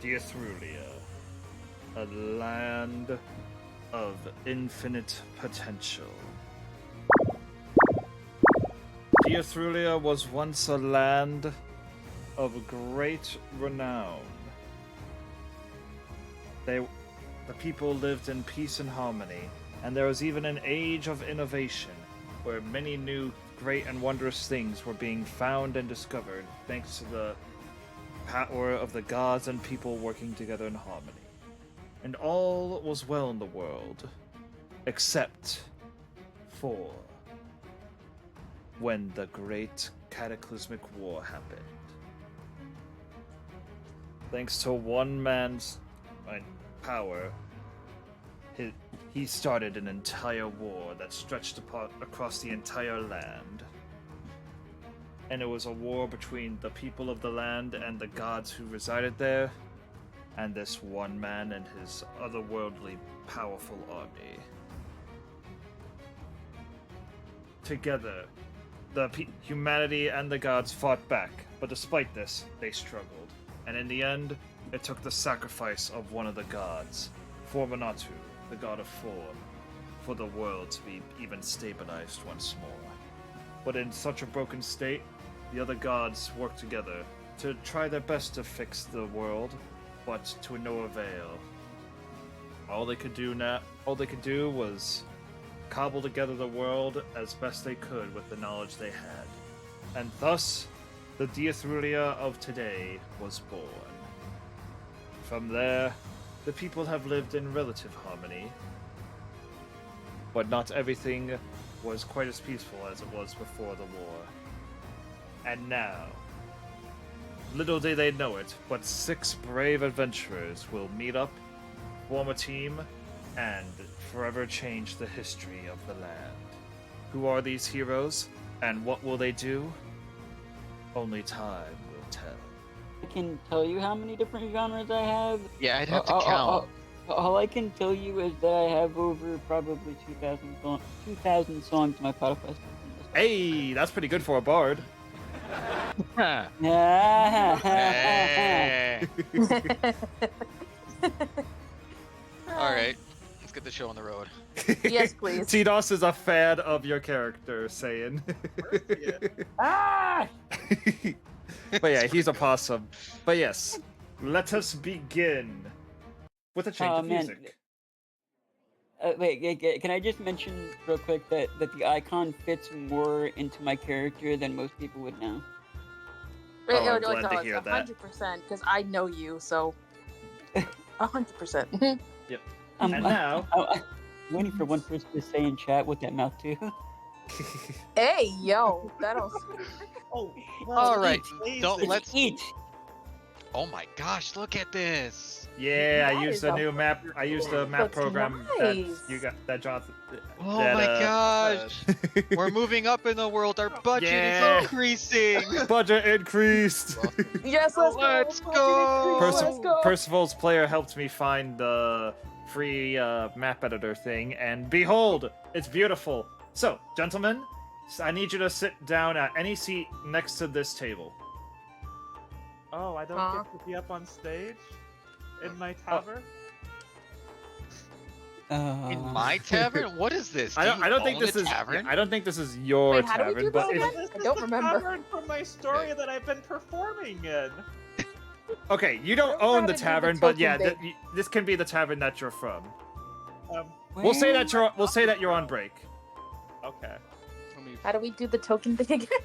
Deithrulia, a land of infinite potential. Deithrulia was once a land of great renown. The people lived in peace and harmony, and there was even an age of innovation where many new great and wondrous things were being found and discovered thanks to the power of the gods and people working together in harmony. And all was well in the world, except for when the great cataclysmic war happened. Thanks to one man's power, he started an entire war that stretched across the entire land. And it was a war between the people of the land and the gods who resided there, and this one man and his otherworldly powerful army. Together, the humanity and the gods fought back, but despite this, they struggled. And in the end, it took the sacrifice of one of the gods, Formanatu, the god of form, for the world to be even stabilized once more. But in such a broken state, the other gods worked together to try their best to fix the world, but to no avail. All they could do was cobble together the world as best they could with the knowledge they had. And thus, the Deithrulia of today was born. From there, the people have lived in relative harmony, but not everything was quite as peaceful as it was before the war. And now, little do they know it, but 6 brave adventurers will meet up, form a team, and forever change the history of the land. Who are these heroes, and what will they do? Only time will tell. I can tell you how many different genres I have. Yeah, I'd have to count. All I can tell you is that I have over probably 2,000 songs in my Spotify. Hey, that's pretty good for a bard. Hey. All right, let's get the show on the road. Yes, please. T-Dos is a fan of your character, saying. Ah! But yeah, he's a possum. But yes, let us begin with a change of music. Wait, can I just mention real quick that the icon fits more into my character than most people would know? I'm glad to hear that. 100%, because I know you, so 100%. Yep. And now, I'm waiting for one person to say in chat what that mouth to. Hey, yo, that'll. Oh, All right, Let's eat. Oh my gosh, look at this! yeah, That I used is the a new map. I used the map Looks program nice. that you got. That Jonathan. Oh that, my gosh! We're moving up in the world. Our budget Yeah. is increasing. Budget increased. Yes, let's go. Let's go. Let's go. Percival's player helped me find the free map editor thing, and behold, it's beautiful. So, gentlemen, I need you to sit down at any seat next to this table. Oh, I don't get to be up on stage in my tavern. In my tavern? What is this? I don't think this is. tavern? I don't think this is your Wait, how do we tavern, do but this again? This I is don't the remember. tavern from my story that I've been performing in. okay, you don't We're own gonna the do the tavern, but token yeah, bait. this can be the tavern that you're from. Um, We'll say that you're on break. okay. How do we do the token thing again?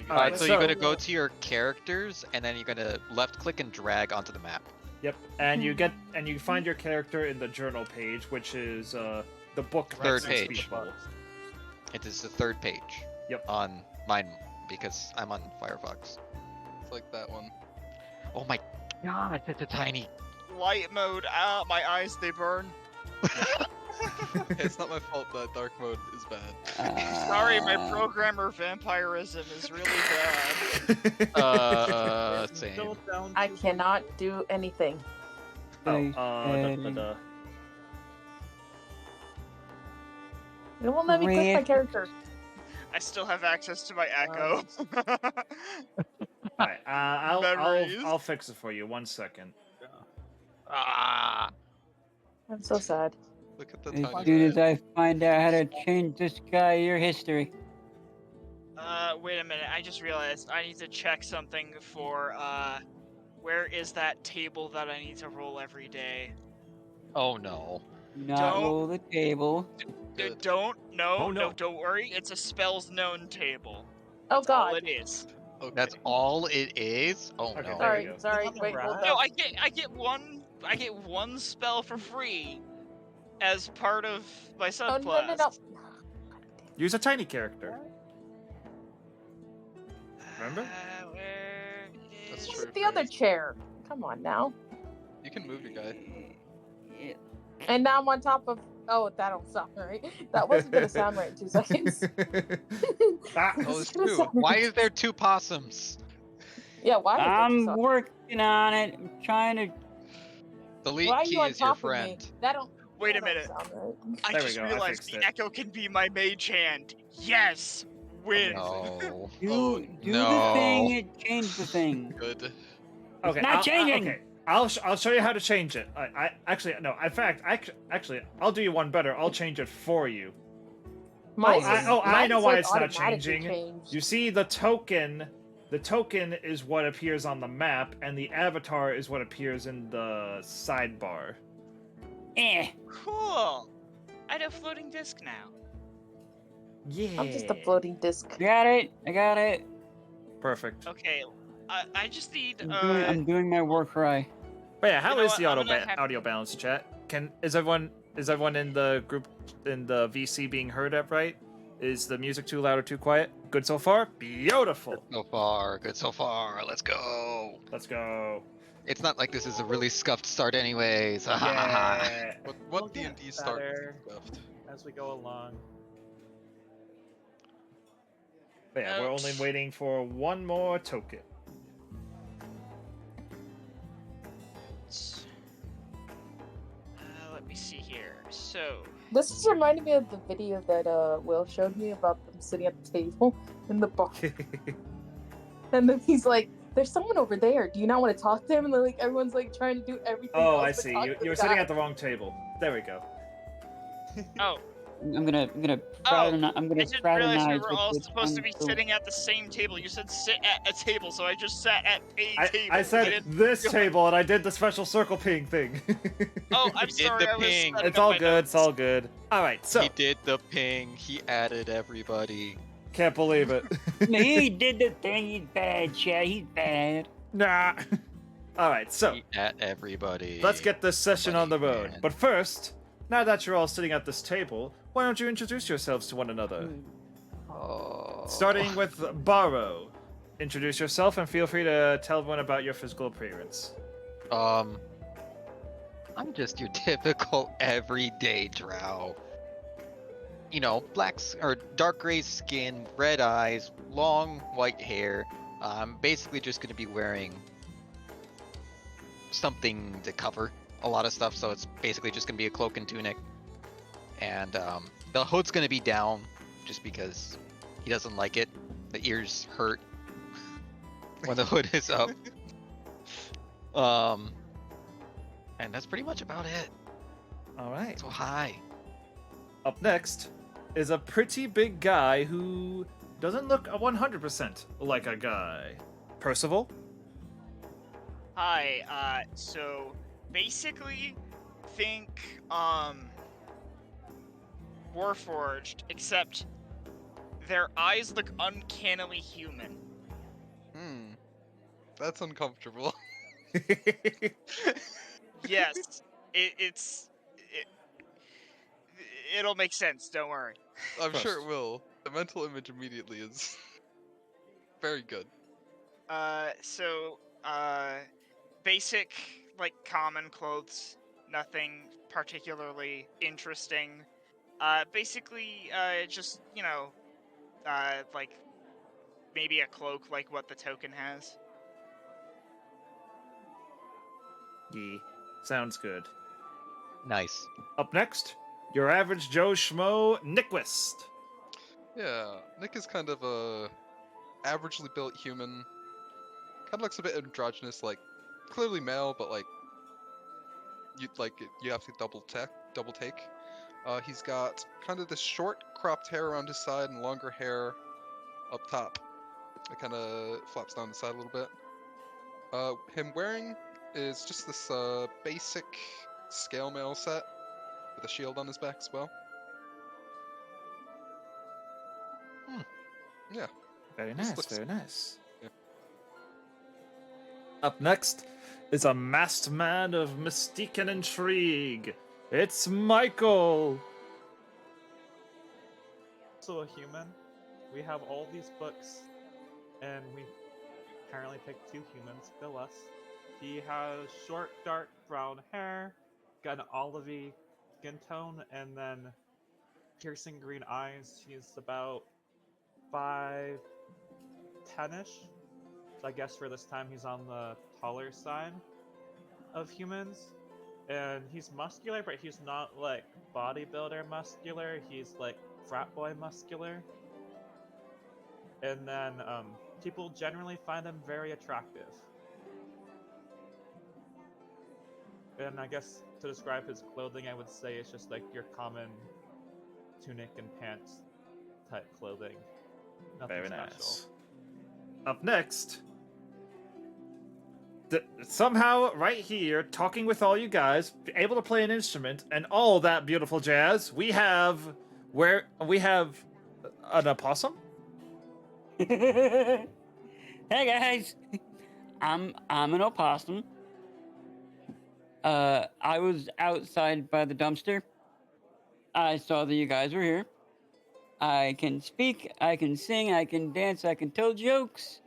Alright, so, so- you're gonna go to your characters, and then you're gonna left click and drag onto the map. Yep, and you find your character in the journal page, which is the book. Third that's page. speakable. It is the 3rd page. Yep. On mine, because I'm on Firefox. It's like that one. Oh my god, it's a tiny. Light mode. Ah, my eyes, they burn. It's not my fault that dark mode is bad. Sorry, my programmer vampirism is really bad. Same. Still down I to- cannot do anything. Oh, It won't let me click my character. I still have access to my echo. Alright, Memories. I'll fix it for you. 1 second. Ah. I'm so sad. Look at the As tiny soon as man. I find out how to change this guy your history. Wait a minute. I just realized I need to check something for, where is that table that I need to roll every day? Oh no. Do not Don't- roll the table. Good. Don't worry. It's a spells known table. Oh That's all God. it is. Okay. That's all it is? Oh Okay, no. there you Sorry, go. sorry. Nothing Wait, hold right. No, up. I get one spell for free as part of my Oh subclass. no, no, no. Use a tiny character. Remember? Where That's is- true. Sit the other chair. Come on now. You can move your guy. Yeah. And now I'm on top of. Oh, that don't sound right. That wasn't gonna sound right in 2 seconds. Ah. Oh, it's Gonna two. sound Why right. is there 2 possums? Yeah, why? is there I'm two sounds? working on it. I'm trying to. Delete Why are key you on is your top of friend. me? That don't. Wait a that don't minute. sound right. I There we just go, I realized fixed the it. echo can be my mage hand. Yes, win. No. Do, Oh, do no. the thing and change the thing. Good. Okay, not changing! Okay, I'll show you how to change it. I actually no. In fact, actually, I'll do you one better. I'll change it for you. Mine I- is- oh, I mine know is, why like, it's not automatically changing. changed. You see the token. The token is what appears on the map, and the avatar is what appears in the sidebar. Cool. I have a floating disc now. Yeah. I'm just a floating disc. Got it. I got it. Perfect. Okay, I just need I'm doing my war cry. But yeah, how You know is what, the I'm gonna have audio to- balance chat? Is everyone in the group in the VC being heard up right? Is the music too loud or too quiet? Good so far? Beautiful. So far, good so far. Let's go. Let's go. It's not like this is a really scuffed start anyways. Ha ha ha ha. Yeah. What We'll what get D&D start better. left? As we go along. But yeah, we're only waiting for one more token. let me see here. So, This is reminding me of the video that Will showed me about them sitting at the table in the bar, and then he's like, "There's someone over there. Do you not want to talk to him?" And then, like everyone's like trying to do everything. Oh, else I but see. talk You to were the sitting guy. at the wrong table. There we go. I'm gonna fraternize. I'm gonna I didn't realize we fraternize were with all this supposed to be uncle. sitting at the same table. You said sit at a table, so I just sat at a table. I said didn't- this table, and I did the special circle ping thing. Oh, I'm did sorry. the I was ping. setting It's up all my good. It's notes. all good. All right. So He did the ping. He added everybody. can't believe it. He did the thing. He's bad, Chad. He's bad. Nah. All right. So He at everybody. let's get this session on the Buddy, road. man. But first, now that you're all sitting at this table, why don't you introduce yourselves to one another? Oh. Starting with Barrow. Introduce yourself and feel free to tell everyone about your physical appearance. I'm just your typical everyday drow. You know, or dark gray skin, red eyes, long white hair. I'm basically just gonna be wearing something to cover a lot of stuff, so it's basically just gonna be a cloak and tunic. And the hood's gonna be down, just because he doesn't like it. The ears hurt when the hood is up. And that's pretty much about it. All right. So hi. Up next is a pretty big guy who doesn't look 100% like a guy. Percival? Hi. So basically, think Warforged, except their eyes look uncannily human. That's uncomfortable. Yes, it'll make sense. Don't worry. I'm sure Trust. it will. The mental image immediately is very good. Basic, like, common clothes. Nothing particularly interesting. Basically, just, like, maybe a cloak like what the token has. Yeah, sounds good. Nice. Up next, your average Joe Schmo, Nyquist. Yeah, Nick is kind of a averagely built human. Kind of looks a bit androgynous, like clearly male, but like you have to double take. He's got kind of this short cropped hair around his side and longer hair up top. It kind of flaps down the side a little bit. Him wearing is just this basic scale mail set with a shield on his back as well. Yeah. Very This nice, looks- very nice. Yeah. Up next is a masked man of mystique and intrigue. It's Michael. Also a human. We have all these books, and we apparently picked 2 humans, Bill us. He has short, dark brown hair, got an olivey skin tone, and then piercing green eyes. He's about 5'10"-ish. So I guess for this time he's on the taller side of humans. And he's muscular, but he's not like bodybuilder muscular. He's like frat boy muscular. And then people generally find him very attractive. And I guess to describe his clothing, I would say it's just like your common tunic and pants type clothing. Nothing Very special. nice. Up next, somehow right here, talking with all you guys, able to play an instrument and all that beautiful jazz, we have an opossum. Hey guys, I'm an opossum. I was outside by the dumpster. I saw that you guys were here. I can speak, I can sing, I can dance, I can tell jokes,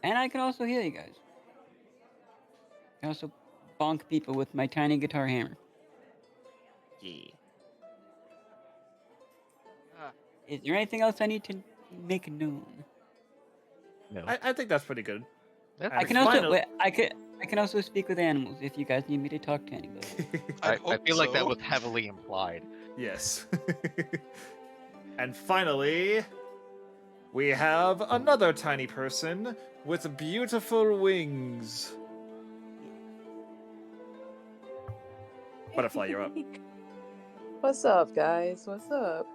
and I can also heal you guys. I can also bonk people with my tiny guitar hammer. Yeah. Is there anything else I need to make known? No. I think that's pretty good. That's I And can also finally- wait, I can also speak with animals if you guys need me to talk to anybody. I hope feel like that so. was heavily implied. Yes. And finally, we have another tiny person with beautiful wings. Butterfly, you're up. What's up, guys? What's up?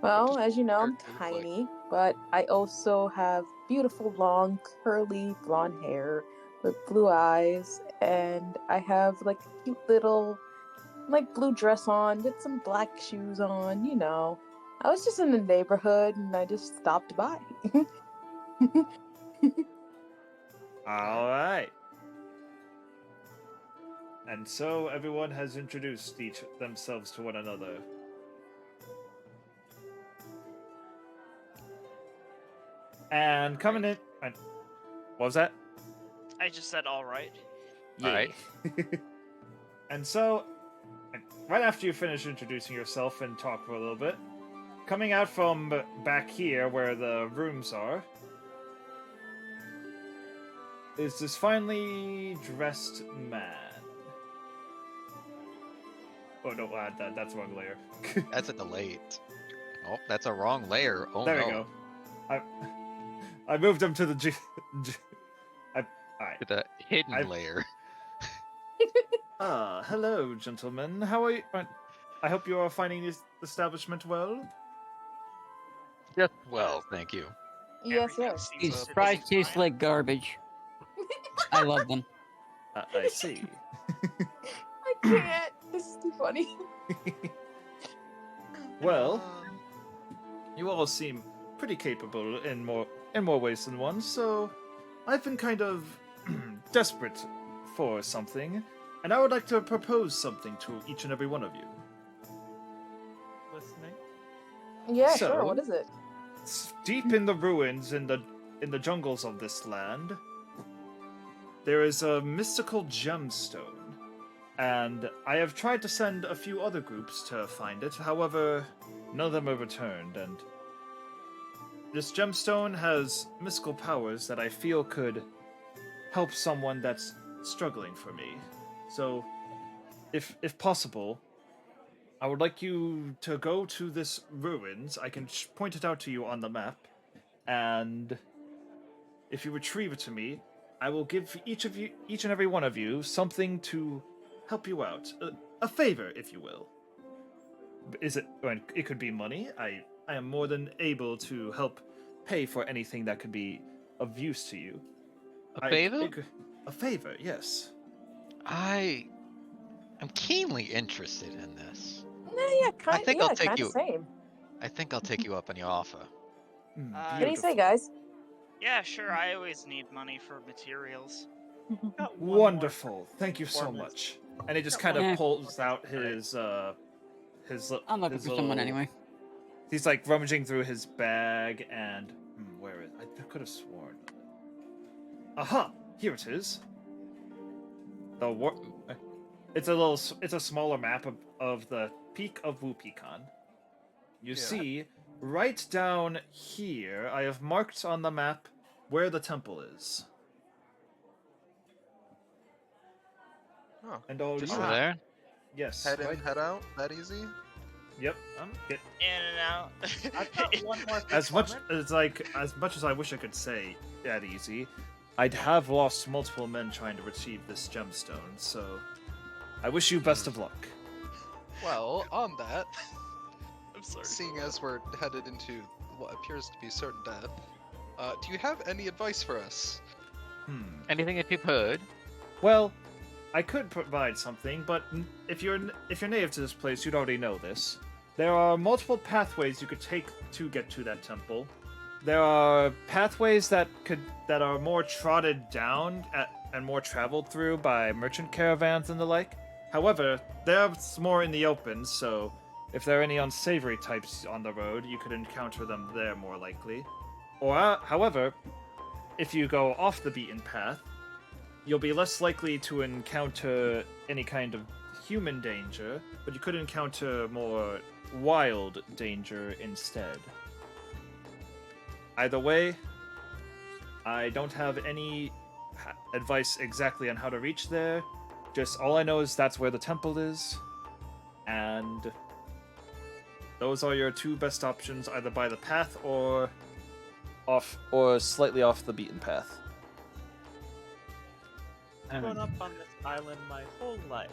Well, as you know, I'm Character looks like- tiny, but I also have beautiful, long, curly blonde hair with blue eyes, and I have like a cute little, like blue dress on with some black shoes on. You know, I was just in the neighborhood and I just stopped by. All right. And so everyone has introduced each themselves to one another. And coming in, and what was that? I just said all right. Yeah. Alright. And so, right after you finish introducing yourself and talk for a little bit, coming out from back here where the rooms are, is this finely dressed man. Oh no, that's the wrong layer. That's a delayed. Oh, that's a wrong layer. Oh There no. we go. I moved him to the Alright. To the hidden I've- layer. Hello, gentlemen. How are you? I hope you are finding this establishment well. Just well, thank you. Yes, Everything yes. seems These to be fries taste fine. like garbage. I love them. I see. I can't. This is too funny. Well, you all seem pretty capable in more ways than one, so I've been kind of desperate for something, and I would like to propose something to each and every one of you. Listening. Yeah, So- sure. What is it? Deep in the ruins in the jungles of this land, there is a mystical gemstone, and I have tried to send a few other groups to find it. However, none of them have returned, and this gemstone has mystical powers that I feel could help someone that's struggling for me. So, if possible, I would like you to go to this ruins. I can point it out to you on the map, and if you retrieve it to me, I will give each and every one of you, something to help you out. A favor, if you will. Is it? Well, it could be money. I am more than able to help pay for anything that could be of use to you. A favor? A favor, yes. I am keenly interested in this. Yeah, I think I'll take kind you. of same. I think I'll take you up on your offer. What do you say, Beautiful. guys? Yeah, sure. I always need money for materials. Got one more Wonderful. Thank you so performance. much. And he just Yeah, kind of yeah. pulls out his I'm looking his for someone little- anyway. He's like rummaging through his bag and where is I could have sworn. Aha! Here it is. It's a smaller map of the peak of Wupikan. You Yeah. see, right down here, I have marked on the map where the temple is. Oh, And all Just you Over Ah. there. yes, head in, right. head out. That easy. Yep. In and out. I've got one more As much performance. as much as I wish I could say that easy, I'd have lost multiple men trying to retrieve this gemstone. So, I wish you best of luck. Well, on that, I'm sorry. seeing as we're headed into what appears to be certain death, do you have any advice for us? Anything that you've heard? Well, I could provide something, but if you're native to this place, you'd already know this. There are multiple pathways you could take to get to that temple. There are pathways that are more trotted down and more traveled through by merchant caravans and the like. However, there's more in the open, so if there are any unsavory types on the road, you could encounter them there more likely. Or, however, if you go off the beaten path, you'll be less likely to encounter any kind of human danger, but you could encounter more wild danger instead. Either way, I don't have any advice exactly on how to reach there. Just all I know is that's where the temple is, and those are your two best options, either by the path or slightly off the beaten path. I've grown up on this island my whole life,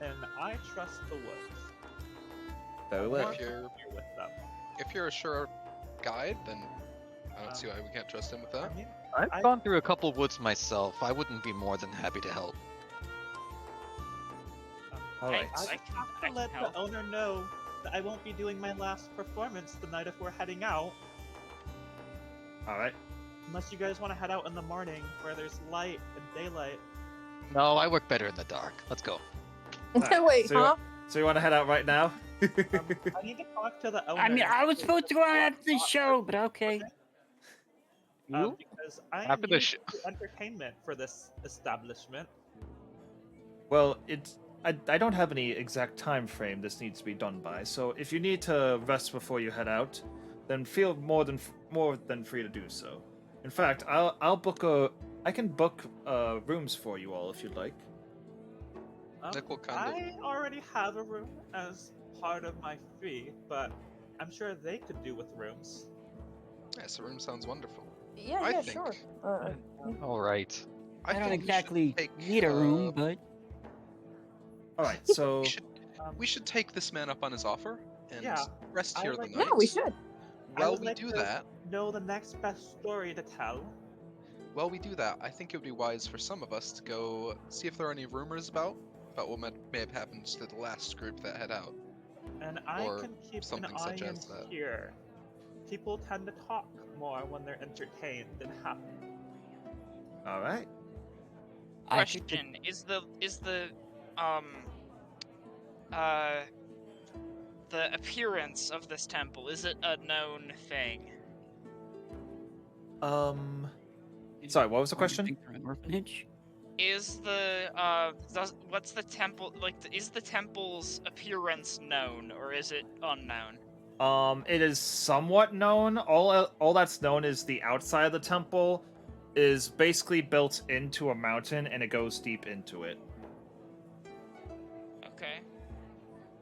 and I trust the woods. Very I well. want to be with them. If you're a sure guide, then I don't see why we can't trust him with that. I mean, I've gone through a couple woods myself. I wouldn't be more than happy to help. All right. I I have can to let help. the owner know that I won't be doing my last performance the night if we're heading out. All right. Unless you guys want to head out in the morning where there's light and daylight. No, I work better in the dark. Let's go. Alright, Wait, so you- huh? So you want to head out right now? I need to talk to the owner. I mean, I was supposed to go on after the show, but okay. You? Because I After the need sh- entertainment for this establishment. Well, I don't have any exact time frame this needs to be done by. So if you need to rest before you head out, then feel more than free to do so. In fact, I can book rooms for you all if you'd like. Like what kind of- I already have a room as part of my fee, but I'm sure they could do with rooms. Yes, the room sounds wonderful. Yeah, I yeah, think- sure. All right. I don't think we should exactly take, need a room, but All right. So we should take this man up on his offer and Yeah, rest I here like- the night. Yeah, we should. While would we like do to- that, Know the next best story to tell. I think it would be wise for some of us to go see if there are any rumors about what may have happened to the last group that head out. And I Or can keep an something eye such in as that. here. People tend to talk more when they're entertained than happy. all right. I think that- Question: Is the appearance of this temple, is it a known thing? Sorry, what was the Or you question? think they're an orphanage? Is what's the temple like? Is the temple's appearance known or is it unknown? It is somewhat known. All that's known is the outside of the temple is basically built into a mountain and it goes deep into it. Okay.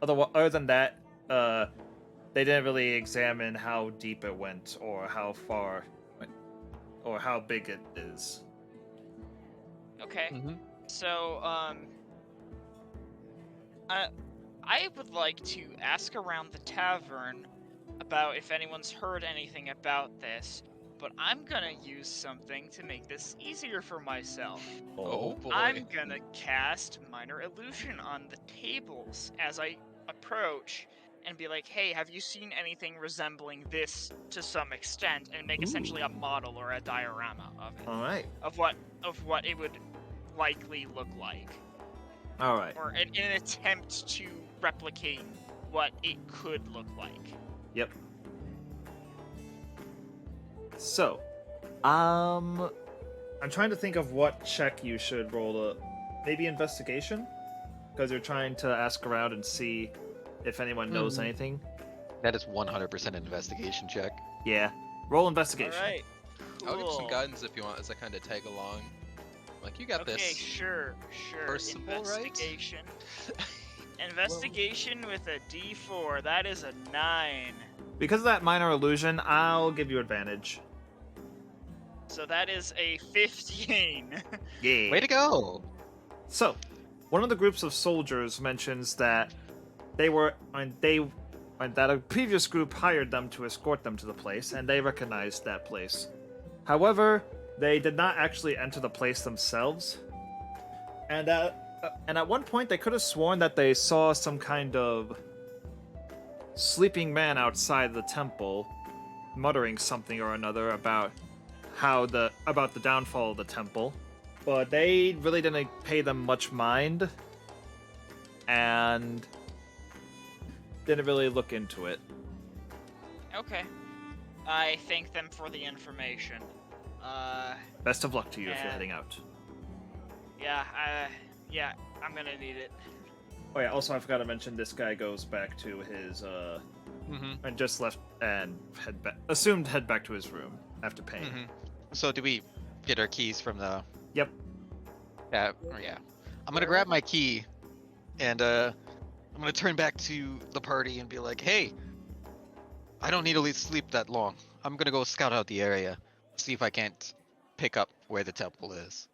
Other than that, they didn't really examine how deep it went or how far or how big it is. Okay. Mm-hmm. So, I would like to ask around the tavern about if anyone's heard anything about this, but I'm gonna use something to make this easier for myself. Oh boy. I'm gonna cast Minor Illusion on the tables as I approach and be like, hey, have you seen anything resembling this to some extent? And make essentially a model or a diorama of it. All right. Of what it would likely look like. All right. Or an attempt to replicate what it could look like. Yep. So, I'm trying to think of what check you should roll. Maybe investigation, because you're trying to ask around and see if anyone knows anything. That is 100% investigation check. Yeah. Roll investigation. Alright. Cool. I'll give some guidance if you want, as I kind of tag along. Like, you got Okay, this. sure. Percival, right? Investigation. Investigation with a D4. That is a 9. Because of that minor illusion, I'll give you advantage. So that is a 15. Yeah. Way to go! So, one of the groups of soldiers mentions that that a previous group hired them to escort them to the place, and they recognized that place. However, they did not actually enter the place themselves, and at one point they could have sworn that they saw some kind of sleeping man outside the temple, muttering something or another about the downfall of the temple. But they really didn't pay them much mind, and didn't really look into it. Okay. I thank them for the information. Best of luck to you if you're Yeah. heading out. Yeah, I'm gonna need it. Oh yeah, also I forgot to mention this guy goes back to his and just left and head back to his room after paying. So do we get our keys from the... Yep. Yeah. I'm gonna grab my key, and I'm gonna turn back to the party and be like, hey, I don't need to sleep that long. I'm gonna go scout out the area, see if I can't pick up where the temple is.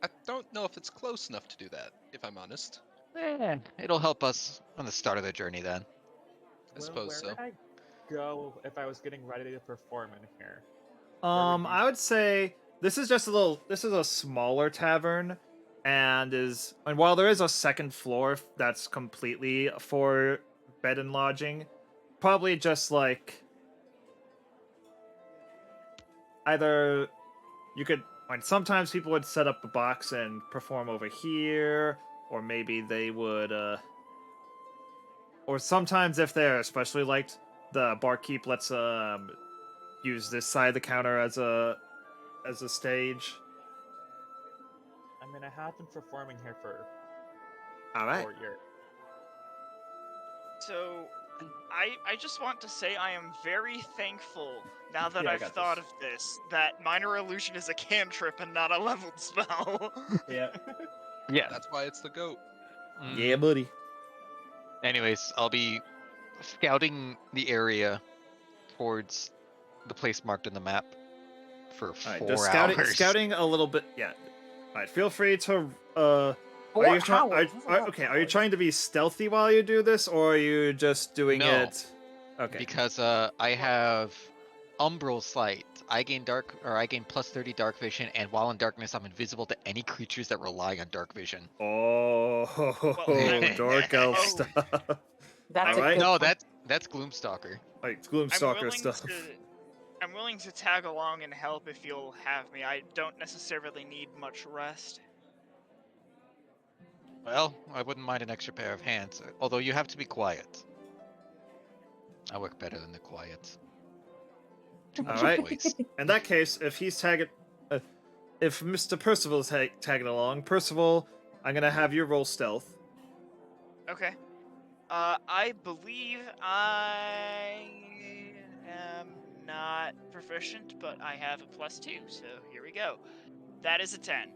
I don't know if it's close enough to do that, if I'm honest. It'll help us on the start of the journey then. I suppose where so. would I go if I was getting ready to perform in here? I would say this is a smaller tavern, and while there is a second floor that's completely for bed and lodging, probably just like either you could, like, sometimes people would set up a box and perform over here, or maybe they would or sometimes if they're especially liked, the barkeep lets use this side of the counter as a stage. I mean, I have been performing here for All right. 4 years. So, I just want to say I am very thankful, now that Yeah, I I've got thought this. of this, that Minor Illusion is a cantrip and not a leveled spell. Yeah. Yeah. That's why it's the goat. Yeah, buddy. Anyways, I'll be scouting the area towards the place marked on the map for All right, 4 just hours. scouting a little bit. Yeah. All right, feel free to. Are you trying to be stealthy while you do this, or are you just doing No. it? Okay. Because I have Umbral Sight. I gain plus 30 dark vision, and while in darkness, I'm invisible to any creatures that rely on dark vision. Oh, Well, dark elf oh. stuff. That's All right. a good No, point. that's Gloomstalker. Like Gloomstalker stuff. I'm willing to tag along and help if you'll have me. I don't necessarily need much rest. Well, I wouldn't mind an extra pair of hands, although you have to be quiet. I work better than the quiet. Too much All right. voice. In that case, if he's tagging, if Mr. Percival is tagging along, Percival, I'm gonna have you roll stealth. Okay. I believe I am not proficient, but I have a +2, so here we go. That is a 10.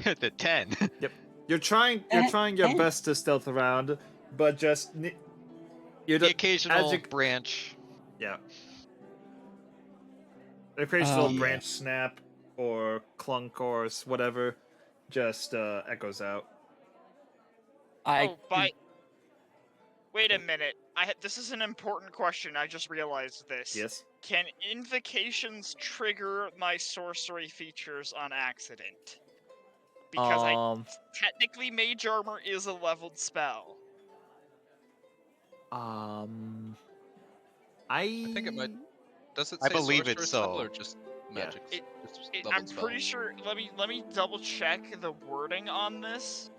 The 10. You're trying your best to stealth around, but just you're The occasional you- branch. yeah. The occasional Yeah. branch snap, or clunk or whatever just echoes out. Oh, wait a minute. This is an important question. I just realized this. Yes. Can invocations trigger my sorcery features on accident? Because technically Mage Armor is a leveled spell. I I think it might. Does it I say believe it's sorcerer spell so. or just magic? It- Just I'm leveled spell? pretty sure. Let me double check the wording on this.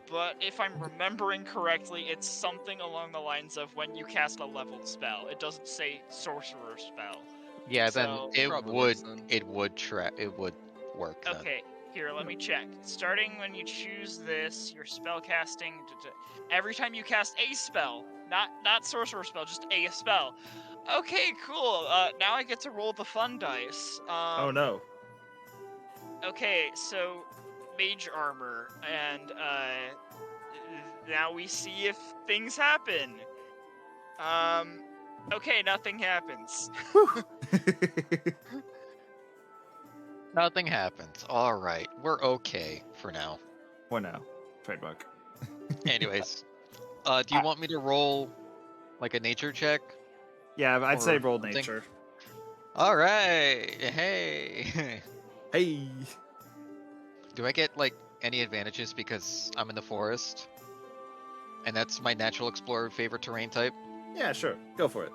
But if I'm remembering correctly, it's something along the lines of when you cast a leveled spell. It doesn't say sorcerer spell. Yeah, then So- it Probably would works then. it would work then. Okay, here, let me check. Starting when you choose this, your spell casting. Every time you cast a spell, not sorcerer spell, just a spell. Okay, cool. Now I get to roll the fun dice. oh no. Okay, so Mage Armor, and now we see if things happen. Okay, nothing happens. Nothing happens. All right, we're okay for now. For now. Trademark. Anyways, do you want me to roll like a nature check? Yeah, I'd say Or roll something? nature. All right. Hey. Hey. Do I get like any advantages because I'm in the forest? And that's my natural explorer favorite terrain type? Yeah, sure. Go for it.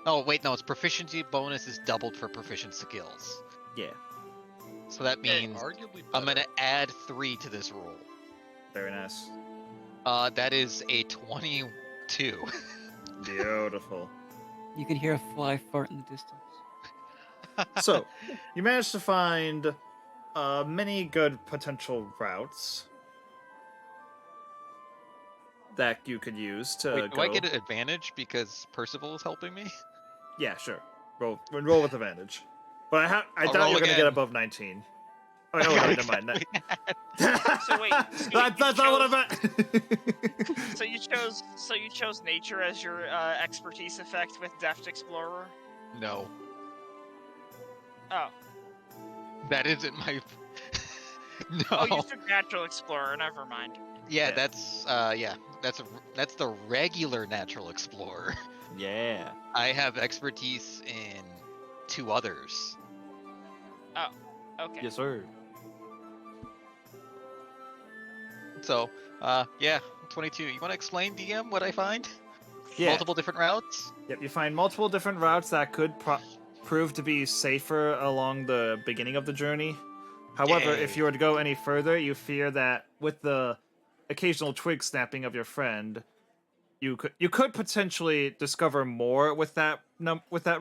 Oh, wait, no, its proficiency bonus is doubled for proficient skills. Yeah. So that means Arguably I'm better. gonna add 3 to this roll. Very nice. That is a 22. Beautiful. You can hear a fly fart in the distance. So, you managed to find many good potential routes that you could use to Wait, do go. I get an advantage because Percival is helping me? Yeah, sure. Roll with advantage. But I I'll doubt roll you're gonna get again. above 19. Oh no, never mind. So wait, so that's you not what I meant. So you chose nature as your expertise effect with Deft Explorer? No, Oh. that isn't my. No. Oh, you took Natural Explorer. Never mind. Yeah, Yeah. that's the regular natural explorer. Yeah. I have expertise in 2 others. Okay. Yes, sir. So, yeah, 22. You want to explain, DM, what I find? Yeah. Multiple different routes? Yep, you find multiple different routes that could prove to be safer along the beginning of the journey. However, if Yay. you were to go any further, you fear that with the occasional twig snapping of your friend, you could potentially discover more with that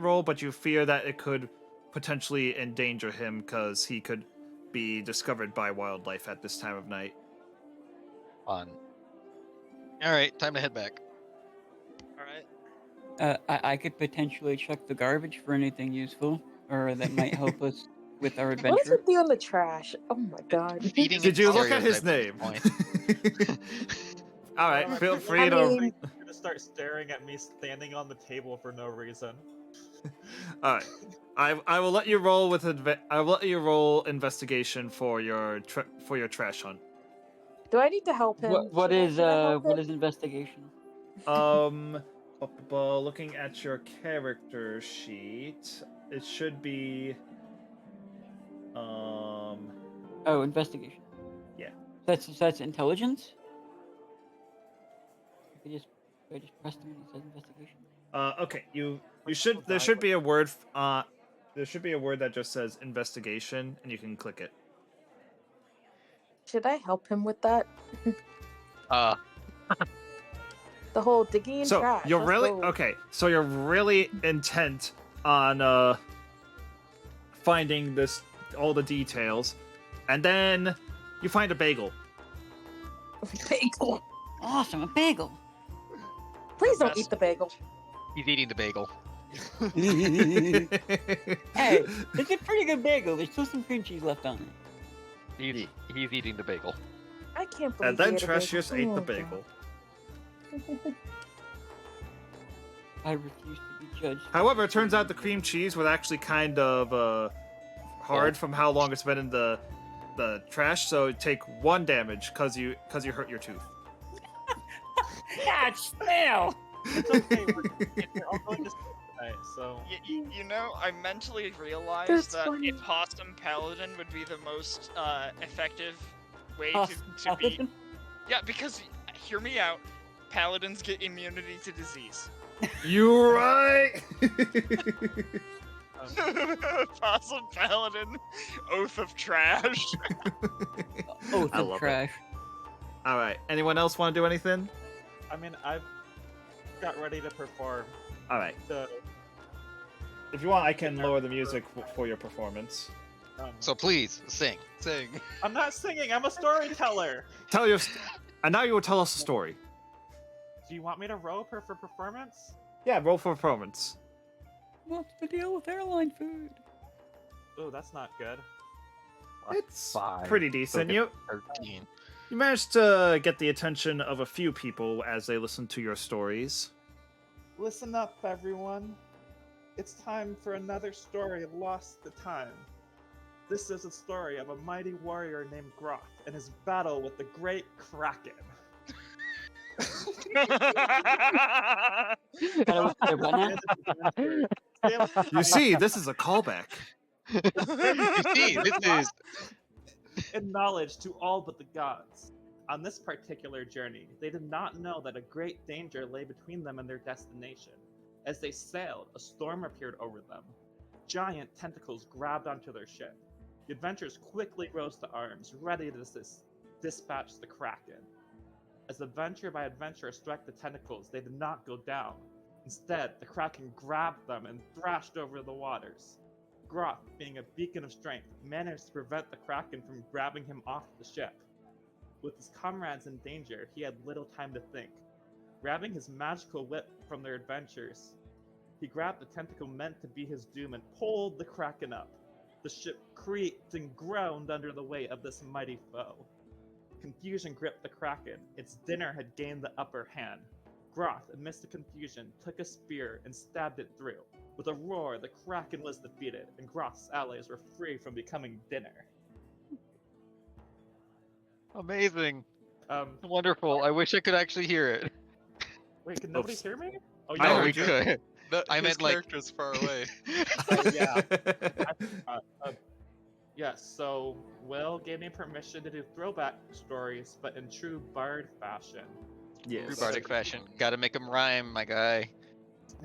roll, but you fear that it could potentially endanger him because he could be discovered by wildlife at this time of night. Fun. Alright, time to head back. All right. I could potentially check the garbage for anything useful, or that might help us with our What is adventure. with you on the trash? Oh my god. Feeding Did into you look at his stereotypes name? at this point. All right, Well, feel I free to. mean- You're gonna start staring at me standing on the table for no reason. All right, I will let you roll with I will let you roll investigation for your trash hunt. Do I need to help him? What Should I help what him? is investigation? Looking at your character sheet, it should be Oh, investigation. Yeah. That's intelligence. I just pressed it and it says investigation. Okay, there should be a word there should be a word that just says investigation and you can click it. Should I help him with that? Uh, The whole digging in So trash. you're let's really go. okay. So you're really intent on finding all the details, and then you find a bagel. Bagel. Awesome, a bagel. Please don't Best. eat the bagel. he's eating the bagel. Hey, it's a pretty good bagel. There's still some cream cheese left on it. He's eating the bagel. I can't believe And then he ate a bagel. Trecius ate the Oh, bagel. I refuse to be judged. However, it turns out the cream cheese was actually kind of hard from how long it's been in the trash. So take 1 damage because you hurt your tooth. Ah, snail! It's okay. We're all going to sleep tonight, so You know, I mentally realized That's that funny. a possum paladin would be the most effective way Oh, to be. Yeah, because hear me out. Paladins get immunity to disease. You right. Possum paladin, oath of trash. Oath I of love it. trash. All right. Anyone else want to do anything? I mean, I've got ready to perform. All right. The If you want, I can lower the music for your performance. So please sing. Sing. I'm not singing. I'm a storyteller. Tell your. And now you will tell us a story. Do you want me to roll for performance? Yeah, roll for performance. What's the deal with airline food? Oh, that's not good. It's 5. pretty decent. So You 13. you managed to get the attention of a few people as they listen to your stories. Listen up, everyone. It's time for another story lost to time. This is a story of a mighty warrior named Groth and his battle with the great Kraken. You see, this is a callback. You see, this is In knowledge to all but the gods. On this particular journey, they did not know that a great danger lay between them and their destination. As they sailed, a storm appeared over them. Giant tentacles grabbed onto their ship. The adventurers quickly rose to arms, ready to dispatch the Kraken. As adventure by adventurer struck the tentacles, they did not go down. Instead, the Kraken grabbed them and thrashed over the waters. Groth, being a beacon of strength, managed to prevent the Kraken from grabbing him off the ship. With his comrades in danger, he had little time to think. Grabbing his magical whip from their adventures, he grabbed the tentacle meant to be his doom and pulled the Kraken up. The ship creaked and groaned under the weight of this mighty foe. Confusion gripped the Kraken. Its dinner had gained the upper hand. Groth, amidst the confusion, took a spear and stabbed it through. With a roar, the Kraken was defeated, and Groth's allies were free from becoming dinner. amazing. Um, Wonderful. I wish I could actually hear it. wait, can nobody Oops. hear me? Oh, I No, heard we you. could. No, I his meant, like- character's far away. yeah. Yes, so Will gave me permission to do throwback stories, but in true bard fashion. True Yes. bardic fashion. Gotta make them rhyme, my guy.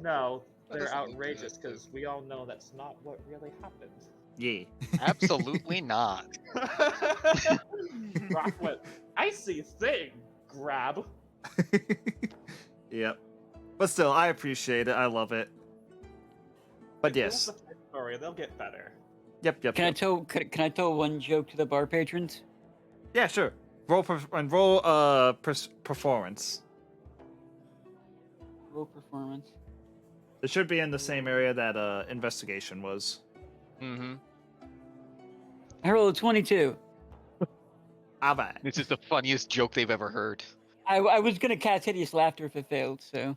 No, That they're doesn't look outrageous good. because we all know that's not what really happened. Yeah. Absolutely not. Rock went, I see thing, grab. Yep. But still, I appreciate it. I love it. But If it was yes. the first story, they'll get better. Yep, yep. Can I yep. tell? Can I tell one joke to the bar patrons? Yeah, sure. Roll performance. Roll performance. It should be in the same area that investigation was. Mm-hmm. I rolled a 22. Alright. This is the funniest joke they've ever heard. I was gonna cast hideous laughter if it failed. So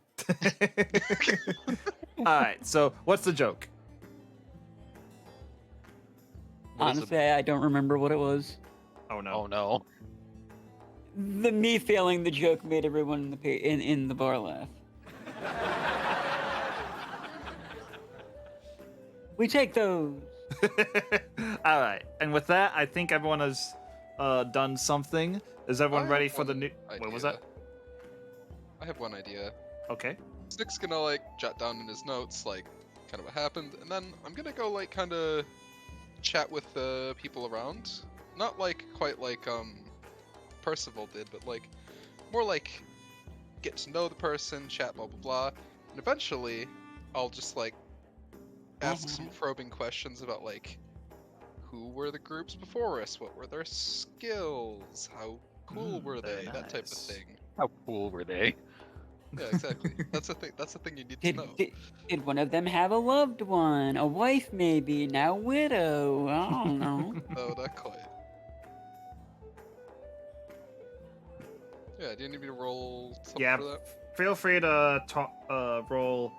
Alright, so what's the joke? What is honestly, I don't remember what it was. Oh no. Oh no. The me failing the joke made everyone in the in the bar laugh. We take those. Alright, and with that, I think everyone has done something. Is everyone I ready have for the one new. What was idea. that? I have one idea. Okay. Snick's gonna like jot down in his notes like kind of what happened, and then I'm gonna go like kind of chat with the people around. Not like quite like Percival did, but like more like get to know the person, chat, blah blah blah, and eventually I'll just like ask some probing questions about like who were the groups before us, what were their skills, how cool were very they, that type of nice. thing. How cool were they? Yeah, exactly. That's the thing. That's the thing you need to Did, know. did one of them have a loved one, a wife maybe, now widow? I don't know. Oh, not quite. Yeah, do you need me to roll something Yeah, for that? feel free to roll.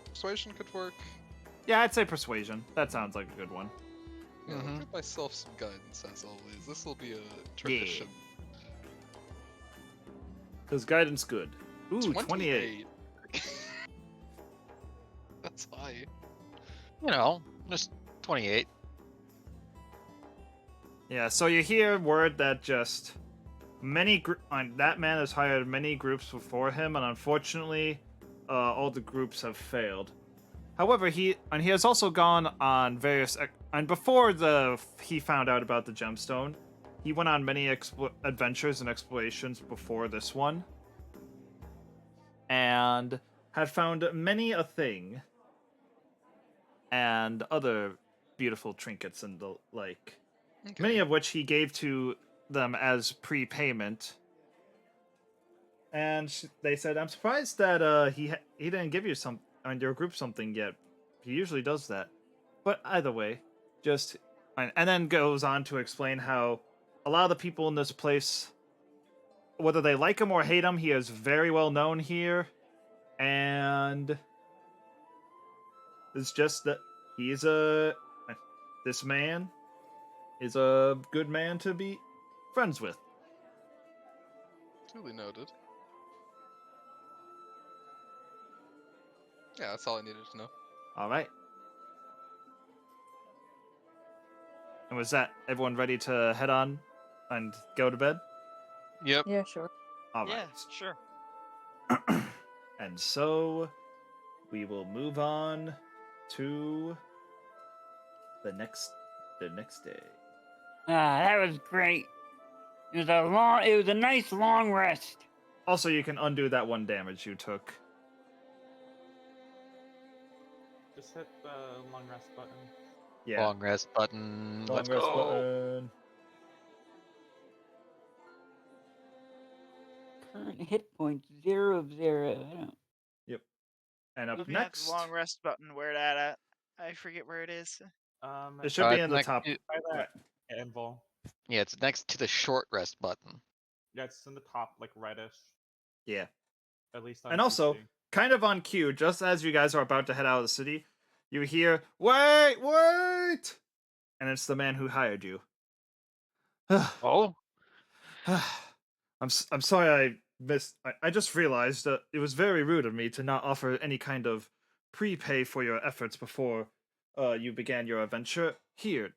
Persuasion could work. Yeah, I'd say persuasion. That sounds like a good one. Yeah, I'll Mhm. give myself some guidance as always. This will be a tradition. Because guidance good. Ooh, 28. 28. That's high. Just 28. Yeah, so you hear word that just that man has hired many groups before him, and unfortunately, all the groups have failed. However, he has also gone on various and before he found out about the gemstone, he went on many adventures and explorations before this one, and had found many a thing and other beautiful trinkets and the like. Okay. Many of which he gave to them as prepayment. And they said, "I'm surprised that he didn't give you some on your group something yet. He usually does that." But either way, just and then goes on to explain how a lot of the people in this place, whether they like him or hate him, he is very well known here, and it's just that he's this man is a good man to be friends with. Duly noted. Yeah, that's all I needed to know. All right. And was that everyone ready to head on and go to bed? Yep. Yeah, sure. All Yeah, right. sure. And so we will move on to the next day. That was great. It was a nice long rest. Also, you can undo that one damage you took. Just hit the long rest button. Yeah. Long rest button. Long Let's rest go. button. Current hit points 0 of 0. I don't. Yep. And up Yeah, the next, long rest button. Where that at? I forget where it is. it should be it's in the next top. to- Try that Right. anvil. Yeah, it's next to the short rest button. Yeah, it's in the top, like rightish. Yeah. At least on And also, PC. kind of on cue, just as you guys are about to head out of the city, you hear, "Wait, wait!" And it's the man who hired you. Oh? I'm sorry I missed. I just realized that it was very rude of me to not offer any kind of prepay for your efforts before you began your adventure. Here,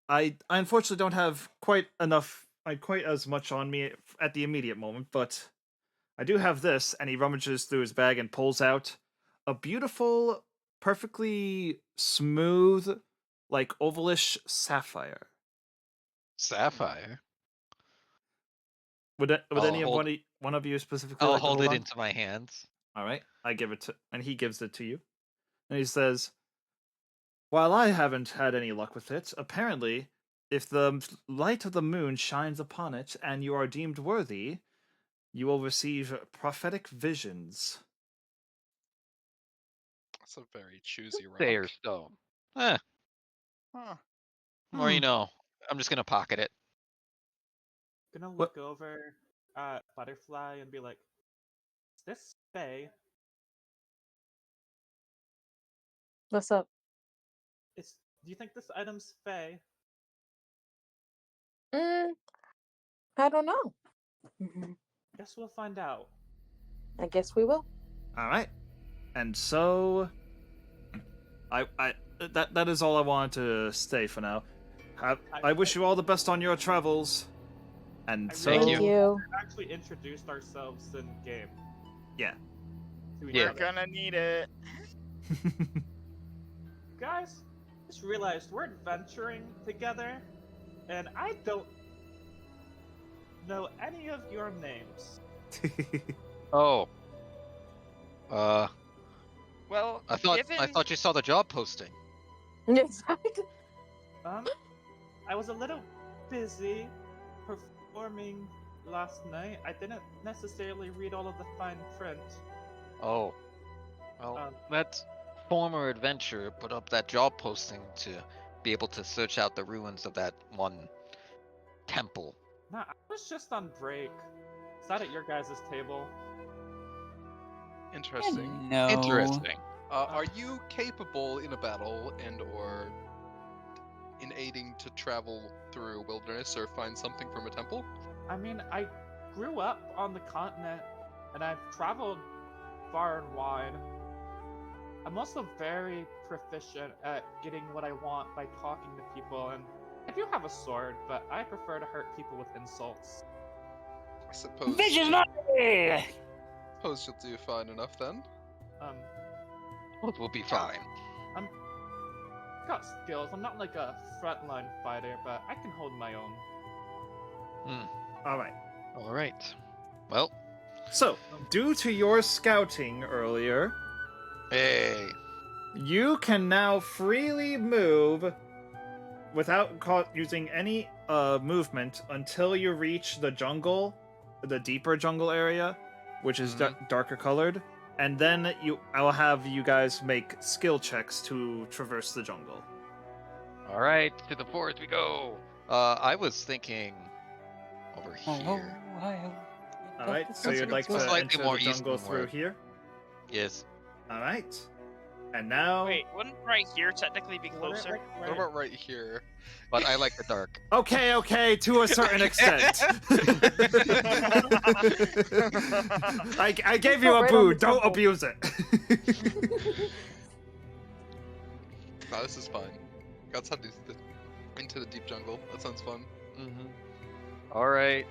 I unfortunately don't have quite as much on me at the immediate moment, but I do have this. And he rummages through his bag and pulls out a beautiful, perfectly smooth, like ovalish sapphire. Sapphire. Would I'll any hold- one of you specifically I'll like to hold hold it on? into my hands. All right, I give it to, and he gives it to you, and he says, "While I haven't had any luck with it, apparently, if the light of the moon shines upon it and you are deemed worthy, you will receive prophetic visions." That's a very choosy rock. There, stone. Eh, Huh. more you know. I'm just gonna pocket it. Gonna What- look over at Butterfly and be like, "Is this Faye? What's up? Do you think this item's Faye?" I don't know. Guess we'll find out. I guess we will. All right, and so, that is all I wanted to say for now. I wish you all the best on your travels, and I so Thank Thank you. you. We actually introduced ourselves in game. yeah. To each Yeah. We're other. gonna need it. Guys, just realized we're adventuring together, and I don't know any of your names. Oh. Well, I given thought you saw the job posting. Exactly. I was a little busy performing last night. I didn't necessarily read all of the fine print. Oh. Well, Um, that former adventurer put up that job posting to be able to search out the ruins of that one temple. Nah, I was just on break. Sat at your guys' table. Interesting. No. Interesting. Are you capable in a battle and/or in aiding to travel through a wilderness or find something from a temple? I mean, I grew up on the continent, and I've traveled far and wide. I'm also very proficient at getting what I want by talking to people, and I do have a sword, but I prefer to hurt people with insults. I suppose. Vigilante! Suppose you'll do fine enough then. Both will be fine. I'm got skills. I'm not like a frontline fighter, but I can hold my own. All right. All right. Well, So, due to your scouting earlier, hey. you can now freely move without using any movement until you reach the jungle, the deeper jungle area, which is darker colored, and then I will have you guys make skill checks to traverse the jungle. All right, to the forest we go. I was thinking over here. All right, so That's you'd like to slightly enter more the jungle through eastward. here. Yes. All right, and now. Wait, wouldn't right here technically be closer? What about right here? But I like the dark. Okay, to a certain extent. I gave you a Right boo. on the Don't temple. abuse it. No, this is fine. Outside into the deep jungle. That sounds fun. All right.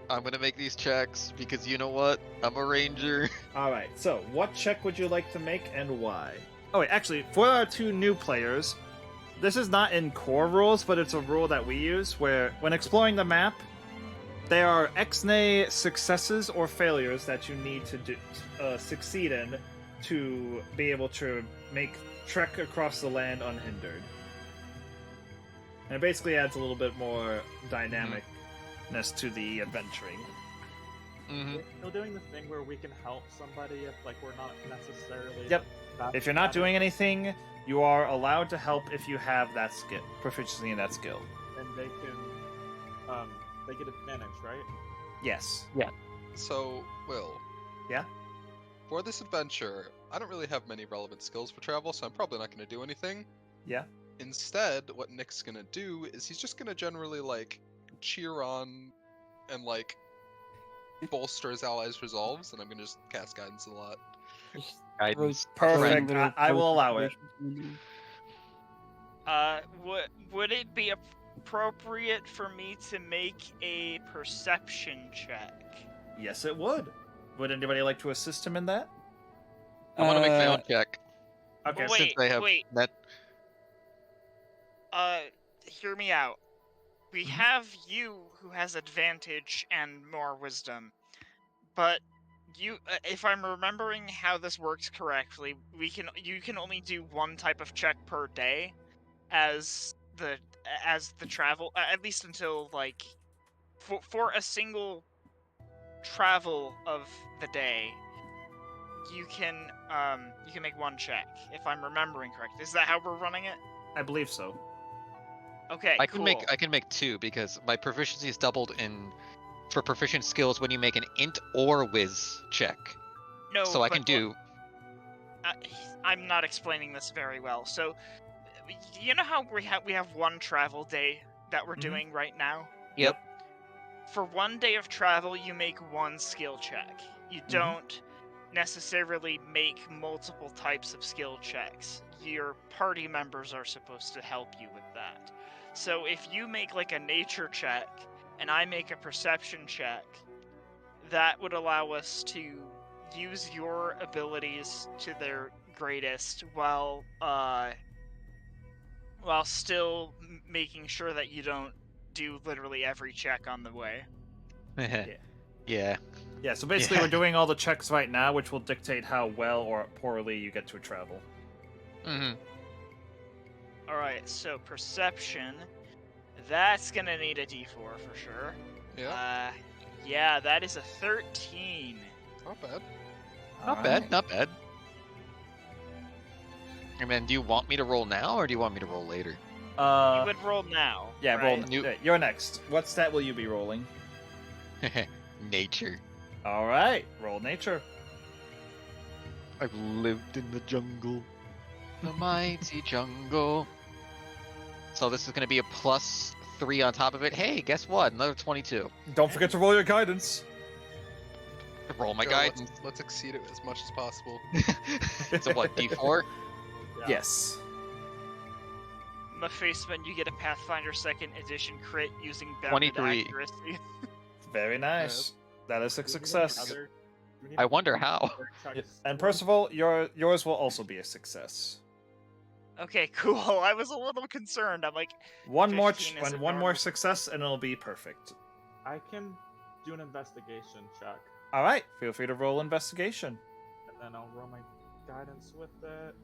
I'm gonna make these checks because you know what? I'm a ranger. All right. So, what check would you like to make and why? Oh wait, actually, for our two new players, this is not in core rules, but it's a rule that we use where, when exploring the map, there are ex-nay successes or failures that you need to succeed in to be able to trek across the land unhindered. And it basically adds a little bit more dynamicness to the adventuring. We're still doing the thing where we can help somebody if like we're not necessarily. Yep. that If you're not better, doing anything, you are allowed to help if you have that skill, proficiency in that skill. and they get advantage, right? Yes. So, Will. Yeah? For this adventure, I don't really have many relevant skills for travel, so I'm probably not going to do anything. Yeah. Instead, what Nick's going to do is he's just going to generally, like, cheer on and, like, bolster his allies' resolves, and I'm going to just cast guidance a lot. Guidance. Perfect. Little I will allow it. Would it be appropriate for me to make a perception check? Yes, it would. Would anybody like to assist him in that? I want to make my own check. Okay. Wait, Since I have wait. that. Hear me out. We have you who has advantage and more wisdom, but you, if I'm remembering how this works correctly, you can only do one type of check per day, as the travel, at least until like for a single travel of the day. You can make one check, if I'm remembering correct. Is that how we're running it? I believe so. Okay, I cool. can make two because my proficiency is doubled for proficient skills when you make an int or whiz check. No, So I but can do. I'm not explaining this very well. So, you know how we have one travel day that we're doing right now? Yep. For one day of travel, you make one skill check. You don't necessarily make multiple types of skill checks. Your party members are supposed to help you with that. So if you make like a nature check and I make a perception check, that would allow us to use your abilities to their greatest while still making sure that you don't do literally every check on the way. Yeah. Yeah, so basically we're doing all the checks right now, which will dictate how well or poorly you get to travel. Alright, so perception. That's gonna need a d4 for sure. Yeah. Yeah, that is a 13. Not bad. Not bad. Not bad. And then, do you want me to roll now, or do you want me to roll later? You would roll now. Yeah, right? roll. You're next. What stat will you be rolling? Nature. All right, roll nature. I've lived in the jungle. The mighty jungle. So this is gonna be a +3 on top of it. Hey, guess what? Another 22. Don't forget to roll your guidance. Roll my Go, guidance. let's exceed it as much as possible. So what, D4? Yeah. Yes. Mephaceman, you get a Pathfinder 2nd Edition crit using bounded 23. accuracy. Very nice. That is a Do we need success. another- do we need I wonder another how. check Yep. score? And Percival, yours will also be a success. Okay, cool. I was a little concerned. I'm like, One more 15 is a one more normal- success, and it'll be perfect. I can do an investigation check, All right. Feel free to roll investigation. and then I'll roll my guidance with it.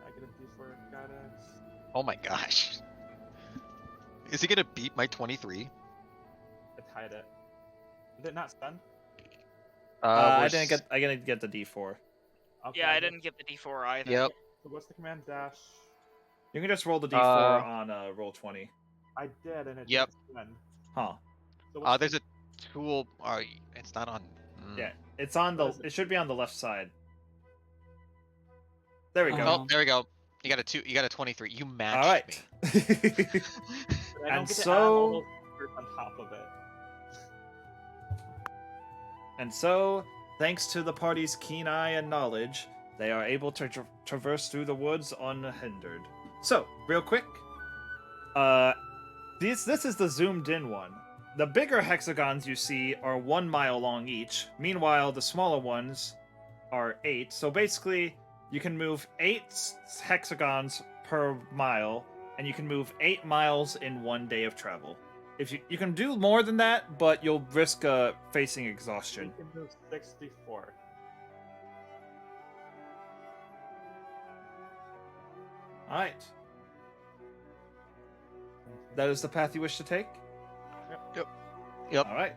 I get a D4 guidance. Oh my gosh. Is he gonna beat my 23? I tied it. Did it not stun? I didn't get the D4. Okay, yeah, I didn't get the D4 either. Yep. So what's the command dash? You can just roll the D4 on roll 20. I did, and it Yep. didn't stun. Huh? So what's There's a tool. It's not on. Yeah. It's on the. What is it? It should be on the left side. There we go. Oh, there we go. You got a 2. You got a 23. You matched All right. me. But I don't and get to add all so- those numbers on top of it. And so, thanks to the party's keen eye and knowledge, they are able to traverse through the woods unhindered. So, real quick, this is the zoomed in one. The bigger hexagons you see are 1 mile long each. Meanwhile, the smaller ones are 8. So basically, you can move 8 hexagons per mile, and you can move 8 miles in 1 day of travel. If you can do more than that, but you'll risk facing We exhaustion. can move 64. All right. That is the path you wish to take? Yep. All right.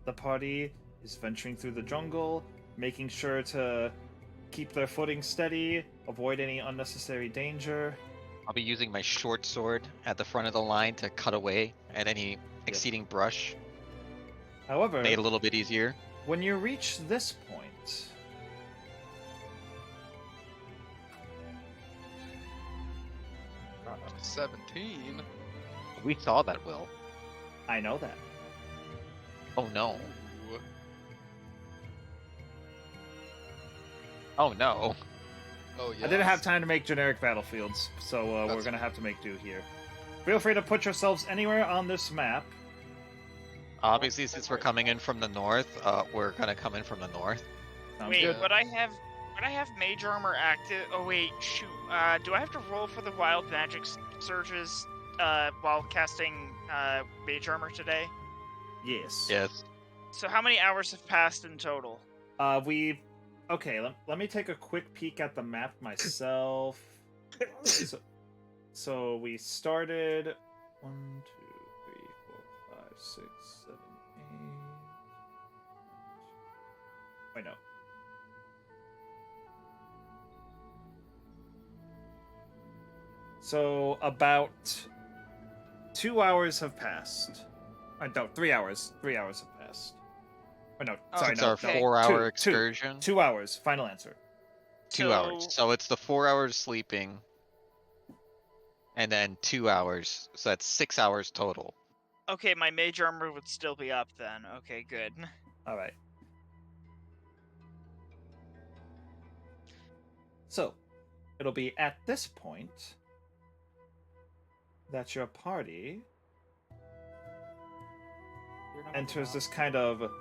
The party is venturing through the jungle, making sure to keep their footing steady, avoid any unnecessary danger. I'll be using my short sword at the front of the line to cut away at any exceeding brush. However, Made it a little bit easier. when you reach this point, 17. We saw that, Will. I know that. Oh no. Ooh. Oh no. Oh yeah. I didn't have time to make generic battlefields, so we're That's- gonna have to make do here. Feel free to put yourselves anywhere on this map. Obviously, since we're coming in from the north, we're gonna come in from the north. Sounds Wait, good. would I have mage armor active? Oh wait, shoot. Do I have to roll for the wild magic surges while casting mage armor today? Yes. Yes. So how many hours have passed in total? Okay, let me take a quick peek at the map myself. So we started 1, 2, 3, 4, 5, 6, 7, 8. Wait, no. So about 2 hours have passed. No, 3 hours. 3 hours have passed. Oh, no, Oh, sorry, It's no, our no. 4-hour Two. excursion. 2 hours. Final answer. 2 hours. So it's the 4 hours sleeping, and then 2 hours. So that's 6 hours total. Okay, my mage armor would still be up then. Okay, good. All right. So, it'll be at this point that your party You're not enters allowed. this kind of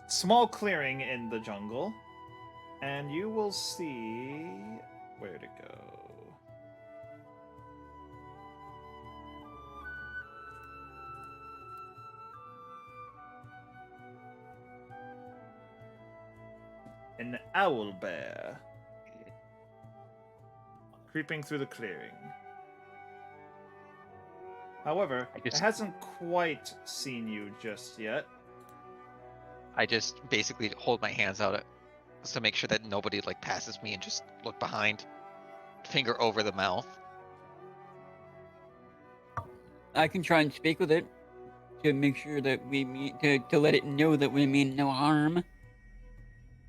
small clearing in the jungle, and you will see where to go. An owl bear creeping through the clearing. However, it hasn't quite seen you just yet. I just basically hold my hands out just to make sure that nobody like passes me and just look behind, finger over the mouth. I can try and speak with it to make sure that we mean to let it know that we mean no harm.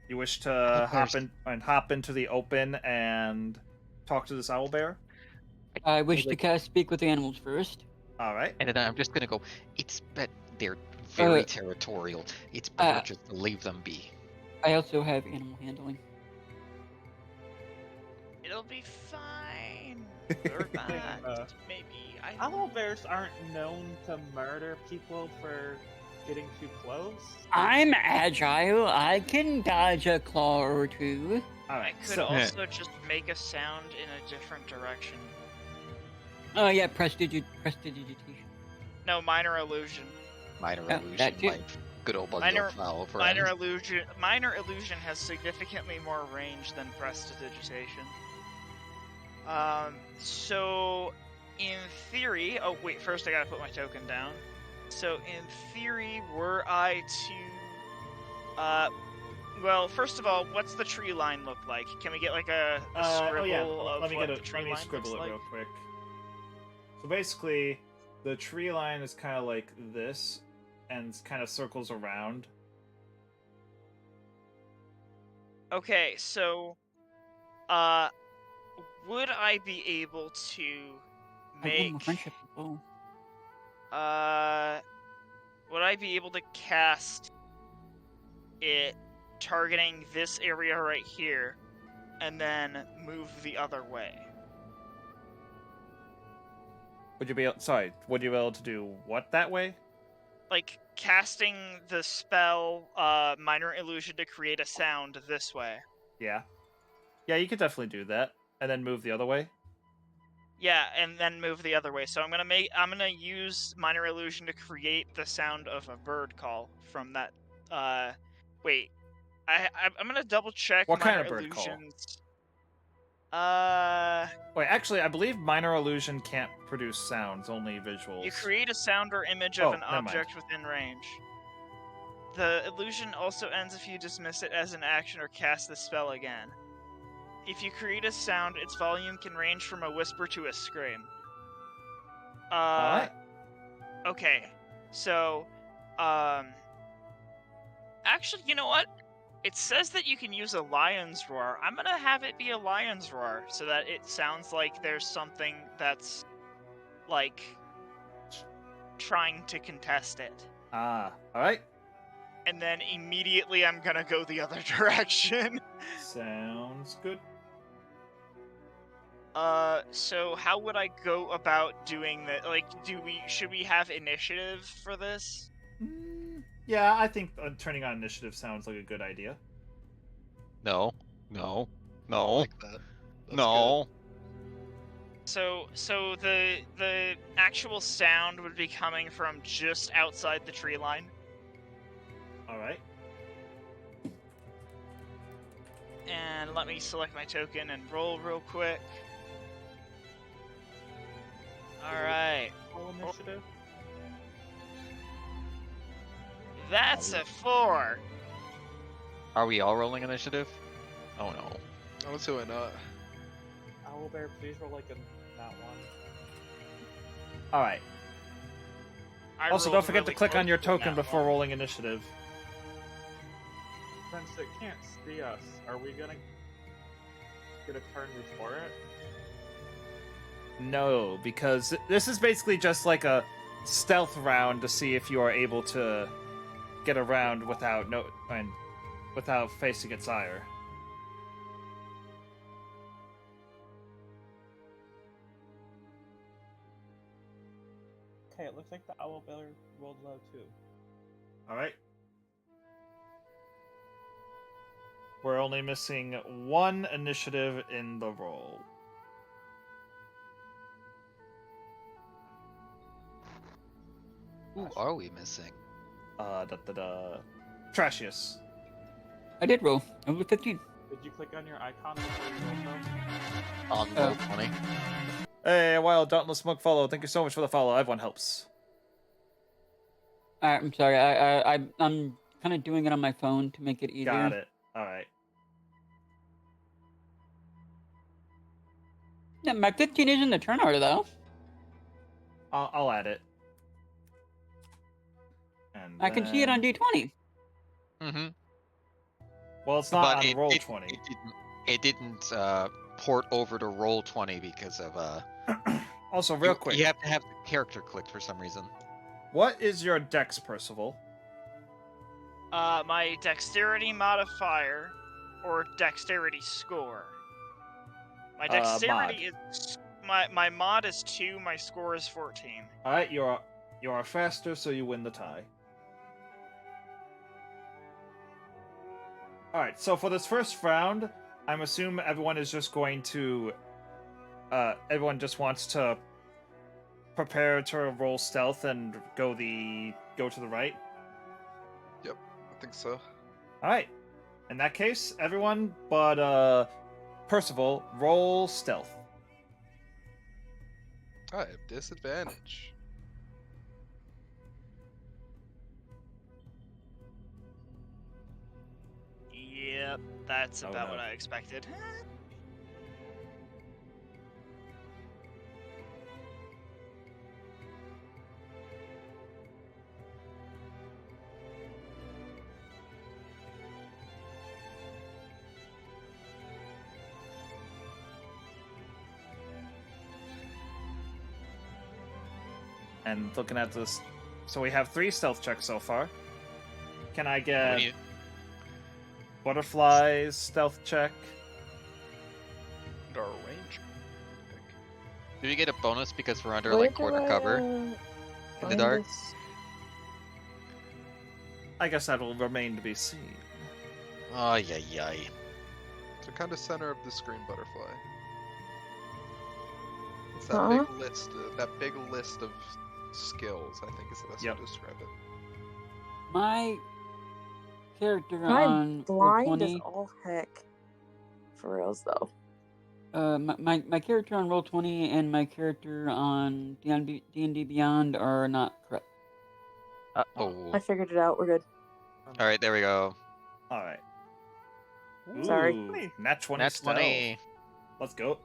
You wish to There's- hop into the open and talk to this owl bear? I wish to like- speak with the animals first. All right. And then I'm just gonna go. They're very Uh, territorial. It's better uh, just to leave them be. I also have animal handling. It'll be fine. Or not. Maybe. I don't Owl know. bears aren't known to murder people for getting too close. I'm agile. I can dodge a claw or two. All I right. could So also just make a sound in a different direction. Oh yeah, prestidigitation. No, minor illusion. Minor that illusion, too. my good old buddy Minor- old foul friend. Minor illusion has significantly more range than prestidigitation. So in theory, oh wait, first I gotta put my token down. So in theory, were I to, well, first of all, what's the tree line look like? Can we get like a scribble oh yeah, of let me what get the it. tree Let me line scribble looks it like? real quick. So basically, the tree line is kind of like this, and kind of circles around. Okay, so, would I be able to I won my make, friendship. Oh. would I be able to cast it targeting this area right here, and then move the other way? Would you be would you be able to do what that way? Like, casting the spell, Minor Illusion to create a sound this way. Yeah. Yeah, you could definitely do that, and then move the other way. Yeah, and then move the other way. So I'm gonna use Minor Illusion to create the sound of a bird call from that. Wait, I'm gonna double check. What kind Minor of bird call? illusions. Wait, actually, I believe minor illusion can't produce sounds, only visuals. You create a sound or image Oh, of an never mind. object within range. The illusion also ends if you dismiss it as an action or cast the spell again. If you create a sound, its volume can range from a whisper to a scream. Alright. Okay, so, actually, you know what? It says that you can use a lion's roar. I'm gonna have it be a lion's roar, so that it sounds like there's something that's, like, trying to contest it. Ah, alright. And then immediately I'm gonna go the other direction. Sounds good. So how would I go about doing that? Like, should we have initiative for this? Yeah, I think turning on initiative sounds like a good idea. No. I like that. That's No. So the actual sound would be coming from just outside the tree line. Alright. And let me select my token and roll real quick. Alright. Roll initiative. That's a 4. Are we all rolling initiative? Oh no. good. I don't see why not. Owlbear, please roll like a not one. Alright. I Also, rolled don't forget to really click on close your to token that before one. rolling initiative. Since it can't see us, are we gonna get a turn before it? No, because this is basically just like a stealth round to see if you are able to get around without facing its ire. Okay, it looks like the owlbear rolled low too. Alright. We're only missing one initiative in the roll. Who are we missing? Trashius. I did roll. I was 15. Did you click on your icon before you rolled though? On roll 20. Hey, Wild Dauntless Smoke follow. Thank you so much for the follow. Everyone helps. I'm sorry. I'm kind of doing it on my phone to make it easier. Got it. Alright. Yeah, my 15 isn't the turn order though. I'll add it. And I can see it on then- D20. Mm-hmm. Well, it's not But on roll 20. It didn't port over to roll 20 because of Also, real you, quick, You have to have the character clicked for some reason. what is your dex, Percival? My dexterity modifier or dexterity score. My dexterity is my mod is 2, my score is 14. All right, you are faster, so you win the tie. All right, so for this first round, I'm assuming everyone is just going to, everyone just wants to prepare to roll stealth and go to the right. I think so. All right, in that case, everyone but Percival, roll stealth. I have disadvantage. Yep, that's Oh, about no. what I expected. And looking at this, so we have 3 stealth checks so far. Can I What get do you- Butterfly's stealth check? Our range. Do we get a bonus because we're under Where like do quarter I, cover in the find dark? this? I guess that will remain to be seen. Oh yeah. So kind of center of the screen, butterfly. It's that Huh? big list. That big list of skills. I think is the best Yep. way to describe it. My character I'm on roll blind as 20. all heck. For reals though. My character on roll 20 and my character on D&D Beyond are not correct. Oh. I figured it out. We're good. All right, there we go. All right. Sorry. Ooh, nat 20 That's stealth. 20. Let's go.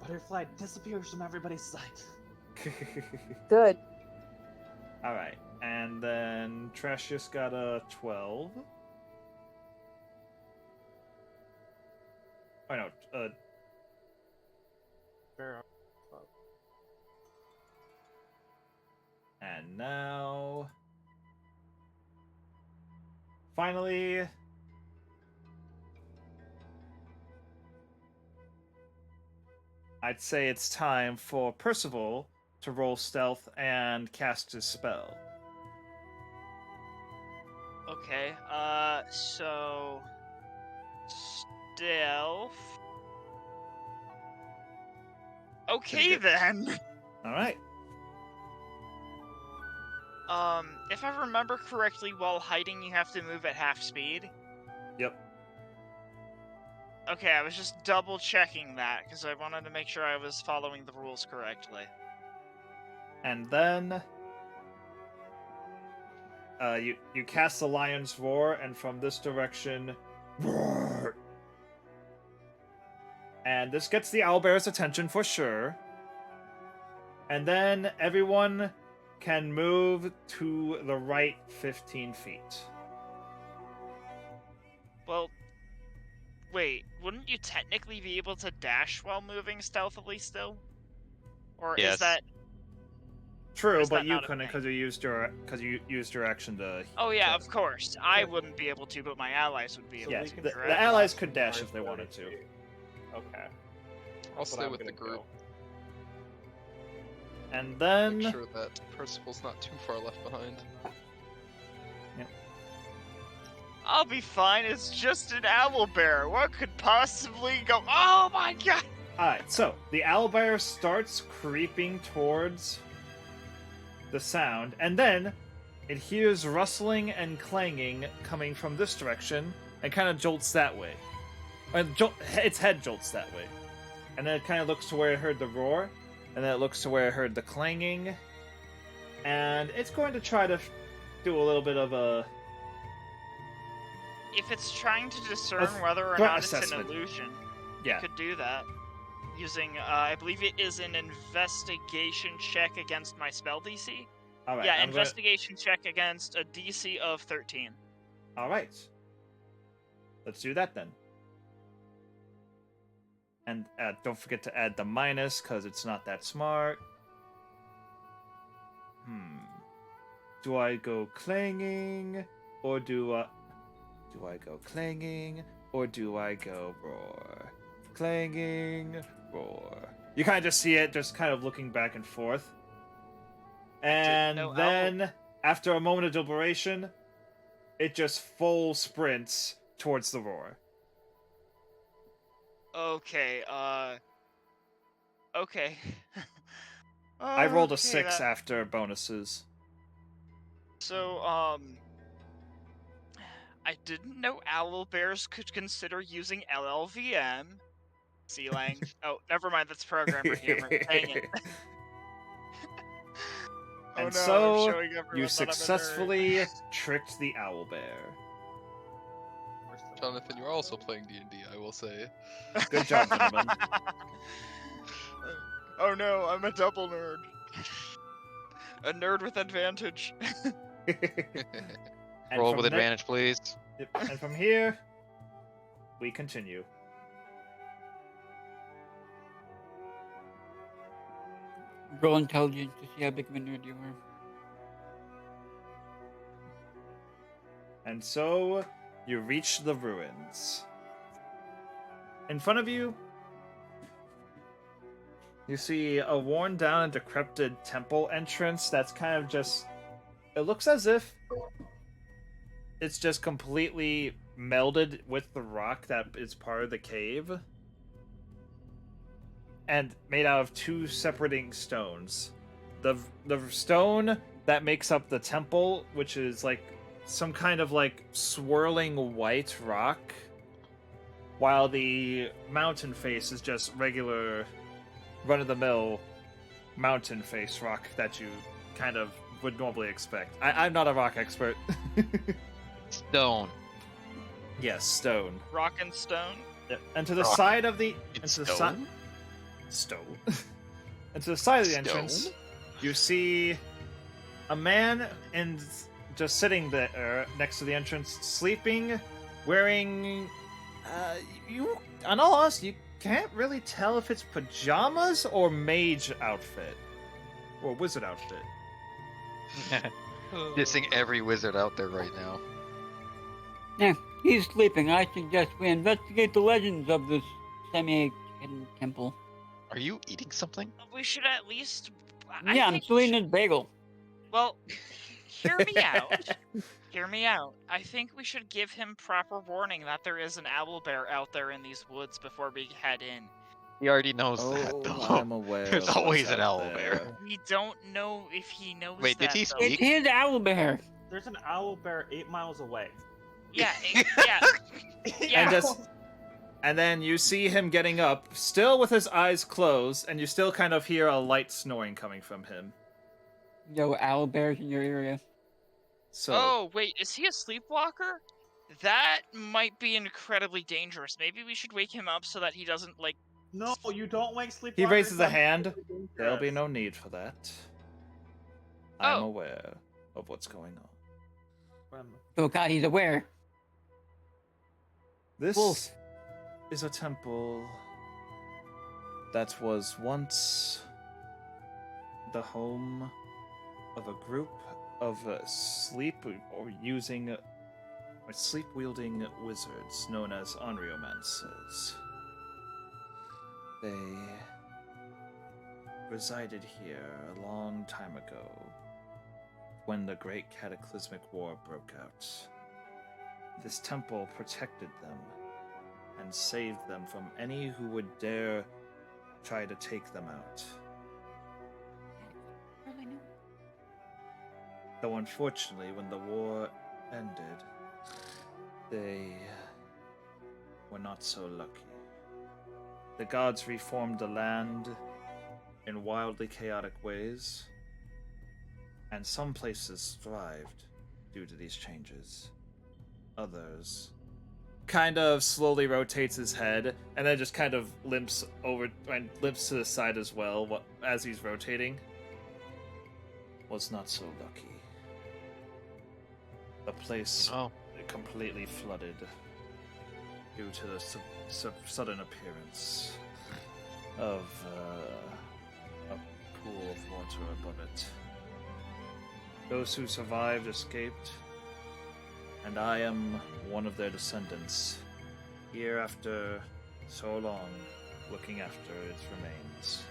Butterfly disappears from everybody's sight. Good. All right, and then Trashus got a 12. Oh no, Fair. and now finally I'd say it's time for Percival to roll stealth and cast his spell. Okay, so stealth. Okay good. then. All right. If I remember correctly, while hiding, you have to move at half speed. Yep. Okay, I was just double checking that because I wanted to make sure I was following the rules correctly. And then you cast the lion's roar, and from this direction, roar. And this gets the owlbear's attention for sure. And then everyone can move to the right 15 feet. Well, wait, wouldn't you technically be able to dash while moving stealthily still? Or Yes. is that... True, Is but that you not a couldn't thing? because you used your action to. Oh yeah, to- of course. I wouldn't be able to, but my allies would be able Yes, to. the correct? allies could dash if they wanted to. Okay. I'll That's what stay I'm with the gonna group. And then Make sure that Percival's not too far left behind. I'll be fine, it's just an owlbear. What could possibly go... Oh my god! Alright, so the owlbear starts creeping towards the sound, and then it hears rustling and clanging coming from this direction, and kind of jolts that way. Its head jolts that way. And then it kind of looks to where it heard the roar, and then it looks to where it heard the clanging, and it's going to try to do a little bit of a... If it's trying to discern A whether or threat not it's an assessment. illusion, Yeah. you could do that. using, I believe it is an investigation check against my spell DC. All right. Yeah, investigation check against a DC of 13. All right. Let's do that then. And don't forget to add the minus, because it's not that smart. Do I go clanging, or do I go clanging, or do I go roar? Clanging, roar. You kind of just see it, just kind of looking back and forth. And then, after a moment of deliberation, it just full sprints towards the roar. Okay, okay. I rolled a Okay, 6 after bonuses. So, I didn't know owlbears could consider using LLVM. Sealang. Oh, never mind, that's programmer humor. Dang it. Oh And no, I'm so, showing everyone you that I'm a nerd. successfully tricked the owlbear. Jonathan, you're also playing D&D, I will say. Good job, gentlemen. Oh no, I'm a double nerd. A nerd with advantage. And Roll from with ne- advantage, please. Yep, and from here, we continue. Roll intelligence to see how big of a nerd you are. And so, you reach the ruins. In front of you, you see a worn down and decrepit temple entrance that's kind of just... It looks as if it's just completely melded with the rock that is part of the cave. And made out of two separating stones. The stone that makes up the temple, which is like some kind of like swirling white rock, while the mountain face is just regular run-of-the-mill mountain face rock that you kind of would normally expect. I'm not a rock expert. Stone. Yes, stone. Rock and stone. Yep. And to the Rock side of the and to the side stone? stone. And to the side of the Stone? entrance, you see a man and just sitting there next to the entrance, sleeping, wearing you on all honesty, you can't really tell if it's pajamas or mage outfit. Or wizard outfit. Dissing every wizard out there right now. Yeah, he's sleeping. I suggest we investigate the legends of this semi-hidden temple. Are you eating something? We should at least. Yeah, I'm think still we eating should- his bagel. Well, hear me out. Hear me out. I think we should give him proper warning that there is an owlbear out there in these woods before we head in. He already knows that, though. aware. There's always an owlbear. We don't know if he knows Wait, did that, he though. speak? It's his owlbear. There's an owlbear 8 miles away. Yeah, yeah. And then you see him getting up, still with his eyes closed, and you still kind of hear a light snoring coming from him. Yo, owlbears in your area. So, Oh, wait, is he a sleepwalker? That might be incredibly dangerous. Maybe we should wake him up so that he doesn't, like... No, you don't wake sleepwalkers. he raises a up. hand. There'll be Dangerous. no need for that. I'm Oh. aware of what's going on. Oh god, he's aware. This Wolf. is a temple that was once the home of a group of sleep-wielding wizards known as onriomancers. They resided here a long time ago when the Great Cataclysmic War broke out. This temple protected them and saved them from any who would dare try to take them out. Though unfortunately, when the war ended, they were not so lucky. The gods reformed the land in wildly chaotic ways, and some places thrived due to these changes. Others kind of slowly rotates his head, and then just kind of limps over and limps to the side as well as he's rotating. Was not so lucky. The place Oh. completely flooded due to the sudden appearance of a pool of water above it. Those who survived escaped, and I am one of their descendants, here after so long, looking after its remains.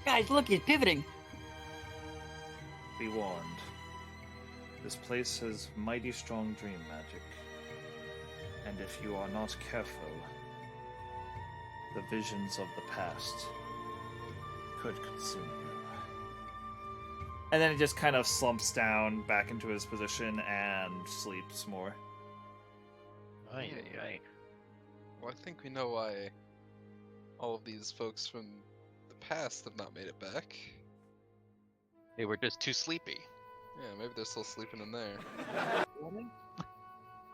Guys, look, he's pivoting. Be warned, this place has mighty strong dream magic, and if you are not careful, the visions of the past could consume you. And then he just kind of slumps down back into his position and sleeps more. Ay, ay, ay. Well, I think we know why all of these folks from the past have not made it back. They were just too sleepy. Yeah, maybe they're still sleeping in there.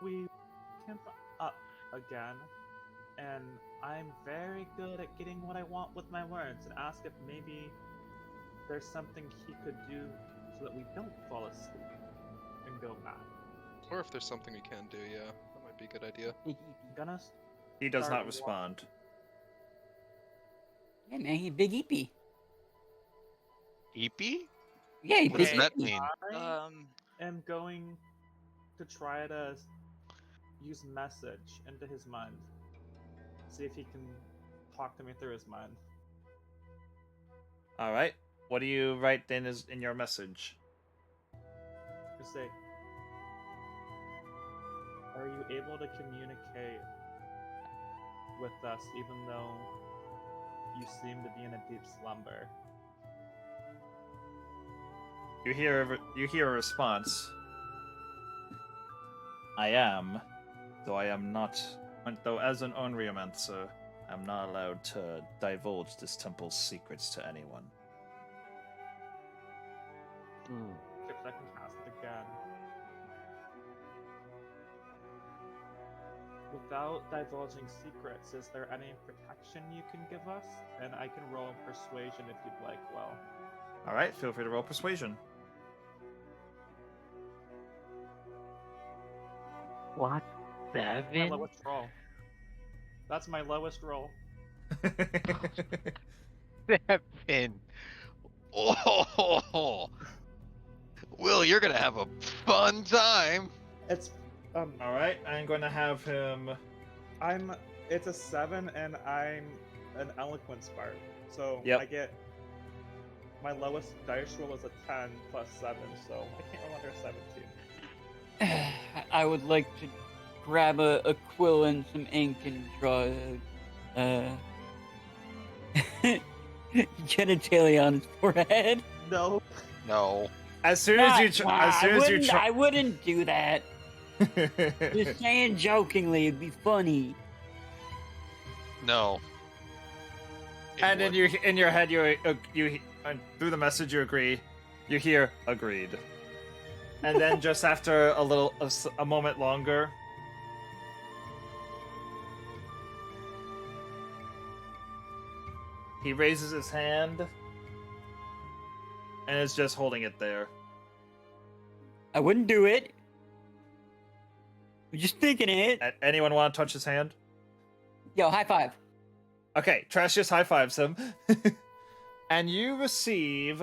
We camp up again, and I'm very good at getting what I want with my words, and ask if maybe there's something he could do so that we don't fall asleep and go mad. Or if there's something we can do, yeah, that might be a good idea. Gonna He does Start not respond. Yeah, man, he's big eepy. Eepy? Yeah, he's What big does that eepy. mean? I am going to try to use message into his mind. See if he can talk to me through his mind. All right. What do you write in your message? Just say, are you able to communicate with us even though you seem to be in a deep slumber? You hear a response. I am, though as an Onriomancer, I'm not allowed to divulge this temple's secrets to anyone. If I can cast it again. Without divulging secrets, is there any protection you can give us? And I can roll persuasion if you'd like, well. All right, feel free to roll persuasion. What? My 7? lowest roll. That's my lowest roll. 7. Oh, Will, you're gonna have a fun time. It's All right, I'm going to have him. it's a 7 and I'm an eloquence bard. So Yep. I get my lowest dice roll is a 10 plus 7, so I can't roll under a 17. I would like to grab a quill and some ink and draw genitalia on his forehead. No. No. As soon as you I wouldn't do that. Just saying jokingly, it'd be funny. No. It And would. in your head, you through the message you agree. You hear agreed, and then just after a moment longer, he raises his hand and is just holding it there. I wouldn't do it. I'm just thinking it. Anyone want to touch his hand? Yo, high five. Okay, Trash just high fives him, and you receive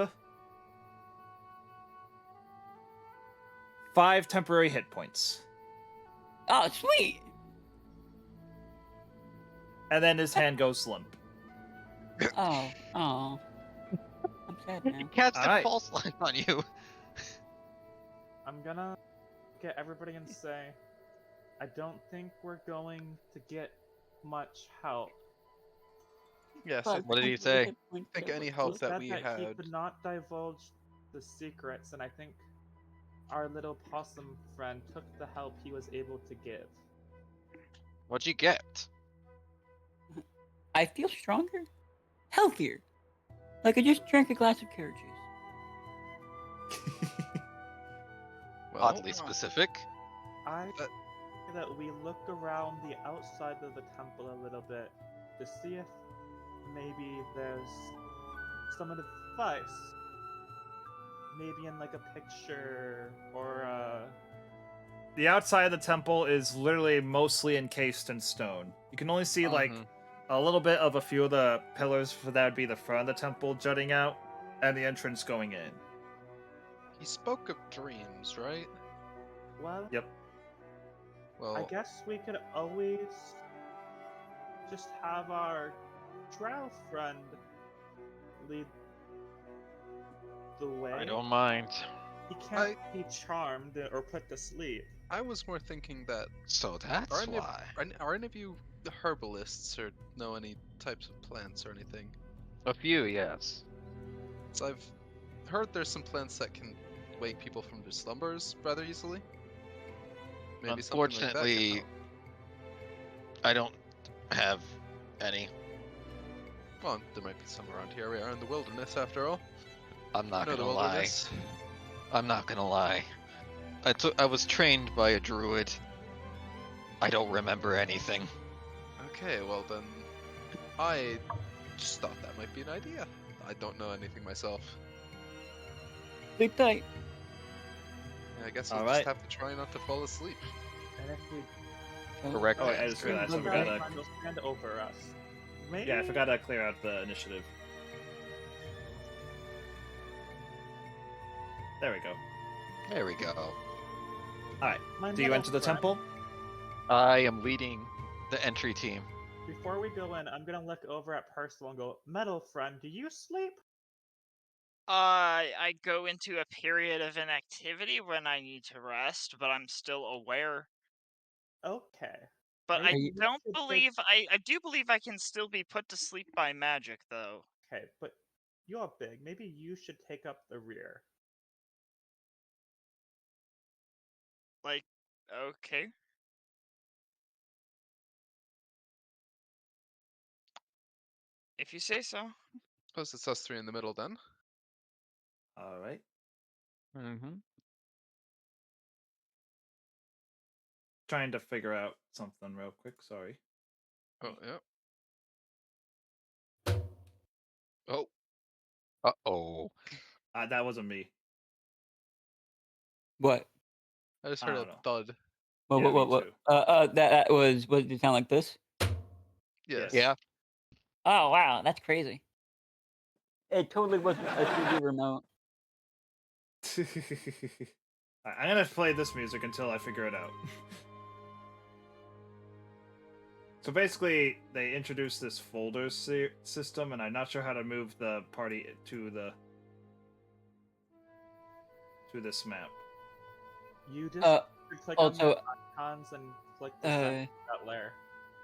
5 temporary hit points. Oh, sweet. And then his hand goes limp. Oh. I'm sad now. He cast a Alright. false light on you. I'm gonna get everybody and say, I don't think we're going to get much help. Yes, What did he say? I think any help that Said we that he had. could not divulge the secrets, and I think our little possum friend took the help he was able to give. What'd you get? I feel stronger, healthier. Like I just drank a glass of carrot juice. Well, Oddly specific. I That- that we look around the outside of the temple a little bit to see if maybe there's some advice. Maybe in like a picture or The outside of the temple is literally mostly encased in stone. You can only see like Mhm. a little bit of a few of the pillars for that would be the front of the temple jutting out and the entrance going in. He spoke of dreams, right? well, Yep. I Well, guess we could always just have our drow friend lead the way. I don't mind. He can't be charmed or put to sleep. I was more thinking that So that's are any, why. are any of you herbalists or know any types of plants or anything? A few, yes. So I've heard there's some plants that can wake people from their slumbers rather easily. Maybe something like that can Unfortunately, help. I don't have any. Well, there might be some around here. We are in the wilderness after all. I'm not You know the gonna lie. wilderness. I'm not gonna lie. I was trained by a druid. I don't remember anything. Okay, well then, I just thought that might be an idea. I don't know anything myself. Sleep tight. Yeah, I guess we'll Alright. just have to try not to fall asleep. And if we Correct. Oh, wait, I just answer. realized I the forgot drow to. friend will stand over us. Maybe Yeah, I forgot to clear out the initiative. There we go. There we go. Alright. my Do you metal enter the friend, temple? I am leading the entry team. Before we go in, I'm gonna look over at Percival and go, Metal friend, do you sleep? I go into a period of inactivity when I need to rest, but I'm still aware. Okay. But I Maybe you- you don't should believe I do believe I can still be put to sleep by magic though. Okay, but you're big. Maybe you should take up the rear. Like, okay. If you say so. Suppose it's us three in the middle then. Alright. Mm-hmm. Trying to figure out something real quick, sorry. Oh, yeah. Oh, Uh-oh. That wasn't me. What? I just I heard a don't know. thud. What? Yeah, What? me What? What? too. That was. What did it sound like? This? Yes. Yeah. Oh wow, that's crazy. It totally wasn't a 3D remote. Alright, I'm gonna play this music until I figure it out. So basically, they introduced this folder system, and I'm not sure how to move the party to this map. You just click also, on the icons and click to send that layer.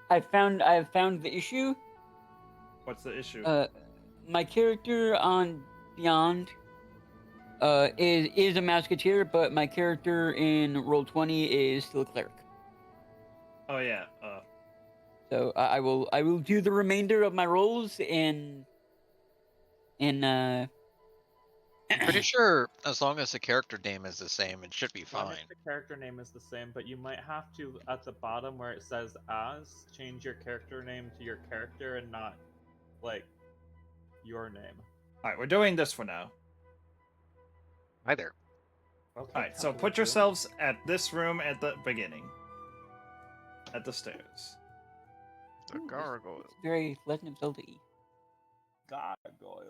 I've found the issue. What's the issue? My character on Beyond is a Musketeer, but my character in Roll20 is still a cleric. Oh yeah. So I will do the remainder of my rolls in I'm pretty sure as long as the character name is the same, it should be As long fine. as the character name is the same, but you might have to, at the bottom where it says as, change your character name to your character and not, like, your name. Alright, we're doing this for now. Hi there. Okay, Alright, so Temple put of Doom. yourselves at this room at the beginning. At the stairs. The Ooh, gargoyle. it's very Legend of Zelda-y. Gargoyle.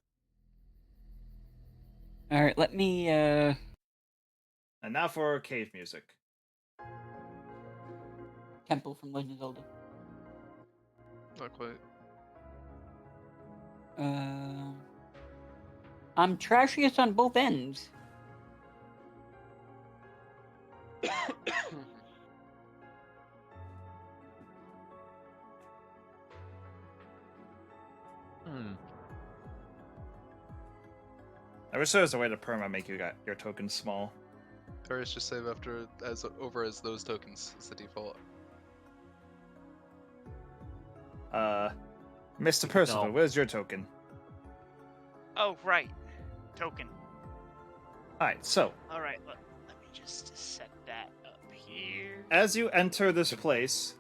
All right, let me. And now for cave music. Temple from Legend of Zelda. Not quite. I'm trashiest on both ends. Hmm. I wish there was a way to perma make your tokens small. Or it's just save after as over as those tokens is the default. Mr. Percival, No. where's your token? Oh right. Token. Alright, so Alright, let me just set that up here. as you enter this place,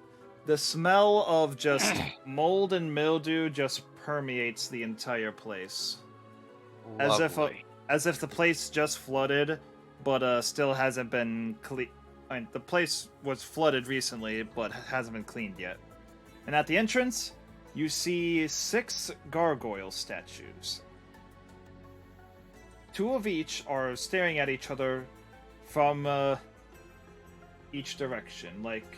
the smell of just mold and mildew just permeates the entire place. As Lovely. if the place just flooded, but still hasn't been clean. I mean, the place was flooded recently, but hasn't been cleaned yet. And at the entrance, you see 6 gargoyle statues. 2 of each are staring at each other from each direction. Like,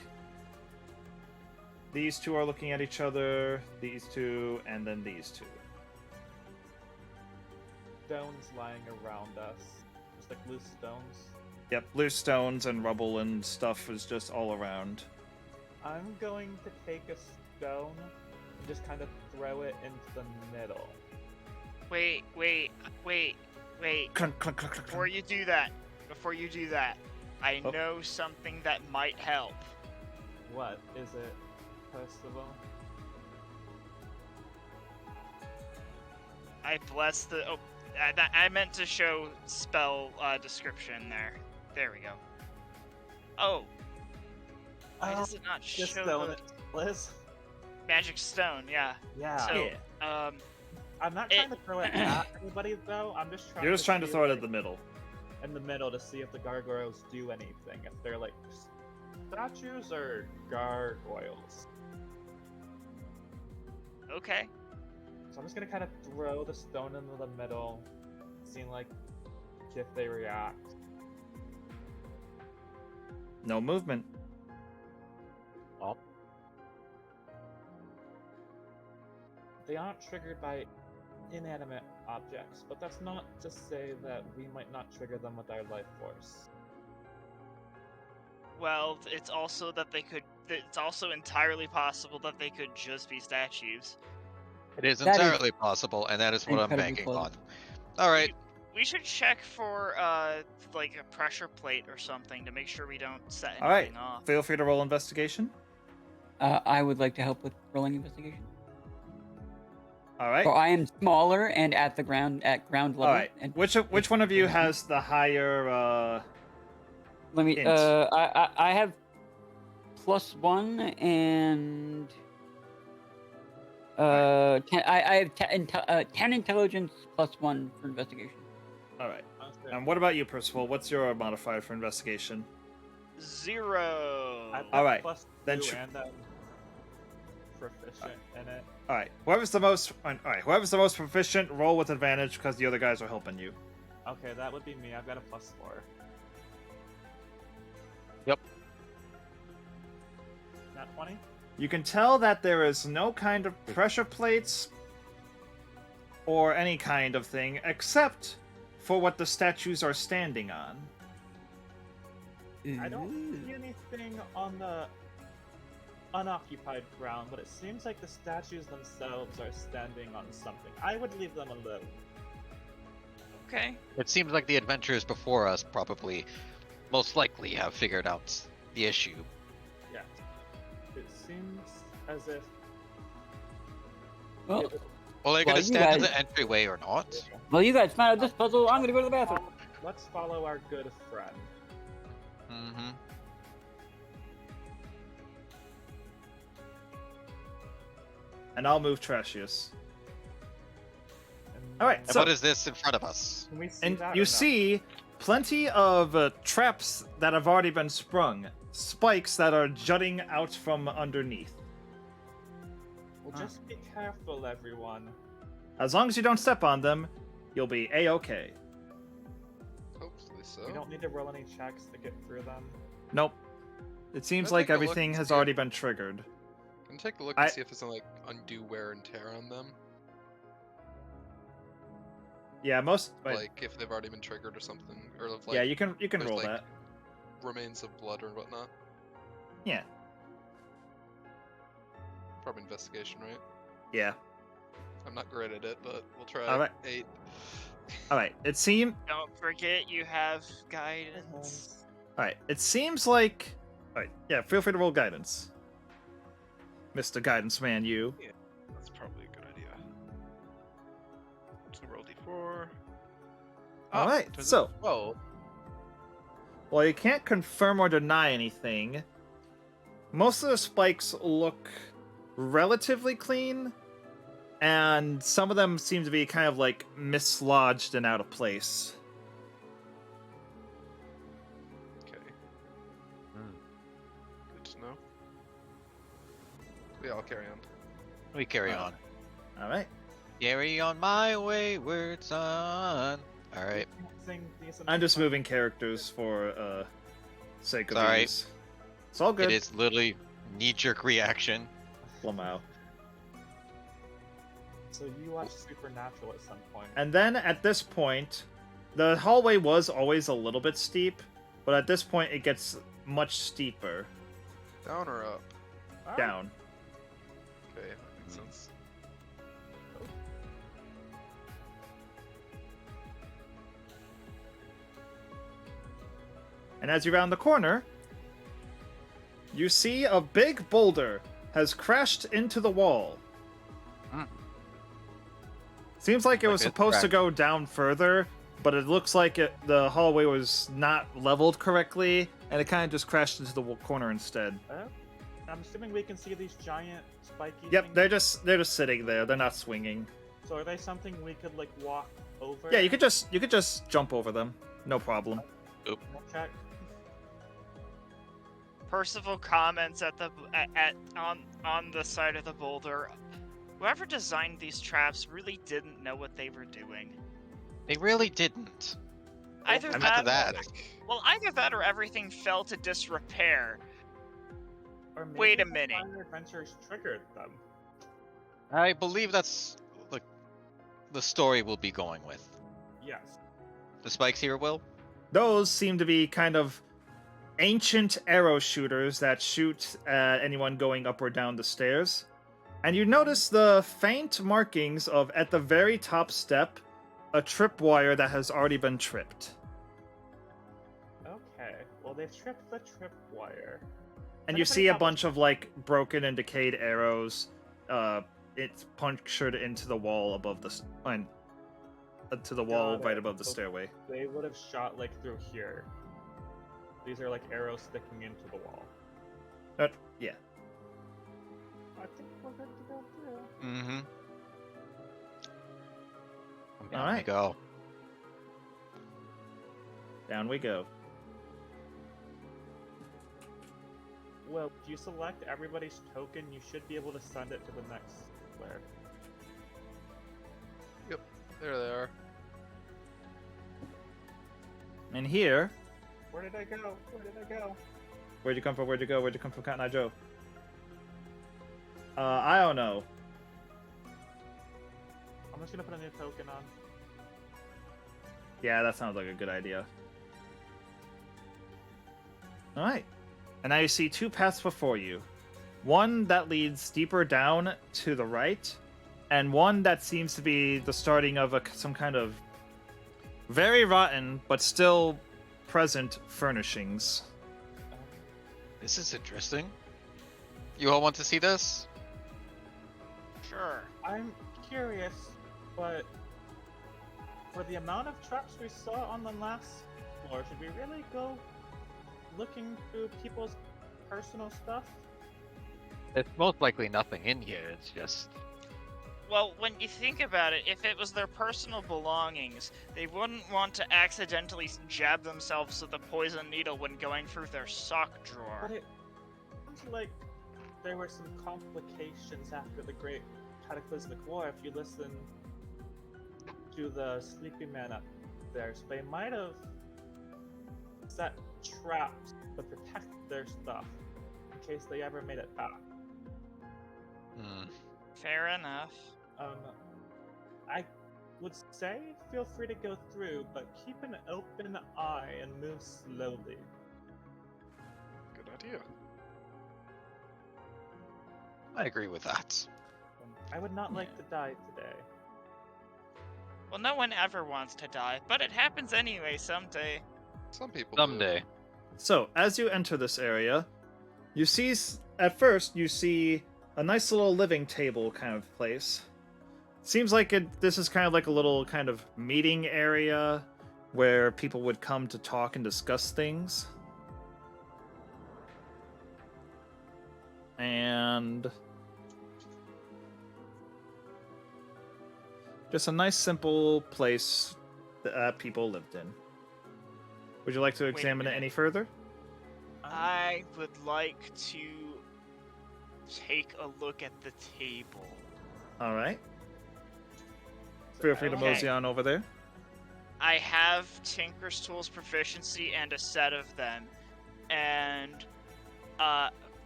these 2 are looking at each other, these 2, and then these 2. Stones lying around us. Just like loose stones. Yep, loose stones and rubble and stuff is just all around. I'm going to take a stone and just kind of throw it into the middle. Wait. Clunk, clunk, clunk, clunk, Before clunk. you do that, I Oh. know something that might help. What is it, Percival? I bless the. Oh, I meant to show spell description there. There we go. Oh. Why does it not Just show stone the it, Liz. magic stone? Yeah. Yeah. So, Yeah. I'm not trying to throw it at anybody though. I'm just trying. You're just trying to see, throw it like, at the middle. in the middle to see if the gargoyles do anything. If they're like statues or gargoyles. Okay. So I'm just gonna kind of throw the stone into the middle, seeing like if they react. No movement. Well, they aren't triggered by inanimate objects, but that's not to say that we might not trigger them with our life force. Well, it's also that they could. It's also entirely possible that they could just be statues. It is That is entirely possible, and that is what I'm incredibly banking close. on. All right. We should check for like a pressure plate or something to make sure we don't set All right. anything off. Feel free to roll investigation. I would like to help with rolling investigation. All right. So I am smaller and at ground level. All right. And Which one of you has the higher? let me. int? I have +1 and 10. I have 10 intelligence +1 for investigation. All right. Okay. And what about you, Percival? What's your modifier for investigation? 0. I've got All right, plus then 2 tr- and I'm proficient in it. All right. Whoever's the most. All right. Whoever's the most proficient, roll with advantage because the other guys are helping you. Okay, that would be me. I've got a +4. Yep. Not 20? You can tell that there is no kind of pressure plates or any kind of thing except for what the statues are standing on. I don't see anything on the unoccupied ground, but it seems like the statues themselves are standing on something. I would leave them alone. Okay. It seems like the adventurers before us probably, most likely, have figured out the issue. Yeah. It seems as if Well, Well, they're Well, gonna you stand guys- at the entryway or not. you guys found out this puzzle. I'm gonna go to the bathroom. let's follow our good friend. Mm-hmm. And I'll move Trashius. And All right, And so what is this in front of us? can we see and that you or no? see plenty of traps that have already been sprung, spikes that are jutting out from underneath. Well, just be careful, everyone. As long as you don't step on them, you'll be a-okay. Hopefully so. We don't need to roll any checks to get through them. Nope. It seems Can I like take a look everything and has see already if- been triggered. Can take a look I- and see if there's any like undue wear and tear on them. Yeah, most. Like if they've already been triggered or something, or if like yeah, you can there's, roll like, that. remains of blood or whatnot. Yeah. Probably investigation, right? Yeah. I'm not great at it, but we'll try. All right. 8. All right. It seems. Don't forget you have guidance. All right. It seems like. All right. Yeah. Feel free to roll guidance, Mr. Guidance Man. You. That's probably a good idea. So roll d4. All right, turns so- out 12. Well, you can't confirm or deny anything, most of the spikes look relatively clean, and some of them seem to be kind of like mislodged and out of place. Okay. Good to know. Yeah, I'll carry on. We carry on. All right. Carry on my wayward son. All right. Sing decent I'm just fun. moving characters for sake of Sorry. ease. It's all good. It is literally knee-jerk reaction. Lamau. So you watched Supernatural at some point. And then at this point, the hallway was always a little bit steep, but at this point it gets much steeper Down or up? Ah, down. Okay, that makes sense. And as you round the corner, you see a big boulder has crashed into the wall. Hmm. Seems like it Like was it's supposed to cracked. go down further, but it looks like the hallway was not leveled correctly, and it kind of just crashed into the corner instead. I'm assuming we can see these giant spiky Yep, things. they're just sitting there. They're not swinging. So are they something we could like walk over? Yeah, you could just jump over them. No problem. We'll check. Percival comments at the on the side of the boulder. Whoever designed these traps really didn't know what they were doing. They really didn't. Either I'm that, into that. well, either that or everything fell to disrepair. Or maybe Wait a the minute. Fire Adventures triggered them. I believe that's like the story we'll be going with. Yes. The spikes here, Will? Those seem to be kind of ancient arrow shooters that shoot at anyone going up or down the stairs. And you notice the faint markings of, at the very top step, a tripwire that has already been tripped. Okay. Well, they've tripped the tripwire. And you see a bunch of, like, broken and decayed arrows. It's punctured into the wall above the... to the wall Got right it. above the So stairway. They would have shot like through here. These are like arrows sticking into the wall. Yeah. I think we're good to go through. Mm-hmm. All We right. go. Down we go. Well, if you select everybody's token, you should be able to send it to the next player. There they are. And here... Where did I go? Where did I go? Where'd you come from? Where'd you go? Where'd you come from, Cotton Eye Joe? I don't know. I'm just gonna put a new token on. Yeah, that sounds like a good idea. Alright. And now you see two paths before you. One that leads deeper down to the right, and one that seems to be the starting of some kind of very rotten, but still present furnishings. This is interesting. You all want to see this? Sure. I'm curious, but for the amount of traps we saw on the last floor, should we really go looking through people's personal stuff? It's most likely nothing in here. It's just... Well, when you think about it, if it was their personal belongings, they wouldn't want to accidentally jab themselves with a poison needle when going through their sock drawer. But it sounds like there were some complications after the Great Cataclysmic War. If you listen to the Sleepy Man up there, so they might have set traps to protect their stuff in case they ever made it back. Hmm. Fair enough. I would say feel free to go through, but keep an open eye and move slowly. Good idea. I agree with that. I would not like to die today. Well, no one ever wants to die, but it happens anyway someday. Some people Someday. So, as you enter this area, you see, at first, you see a nice little living table kind of place. Seems like this is kind of like a little kind of meeting area where people would come to talk and discuss things. And just a nice, simple place that people lived in. Would you like to a examine it minute. any further? I would like to take a look at the table. All right. Feel free to Okay. mosey on over there. I have Tinker's Tools proficiency and a set of them, and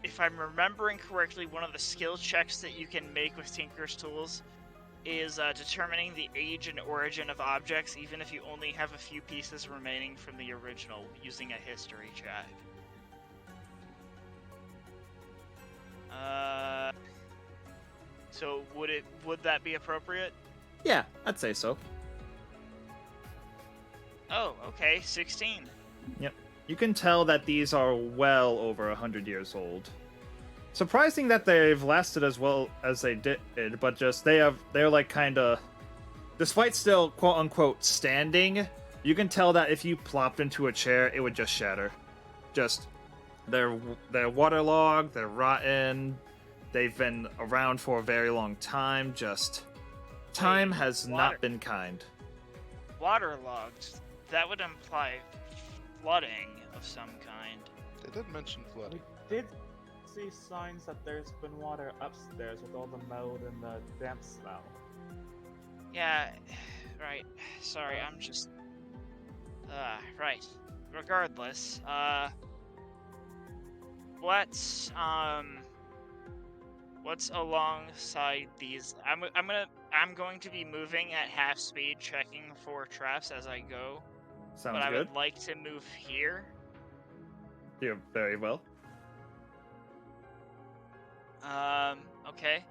if I'm remembering correctly, one of the skill checks that you can make with Tinker's Tools is determining the age and origin of objects, even if you only have a few pieces remaining from the original, using a history check. So would that be appropriate? Yeah, I'd say so. Oh, okay, 16. You can tell that these are well over 100 years old. Surprising that they've lasted as well as they did, but just they're like kind of, despite still quote unquote standing, you can tell that if you plopped into a chair, it would just shatter. Just they're waterlogged, they're rotten, they've been around for a very long time. Just time has water- not been kind. Waterlogged. That would imply flooding of some kind. They did mention flooding. We did see signs that there's been water upstairs with all the mold and the damp smell. Yeah, right. Sorry, I'm just... right. Regardless, what's alongside these? I'm going to be moving at half speed, checking for traps as I go. Sounds but I good. would like to move here. You're very well. Okay.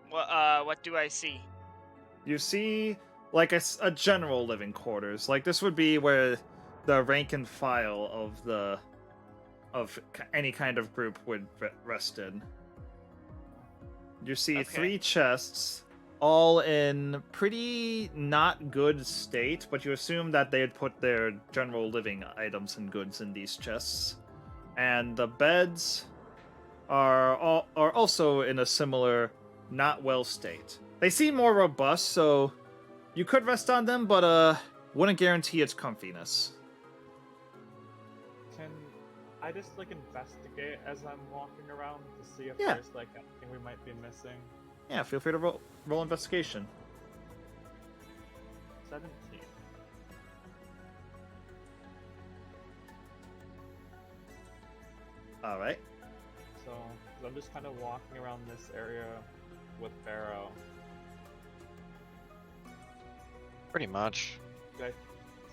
What do I see? You see, like a general living quarters. Like this would be where the rank and file of any kind of group would rest in. You see Okay. 3 chests, all in pretty not good state, but you assume that they'd put their general living items and goods in these chests. And the beds are also in a similar not well state. They seem more robust, so you could rest on them, but wouldn't guarantee its comfiness. Can I just like investigate as I'm walking around to see if Yeah. there's like anything we might be missing? Yeah, feel free to roll investigation. 17. All right. So I'm just kind of walking around this area with Barrow. Pretty much. Do I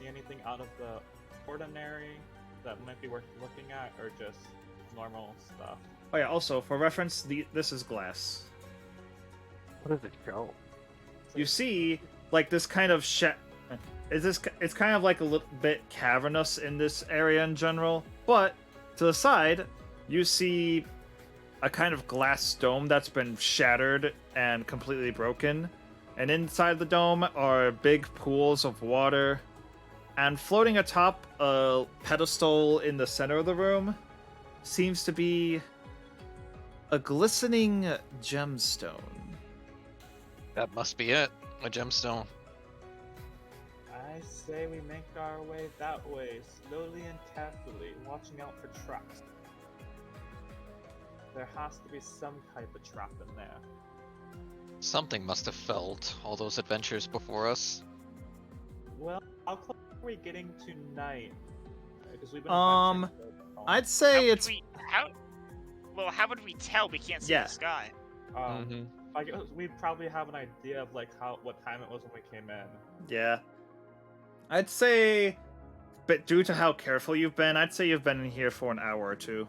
see anything out of the ordinary that might be worth looking at, or just normal stuff? Oh yeah. Also, for reference, this is glass. What does it show? So You see, like this kind of it's kind of like a little bit cavernous in this area in general, but to the side, you see a kind of glass dome that's been shattered and completely broken. And inside the dome are big pools of water. And floating atop a pedestal in the center of the room seems to be a glistening gemstone. That must be it. A gemstone. I say we make our way that way, slowly and carefully, watching out for traps. There has to be some type of trap in there. Something must have felled all those adventures before us. Well, how close are we getting to night? Because we've been Um, adventuring so long. I'd say it's How would we tell? We can't see Yeah. the sky. I guess we'd probably have an idea of like what time it was when we came in. yeah. I'd say, but due to how careful you've been, I'd say you've been in here for an hour or 2.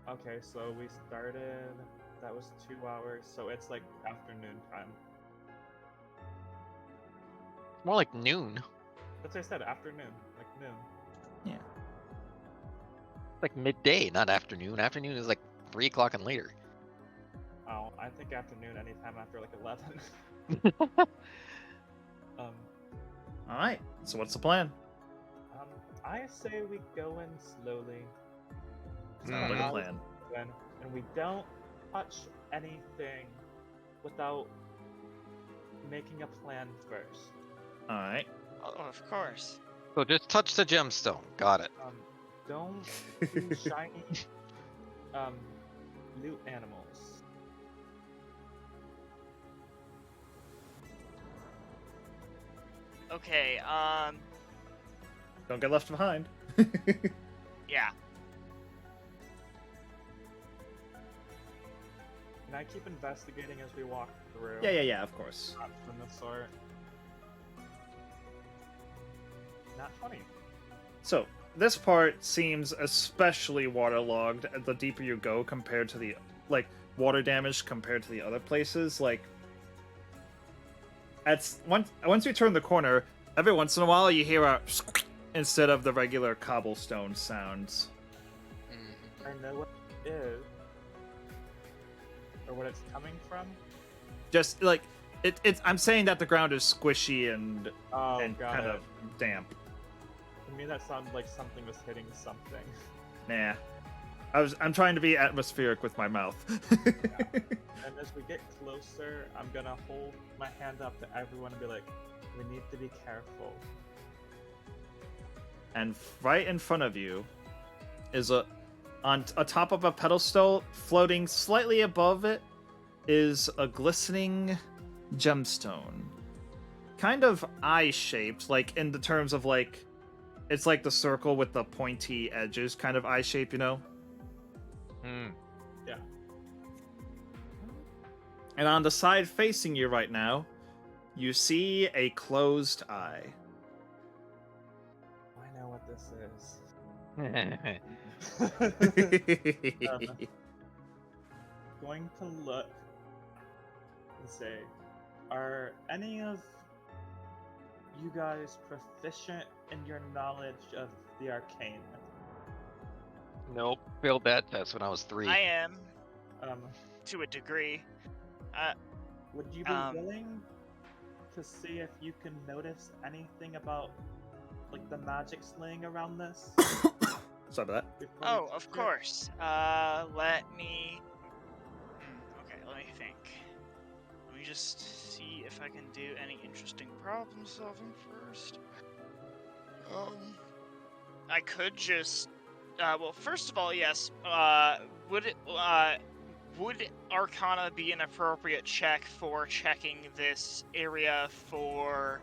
Okay, so we started. That was 2 hours, so it's like afternoon time. More like noon. That's what I said, afternoon, like noon. Like midday, not afternoon. Afternoon is like 3 o'clock and later. Oh, I think afternoon anytime after like 11. um, All right. So what's the plan? I say we go in slowly. Sounds like a Mhm. plan. And we don't touch anything without making a plan first. All right. Oh, of course. So just touch the gemstone. Got it. Don't do shiny loot animals. Okay, Don't get left behind. yeah. Can I keep investigating as we walk through? Yeah, of course. Traps from the sort. Not 20. So, this part seems especially waterlogged the deeper you go compared to the, like, water damage compared to the other places. Like, once you turn the corner, every once in a while you hear a instead of the regular cobblestone sounds. Mhm. I know what it is. Or what it's coming from. Just, like, I'm saying that the ground is squishy and Oh, got kind it. of damp. To me, that sounded like something was hitting something. Nah. I'm trying to be atmospheric with my mouth. And as we get closer, I'm gonna hold my hand up to everyone and be like, we need to be careful. And right in front of you is on top of a pedestal, floating slightly above it, is a glistening gemstone. Kind of eye-shaped, like in the terms of like, it's like the circle with the pointy edges, kind of eye shape, you know? Hmm. Yeah. And on the side facing you right now, you see a closed eye. I know what this is. Going to look and say, are any of you guys proficient in your knowledge of the arcane? Nope. Failed that test when I was 3. I am, Um, to a degree. would you be willing to see if you can notice anything about, like, the magic slaying around this? Sorry about that. before we Oh, touch of it? course. Let me... Okay, let me think. Let me just see if I can do any interesting problem solving first. I could just... well, first of all, yes. Would Arcana be an appropriate check for checking this area for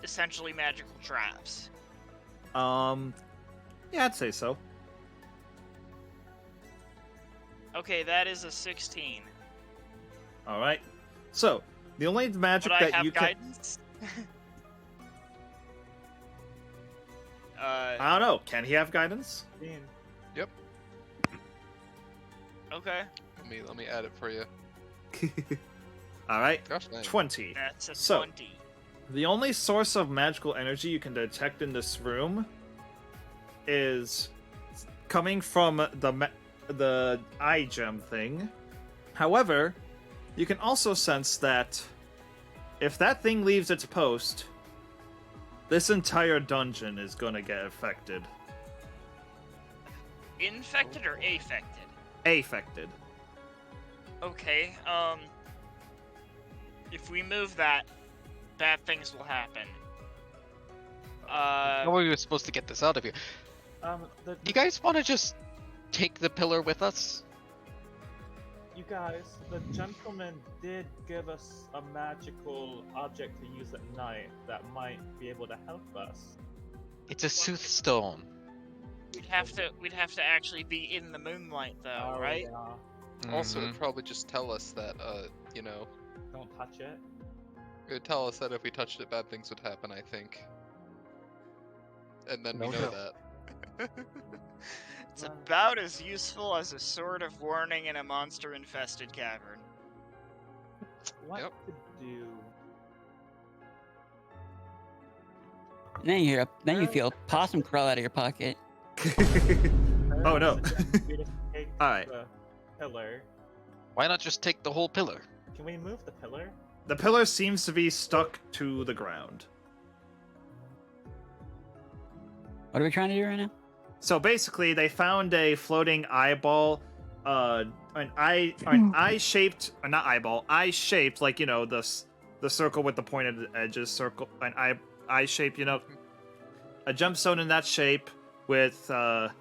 essentially magical traps? Yeah, I'd say so. Okay, that is a 16. All right. So, the only magic Would I that have you can... guidance? I don't know. Can he have guidance? Dean, Okay. Let me add it for you. All right. Gosh dang. 20. That's a So- 20. The only source of magical energy you can detect in this room is coming from the eye gem thing. However, you can also sense that if that thing leaves its post, this entire dungeon is going to get affected. Infected or affected? Affected. Okay, if we move that, bad things will happen. How are we supposed to get this out of here? the, You guys want to just take the pillar with us? you guys, the gentleman did give us a magical object to use at night that might be able to help us. It's a soothstone. We'd have to actually be in the moonlight though, Oh, right? yeah. Also, Mhm. it'd probably just tell us that, you know, Don't touch it. it would tell us that if we touched it, bad things would happen, I think. And then we No know doubt. that. It's about as useful as a sword of warning in a monster-infested cavern. What Yep. to do? Then you feel possum crawl out of your pocket. Oh, no. Suggest we just take Alright. the pillar. Why not just take the whole pillar? Can we move the pillar? The pillar seems to be stuck to the ground. What are we trying to do right now? So basically, they found a floating eyeball an eye shaped, not eyeball, eye shaped, like the circle with the pointed edges, circle, an eye shape, a gemstone in that shape with a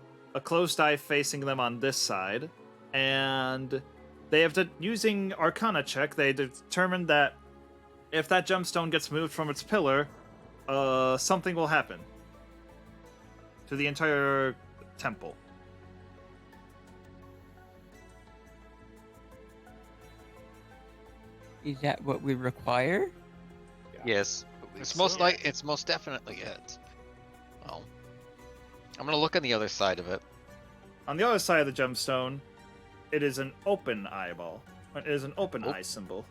closed eye facing them on this side, and they have to, using Arcana check, they determined that if that gemstone gets moved from its pillar, something will happen to the entire temple. Is that what we require? Yes. believe It's most so. like it's most definitely it. Well, I'm gonna look on the other side of it. On the other side of the gemstone, it is an open eyeball. It is an open Oh. eye symbol.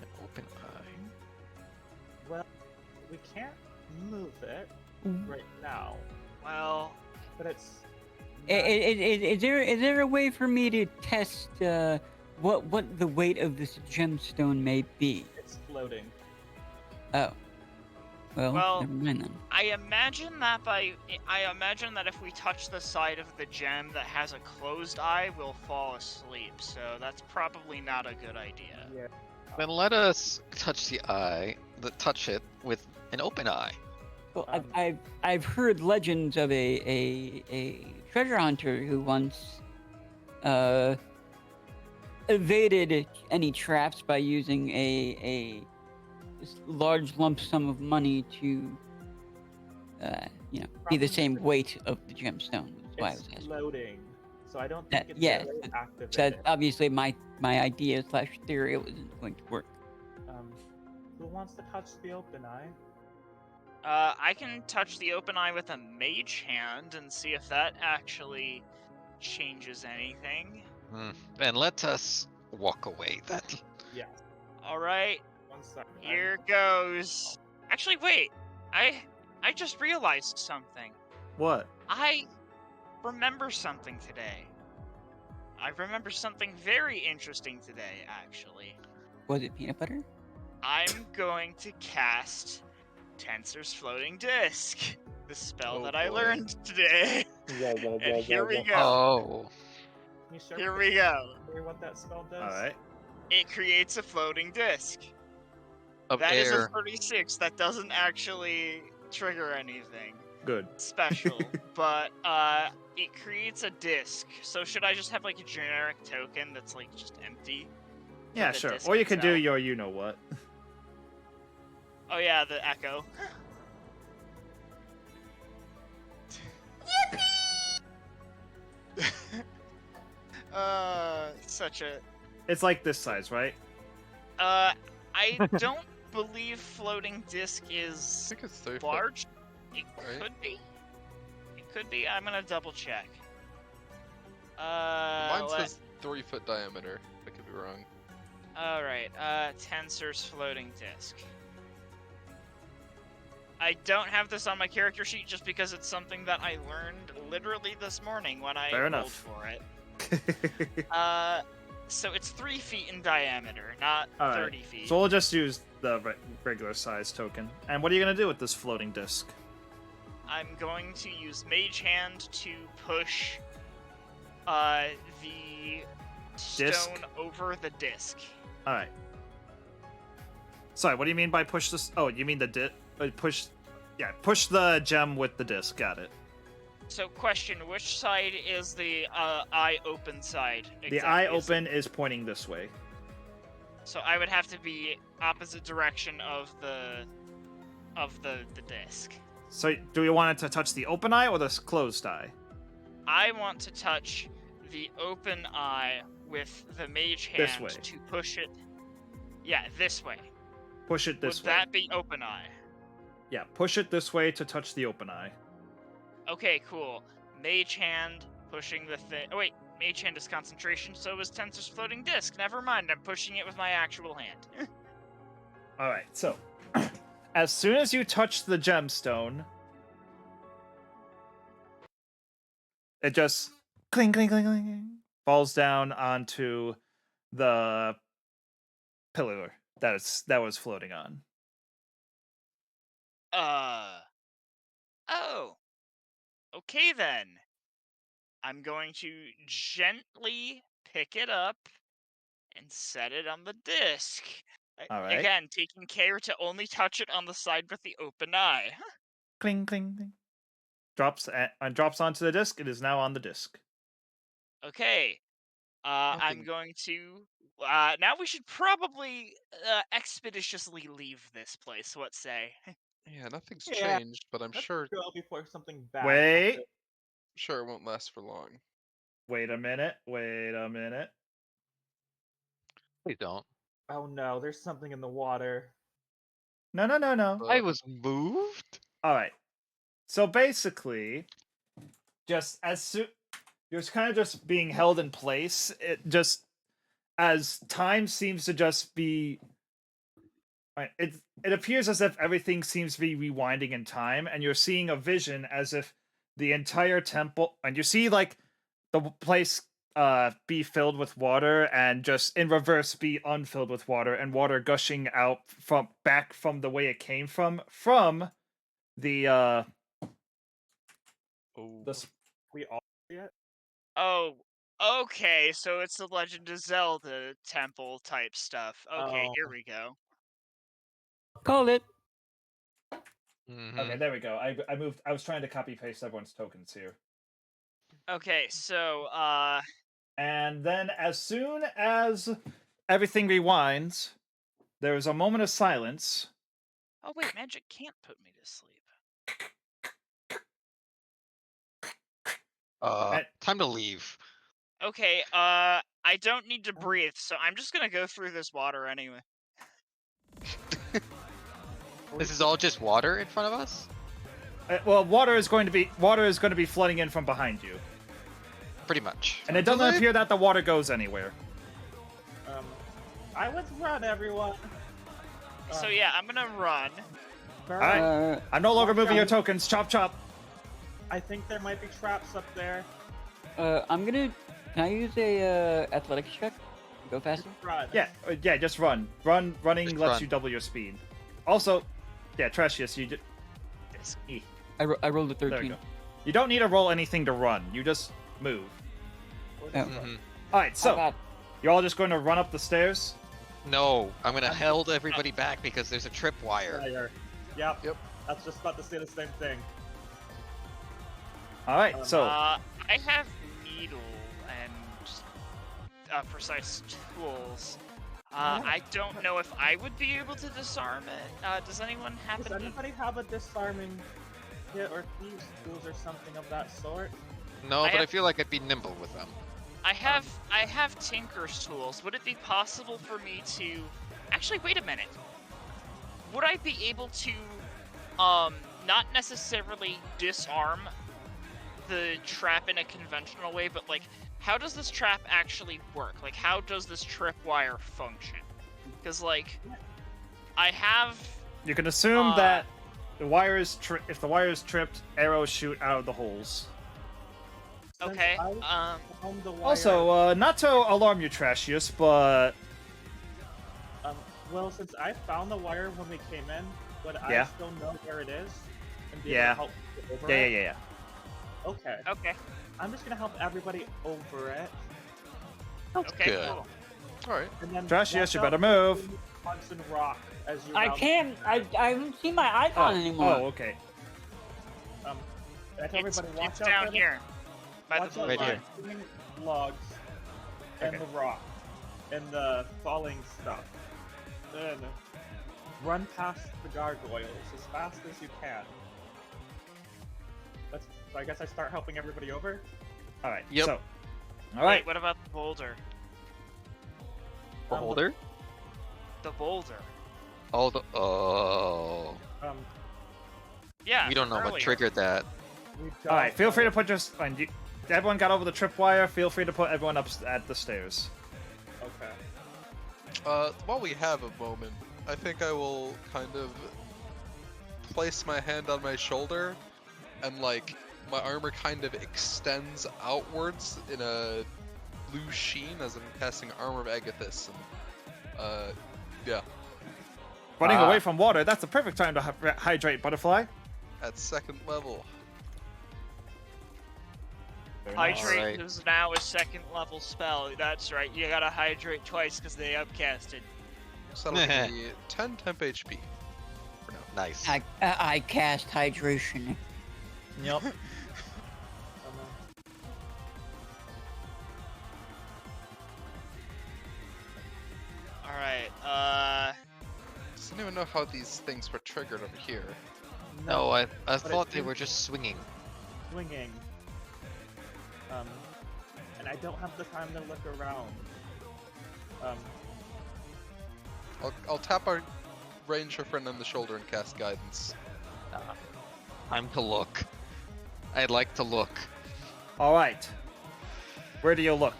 An open eye. Well, we can't move it right now, Well, but it's. Is there a way for me to test what the weight of this gemstone may be? It's floating. Oh, Well, never mind then. I imagine that if we touch the side of the gem that has a closed eye, we'll fall asleep. So that's probably not a good idea. Yeah. Then let us touch the eye. Touch it with an open eye. Well, Um, I've heard legends of a treasure hunter who once evaded any traps by using a large lump sum of money to be the same weight of the gemstone. That's why I was It's asking. floating, so I don't think it's Yeah, really So activated. obviously my idea / theory wasn't going to work. Who wants to touch the open eye? I can touch the open eye with a mage hand and see if that actually changes anything. Then let us walk away then. Yes. All right, 1 second. here goes. Actually, wait. I just realized something. What? I remember something today. I remember something very interesting today, actually. Was it peanut butter? I'm going to cast Tensor's Floating Disc, the spell Oh, that I boy. learned today. And here we go. Oh. Can you share Here with we go. me what that spell does? All right. It creates a floating disc. Of That is a air. 36. That doesn't actually trigger anything Good. special, but it creates a disc. So should I just have like a generic token that's like just empty? Yeah, the sure. disc Or you could do itself. your you know what. Oh yeah, the echo. Such a. It's like this size, right? I don't believe floating disc I is think it's 30 foot. large. It right? could be. It could be. I'm gonna double check. Mine let- says 3-foot diameter. I could be wrong. Alright, Tensor's floating disc. I don't have this on my character sheet just because it's something that I learned literally this morning when I Fair rolled enough. for it. So it's 3 feet in diameter, not All 30 right. feet. So we'll just use the regular size token. And what are you gonna do with this floating disc? I'm going to use Mage Hand to push the Disc? stone over the disc. All right. Sorry, what do you mean by push this? Oh, you mean the push? Yeah, push the gem with the disc. Got it. So, question: which side is the eye open side? The eye exactly? Is it- open is pointing this way. So I would have to be opposite direction of the disc. So do you want it to touch the open eye or the closed eye? I want to touch the open eye with the mage hand This way. to push it. Yeah, this way. Push it this Would way. that be open eye? Yeah, push it this way to touch the open eye. Okay, cool. Mage hand pushing the thing. Oh wait, mage hand is concentration. So is Tensor's floating disc. Never mind. I'm pushing it with my actual hand. All right. So, as soon as you touch the gemstone, it just cling, cling, cling, cling, falls down onto the pillar that was floating on. Oh. Okay then. I'm going to gently pick it up and set it on the disc. All right. Again, taking care to only touch it on the side with the open eye. Cling, cling, cling. Drops onto the disc. It is now on the disc. Okay. I'm Nothing. going to. Now we should probably expeditiously leave this place. What say? Yeah, nothing's Yeah. changed, but I'm Let's sure go before something bad. Wait. happens. it won't last for long. Wait a minute. Wait a minute. Please don't. Oh no, there's something in the water. No, no, no, no. I was moved. All right. So basically, just as soon you're kind of just being held in place. It just as time seems to just be. Right, it appears as if everything seems to be rewinding in time, and you're seeing a vision as if the entire temple, and you see like the place be filled with water, and just in reverse be unfilled with water, and water gushing out from back from the way it came from the Oh. We all see it. Oh, okay. So it's the Legend of Zelda temple type stuff. Okay, Oh. here we go. Called it. Okay, there we go. I moved. I was trying to copy paste everyone's tokens here. Okay, so And then as soon as everything rewinds, there is a moment of silence. oh wait, magic can't put me to sleep. Time to leave. Okay, I don't need to breathe, so I'm just gonna go through this water anyway. This is all just water in front of us? Well, water is going to be flooding in from behind you, Pretty much. and it doesn't appear that the water goes anywhere. I would run, everyone. So yeah, I'm gonna run. Burn. Alright. I'm no longer Watch moving your out. tokens. Chop, chop. I think there might be traps up there. I'm gonna. Can I use a athletics check? Go faster. Run. Yeah, just run. Running Just lets run. you double your speed. Also, yeah, Trashius, you just. I rolled a There we 13. go. You don't need to roll anything to run. You just move. Oh. Mhm. All right, Oh, so God. you're all just going to run up the stairs. No, I'm gonna held everybody back because there's a tripwire. Fire. Yep. Yep. I was just about to say the same thing. All right, so I have needle and precise tools. I don't know if I would be able to disarm it. Does anyone happen Does to? anybody have a disarming kit or thieves' tools or something of that sort? No, I but I have- feel like I'd be nimble with them. I have Tinker's tools. Would it be possible for me to? Actually, wait a minute. Would I be able to, not necessarily disarm the trap in a conventional way, but like, how does this trap actually work? Like, how does this tripwire function? Because like, I have. you can assume that the wire is if the wire is tripped, arrows shoot out of the holes. Since Okay. I found the wire, Also, not to alarm you, Trashius, but well, since I found the wire when we came in, would Yeah. I still know where it is and be Yeah. able to help get over yeah. it? Okay. Okay. I'm just gonna help everybody over it, Okay. good. Cool. All right. and then. Josh, yes, watch you out better for move. any bugs and rock as you. I round- can't. I haven't seen my icon anymore. Oh, okay. I tell It's everybody, watch it's out down for the- here, by the Watch blue out Right for line. here. the spinning logs and Okay. the rock and the falling stuff. Then run past the gargoyles as fast as you can. So I guess I start helping everybody over. All right. Yep. So, all Wait, right. what about the boulder? Beholder? The boulder. Oh, oh. Yeah. We don't know what earlier. triggered that. All right. Feel free to put just. Everyone got over the tripwire. Feel free to put everyone up at the stairs. Okay. While we have a moment, I think I will kind of place my hand on my shoulder, and like my armor kind of extends outwards in a blue sheen as I'm casting Armor of Agathis. And, yeah, Running away from water. That's the perfect time to hydrate, butterfly. at second level. Very nice. Hydrate Alright. is now a second level spell. That's right. You gotta hydrate twice because they upcasted. So that'll give me 10 temp HP for now. Nice. I cast hydration. Yep. Alright, Does anyone know how these things were triggered over here? No, I But thought it they were seems- just swinging. Swinging. And I don't have the time to look around. I'll tap our ranger friend on the shoulder and cast guidance. Time to look. I'd like to look. All right. Where do you look?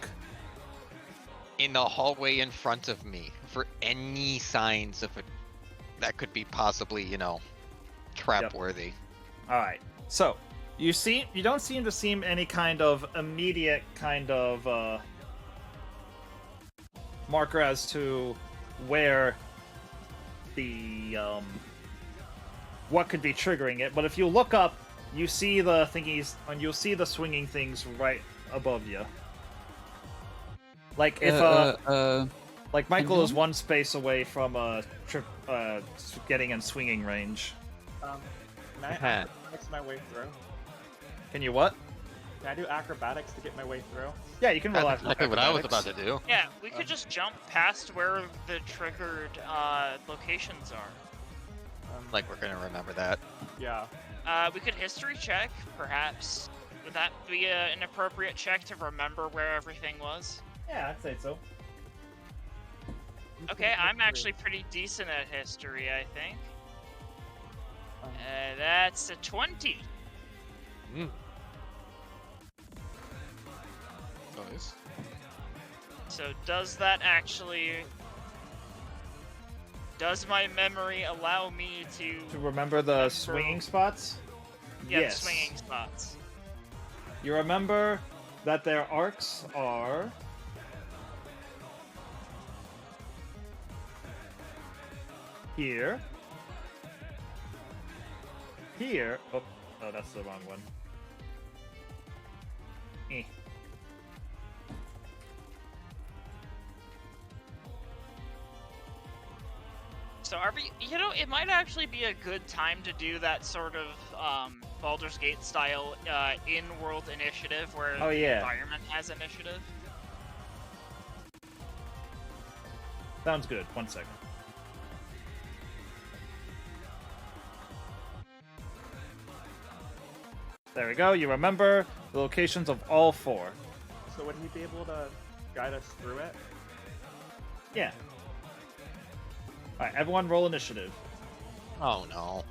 In the hallway in front of me for any signs of it that could be possibly, trap worthy. All right. So you don't seem to seem any kind of immediate kind of marker as to where the what could be triggering it. But if you look up, you see the thingies, and you'll see the swinging things right above you. Like if like Michael is one space away from getting in swinging range. Can I acrobatics my way through? Can you what? Can I do acrobatics to get my way through? Yeah, you can roll That's exactly what I was about acrobatics. to do. yeah, we could just jump past where the triggered locations are. Like we're gonna remember that. Yeah. We could history check, perhaps. Would that be an appropriate check to remember where everything was? Yeah, I'd say so. Okay, I'm actually pretty decent at history, I think. That's a 20. Nice. So does my memory allow me to... To remember the swinging spots? Yeah, Yes. the swinging spots. You remember that their arcs are here, here. Oh, that's the wrong one. Eh. So are we... it might actually be a good time to do that sort of Baldur's Gate style in-world initiative where Oh, the yeah. environment has initiative. Sounds good. 1 second. There we go. You remember the locations of all 4. So would he be able to guide us through it? Yeah. Alright, everyone roll initiative. Oh no.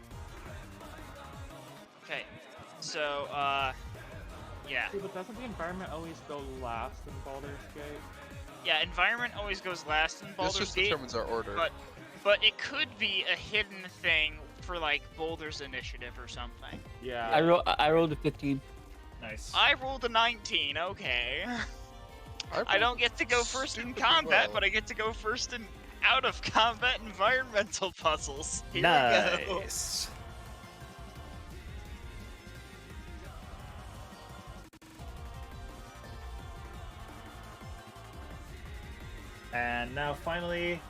Okay, so, yeah. See, but doesn't the environment always go last in Baldur's Gate? Yeah, environment always goes last in This Baldur's just Gate, determines our order. but it could be a hidden thing for, like, Boulder's Initiative or something. Yeah. I rolled a 15. Nice. I rolled a 19, okay. I don't get to go first in stupidly combat, well. but I get to go first in out-of-combat environmental puzzles. Here we go. Nice. And now finally,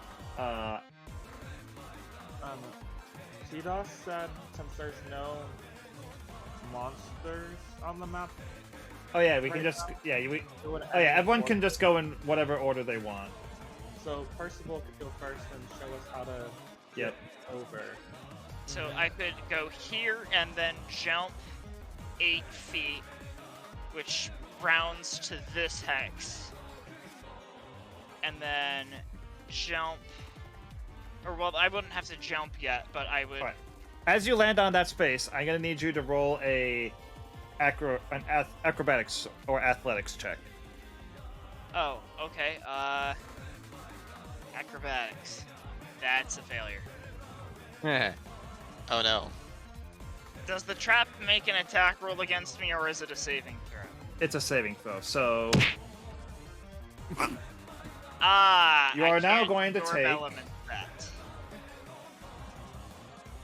T-Dos said since there's no monsters on the map, oh yeah, we can Right just it would oh yeah, end everyone before- can just go in whatever order they want. So Percival could go first and show us how to Yep. get over. So I could go here and then jump 8 feet, which rounds to this hex. And then jump... Or, well, I wouldn't have to jump yet, but I would... Alright. As you land on that space, I'm gonna need you to roll an acrobatics or athletics check. Oh, okay. Acrobatics. That's a failure. Oh no. Does the trap make an attack roll against me, or is it a saving throw? It's a saving throw, so Ah! You I are now can't going to absorb take- element that.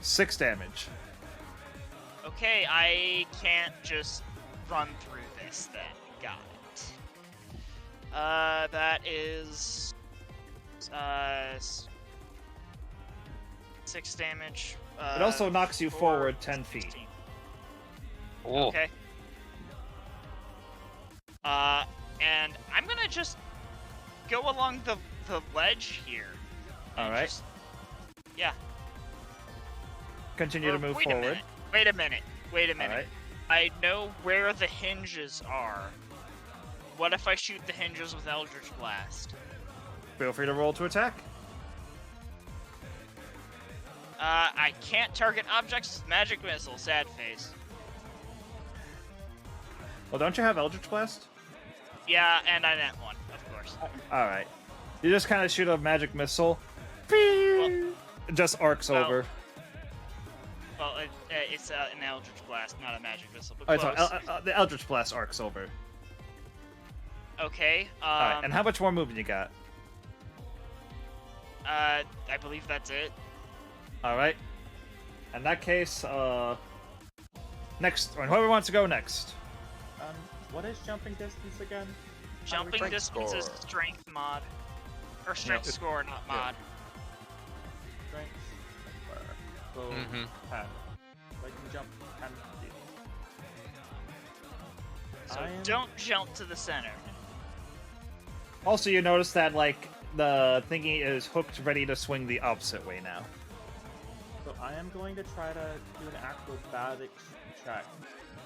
6 damage. Okay, I can't just run through this then. Got it. That is 6 damage. It also knocks you 4, forward 10 feet. 16. Oh. Okay. And I'm gonna just go along the ledge here. All and right. just- yeah. Continue to move Wait forward. A minute. Wait a minute. Wait a All minute. right. I know where the hinges are. What if I shoot the hinges with Eldritch Blast? Feel free to roll to attack. I can't target objects with magic missile. Sad face. Well, don't you have Eldritch Blast? Yeah, and I net one, of course. All right. You just kind of shoot a magic missile. It just arcs Well, over. Well, it's an Eldritch Blast, not a magic missile. But Oh, close. sorry, the Eldritch Blast arcs over. Okay. All right. And how much more movement you got? I believe that's it. All right. In that case, next, or whoever wants to go next. What is jumping distance again? Jumping strength distance is score. strength mod. Or strength Yeah. score, not Yeah. mod. Strength. So Mm-hmm. 10. So I can jump 10 feet. So I am- don't jump to the center. Also, you notice that like the thingy is hooked, ready to swing the opposite way now. So I am going to try to do an acrobatics check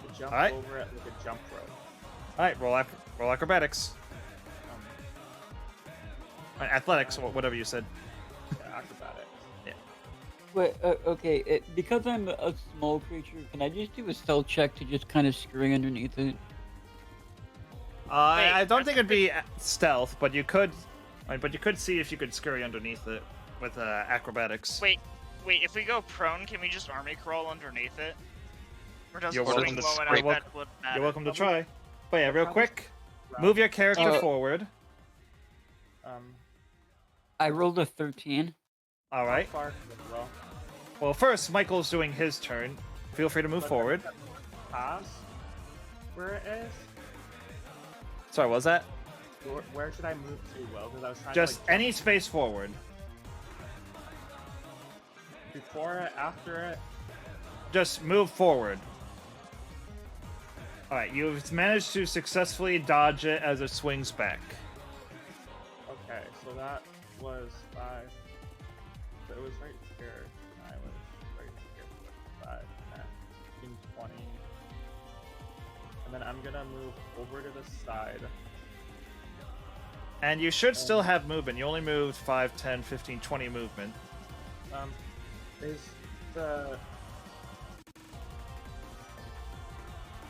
to jump Alright. over it like a jump rope. All right, roll acrobatics, athletics, or whatever you said. Yeah, acrobatics. Wait, okay, because I'm a small creature, can I just do a stealth check to just kind of scurry underneath it? I don't that's think it'd be stealth, but you could. But you could see if you could scurry underneath it with acrobatics. Wait, if we go prone, can we just army crawl underneath it? Or does You're it welcome swing to low enough sprint. that it wouldn't matter? You're welcome to try. But yeah, real quick, move your character forward. I rolled a 13. All right. How far can it roll? Well, first Michael's doing his turn. Feel free to move forward. Pass? Where it is? Sorry, what was that? Where should I move to, Will? Because I was trying Just to like, any space forward. before it, after it. Just move forward. Alright, you've managed to successfully dodge it as it swings back. Okay, so that was 5. So it was right here. I was right here. 5, 10, 15, 20. And then I'm gonna move over to the side. And you should still have movement. You only moved 5, 10, 15, 20 movement. Is the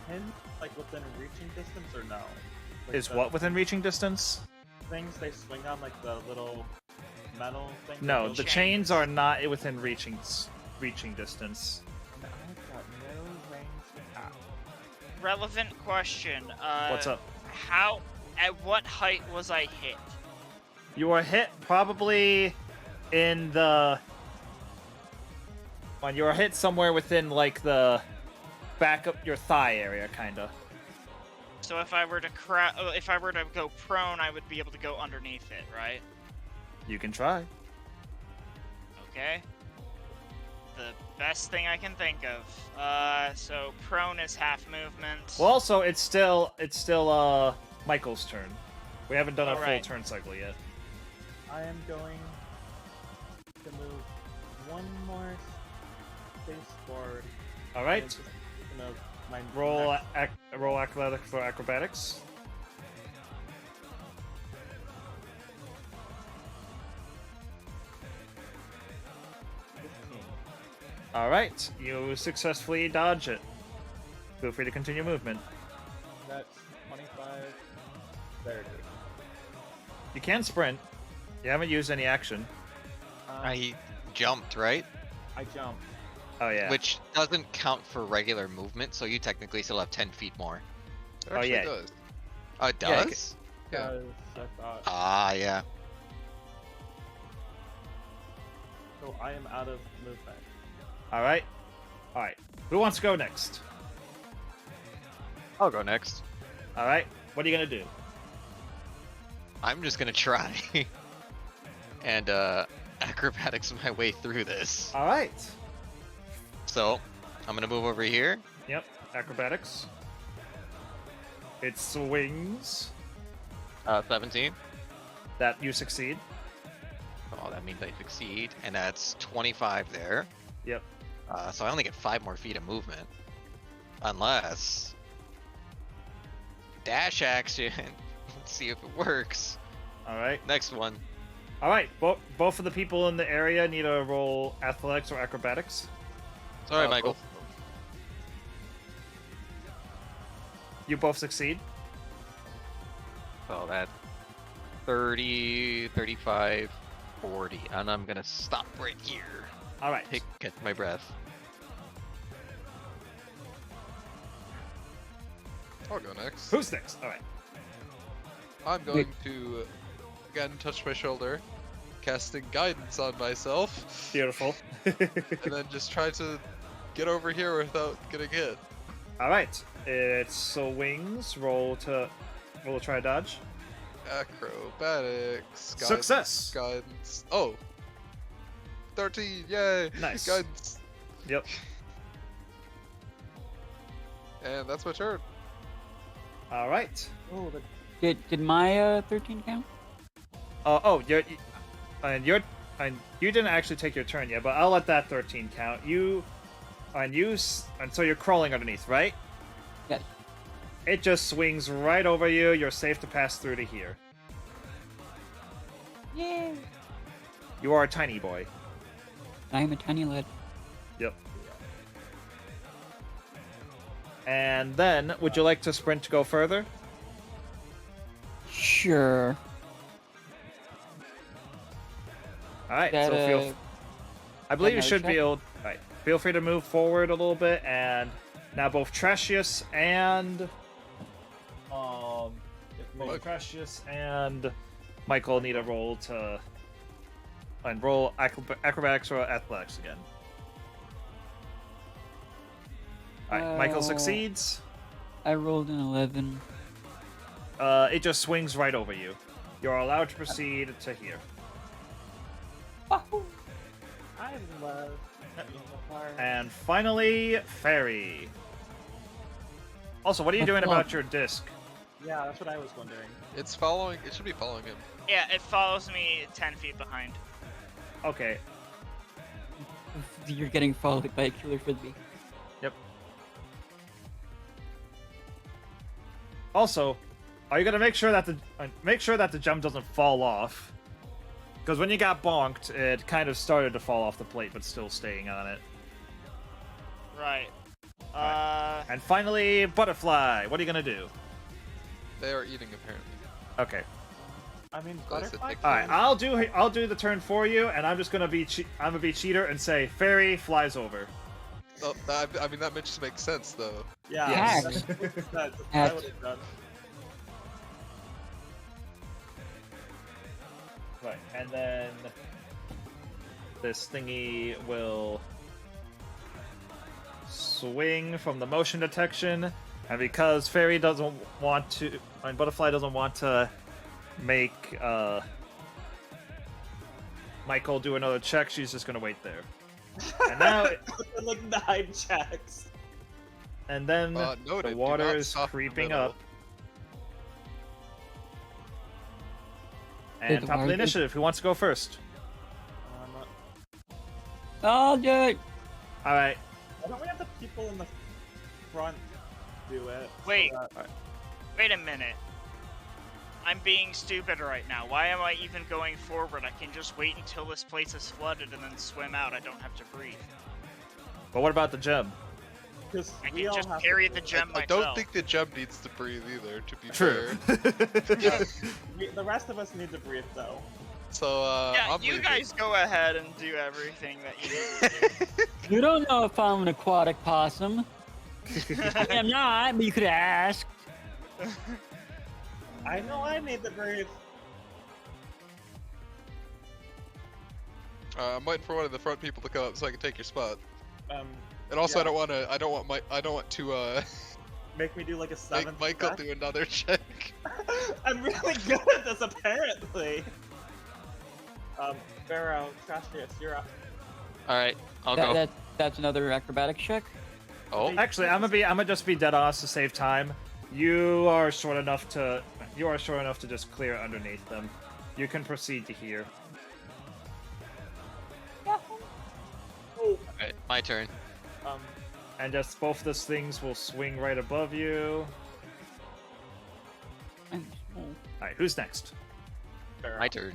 pin like within reaching distance or no? Like Is the what within reaching distance? things they swing on, like the little metal thing? that No, goes- the chains are not within reaching distance. And I've got no range attack. Relevant question. What's up? At what height was I hit? You were hit probably in the... When you were hit somewhere within, like, the back of your thigh area, kinda. So if I were to go prone, I would be able to go underneath it, right? You can try. Okay. The best thing I can think of. So prone is half movement. Well, also, it's still Michael's turn. We haven't done a full Alright. turn cycle yet. I am going to move one more space forward. All right. in anticipation of my Roll next- roll athletics for acrobatics. All right, you successfully dodge it. Feel free to continue movement. That's 25, 30. You can sprint. You haven't used any action. I jumped, right? I jumped. Oh yeah. Which doesn't count for regular movement, so you technically still have 10 feet more. It actually yeah. does. Oh, it Yeah, does? Yeah. Because I thought, Ah, yeah. so I am out of movement. All right. All right. Who wants to go next? I'll go next. All right. What are you gonna do? I'm just gonna try and acrobatics my way through this. All right. So I'm gonna move over here. Yep. Acrobatics. It swings. 17. That you succeed. Oh, that means I succeed, and that's 25 there. Yep. So I only get 5 more feet of movement, unless dash action. Let's see if it works. All right. Next one. All right. Both of the people in the area need to roll athletics or acrobatics. Sorry, Michael. You both succeed. So that's 30, 35, 40, and I'm gonna stop right here. All right. Get my breath. I'll go next. Who's next? All right. I'm going to again touch my shoulder, casting guidance on myself, Beautiful. and then just try to get over here without getting hit. All right. It swings. Roll to try to dodge. Acrobatics. Guidance, Success. Guidance. Oh. 13. Yay. Nice. Guidance. Yep. And that's my turn. All right. Oh, the Did my 13 count? You didn't actually take your turn yet, but I'll let that 13 count. And so you're crawling underneath, right? Yes. It just swings right over you. You're safe to pass through to here. Yeah. You are a tiny boy. I am a tiny lad. Yep. And then, would you like to sprint to go further? Sure. All right. That, So I believe you another should check? be able. All right. Feel free to move forward a little bit, and now both Tresius and Tresius and Michael need a roll to roll acrobatics or athletics again. All right. Michael succeeds. I rolled an 11. It just swings right over you. You're allowed to proceed to here. Wahoo! I love unicorn. And finally, Fairy. Also, what are you doing about your disc? Yeah, that's what I was wondering. It's following. It should be following him. Yeah, it follows me 10 feet behind. Okay. You're getting followed by a killer frisbee. Yep. Also, are you gonna make sure that the jump doesn't fall off? Because when you got bonked, it kind of started to fall off the plate, but still staying on it. Right. And finally, Butterfly. What are you gonna do? They are eating apparently. Okay. I mean, Oh, it's a butterfly. big All right. I'll do the turn for you, and I'm just gonna be cheater and say Fairy flies over. Oh, I mean that just makes sense though. Yeah, Yes. that's what I Hack. would have done. Right, and then this thingy will swing from the motion detection, and because Fairy doesn't want to, and Butterfly doesn't want to make Michael do another check, she's just gonna wait there. And now, Like 9 checks. and then Noted, the do water not is stop in the creeping middle. up. And the top of the water- initiative, who wants to go first? I'll do it. All right. Why don't we have the people in the front do it? Wait. So that- Wait a minute. I'm being stupid right now. Why am I even going forward? I can just wait until this place is flooded and then swim out. I don't have to breathe. But what about the gem? 'cause I we can all just have to carry do the it. gem I myself. don't think the gem needs to breathe either. To be True. fair. The rest of us need to breathe though. So Yeah, I'm you leaving. guys go ahead and do everything that you need to do. You don't know if I'm an aquatic possum. I am not, but you could ask. I know I need to breathe. I'm waiting for one of the front people to come up so I can take your spot. Um, And also, Yeah. I don't want make me do like a 7th Make Michael check? do another check. I'm really good at this, apparently. Pharaoh, Trastrius, you're up. All right, I'll go. That's another acrobatics check. Oh, Actually, I'm gonna just be dead honest to save time. You are short enough to just clear underneath them. You can proceed to here. Oh, okay, my turn. And just both those things will swing right above you. Alright, who's next? Pharaoh. My turn.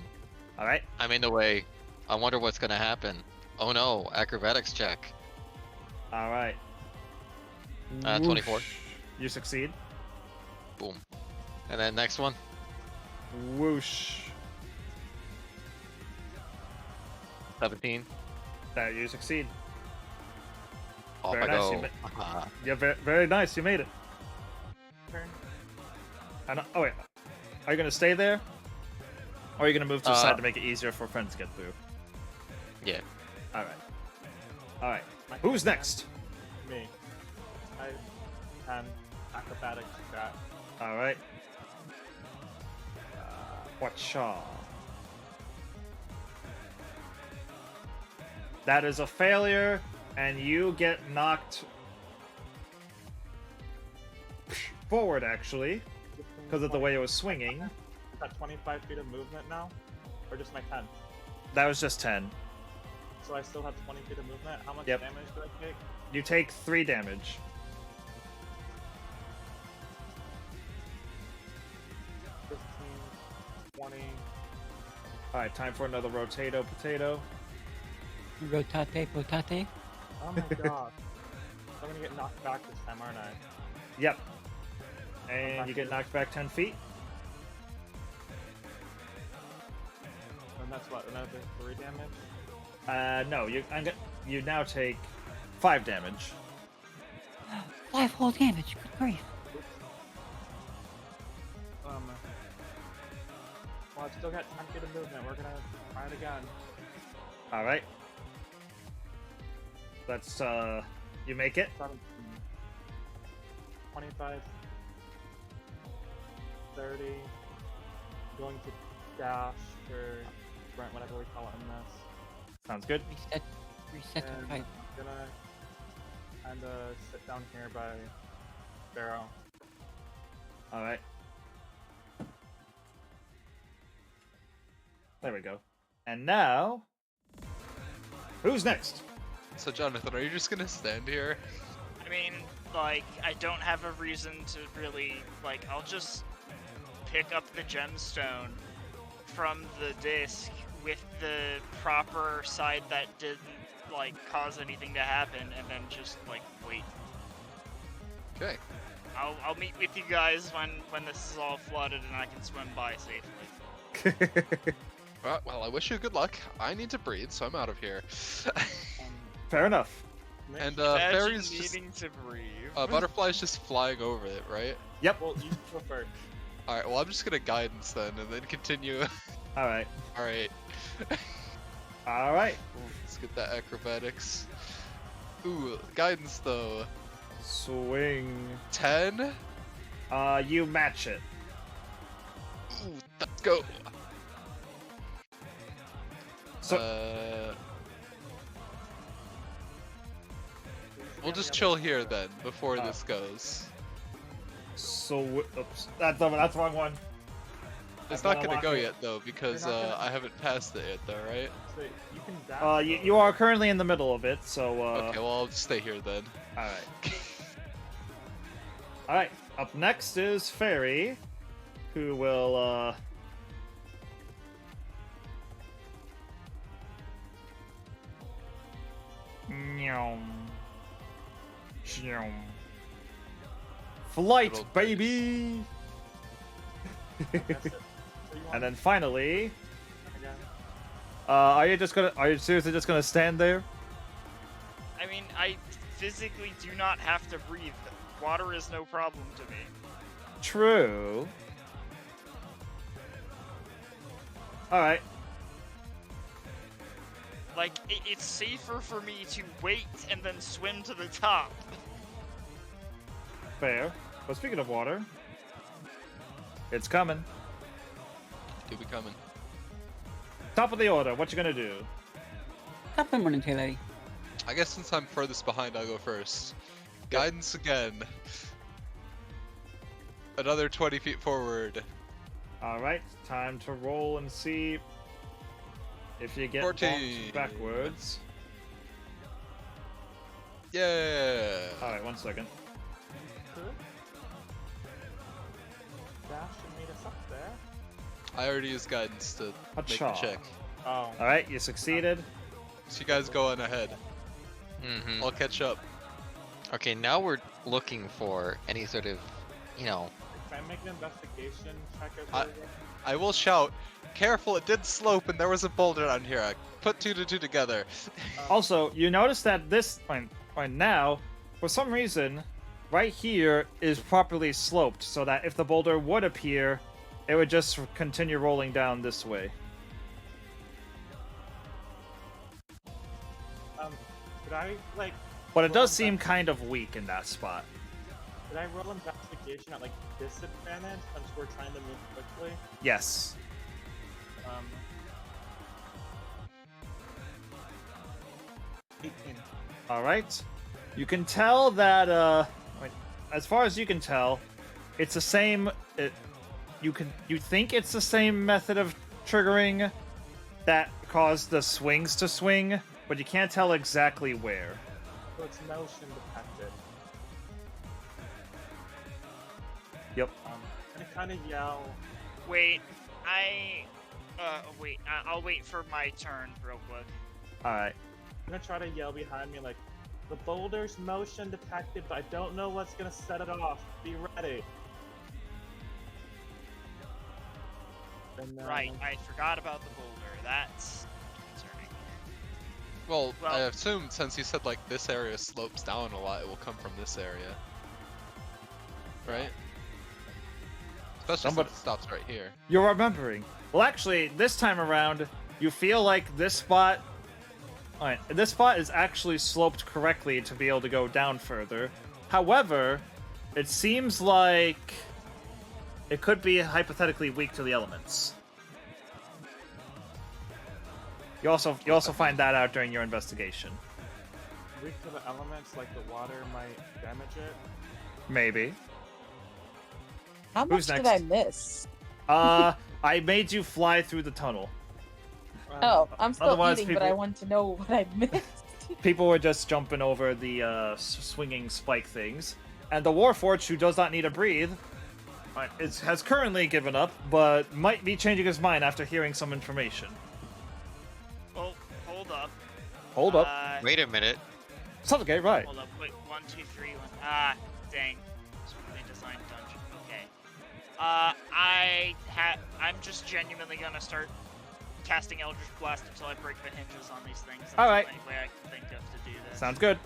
Alright. I'm in the way. I wonder what's gonna happen. Oh no, acrobatics check. Alright. 24. Whoosh. You succeed. Boom. And then next one. Whoosh. 17. That you succeed. Off Very I nice, go. you Yeah, very nice. You made it. Turn. Oh wait, are you gonna stay there, or are you gonna move to the Uh, side to make it easier for friends to get through? Yeah. All right. Who's next? Me. I am acrobatics check. All right. Whatcha? That is a failure, and you get knocked forward, actually, because of the way it was swinging. Is that 25 feet of movement now? Or just my 10? That was just 10. So I still have 20 feet of movement? How much Yep. damage do I take? You take 3 damage. 15, 20... All right, time for another rotato potato. Rotate, potate. Oh my god. I'm gonna get knocked back this time, aren't I? Yep. And you get knocked back 10 feet. And that's what, another 3 damage? No, you now take 5 damage. 5 whole damage. Good grief. Well, I've still got 10 feet of movement. We're gonna try it again. All right. Let's you make it. 17, 25, 30. Going to dash or sprint, whatever we call it in this. Sounds good. Reset the And pipe. I'm gonna kind of sit down here by Pharaoh. All right. There we go. And now, who's next? So Jonathan, are you just gonna stand here? I mean, like, I don't have a reason to really, like, I'll just pick up the gemstone from the disc with the proper side that didn't, like, cause anything to happen, and then just, like, wait. Okay. I'll meet with you guys when this is all flooded and I can swim by safely. Well, I wish you good luck. I need to breathe, so I'm out of here. Fair enough. And Imagine fairies just needing to breathe. butterfly's just flying over it, right? Yep. Well, you go first. All right. Well, I'm just gonna guidance then, and then continue. All right. All right. All right. Let's get that acrobatics. Ooh, guidance though. Swing. 10. You match it. Ooh, let's go. So We'll just chill here then before this goes. oops, that's the wrong one. It's I'm not gonna lock go it. yet though because You're not gonna- I haven't passed it yet though, right? So you can dash. You are currently in the middle of it, so Okay, well I'll stay here then. all right. All right. Up next is Fairy, who will Nyom. Nyom. Flight, Little baby! That's it. So you want And then finally, again? are you seriously just gonna stand there? I mean, I physically do not have to breathe. Water is no problem to me. True. Alright, Like, it's safer for me to wait and then swim to the top. fair. But speaking of water, it's coming. Do be coming. Top of the order. What you gonna do? Top of the morning, Tay Lady. I guess since I'm furthest behind, I'll go first. Guidance again. Another 20 feet forward. All right, time to roll and see if you get 14. bonked backwards. Yeah. All right, 1 second. Could Dash and meet us up there. I already used guidance to make the Hacha. check. Oh. All right, you succeeded. So you guys go on ahead. Mm-hmm. I'll catch up. Okay, now we're looking for any sort of, you know. Can I make an investigation check as I- we're going? I will shout, careful, it did slope and there was a boulder on here. I put 2 to 2 together. Also, you notice that this point now, for some reason, right here is properly sloped, so that if the boulder would appear, it would just continue rolling down this way. Could I like? But it roll does seem invest- kind of weak in that spot. Could I roll investigation at like disadvantage since we're trying to move quickly? Yes. Um. 18. All right. You can tell that, as far as you can tell, it's the same. You think it's the same method of triggering that caused the swings to swing, but you can't tell exactly where. So it's motion dependent. Yep. And I kind of yell. Wait, I'll wait for my turn real quick. All right. I'm gonna try to yell behind me like, the boulder's motion detected, but I don't know what's gonna set it off. Be ready. And then, Right, I forgot about the boulder. That's concerning. Well, I Well- assume since you said like this area slopes down a lot, it will come from this area. Right? Especially Somebody- since it stops right here. You're remembering. Well, actually, this time around, you feel like this spot. Alright, this spot is actually sloped correctly to be able to go down further. However, it seems like it could be hypothetically weak to the elements. You also find that out during your investigation. weak to the elements, like the water might damage it. Maybe. How Who's much did next? I miss? I made you fly through the tunnel. Oh, I'm still Otherwise, eating, but I people- want to know what I missed. People were just jumping over the swinging spike things. And the Warforged, who does not need to breathe, has currently given up, but might be changing his mind after hearing some information. Well, hold up. Hold up. Wait a minute. Suffocate, right. Hold up. Wait, 1, 2, 3, 1. Dang. Smoothly designed dungeon. Okay. I'm just genuinely gonna start casting Eldritch Blast until I break the hinges on these things. That's All right. the only way I can think of to do this. Sounds good.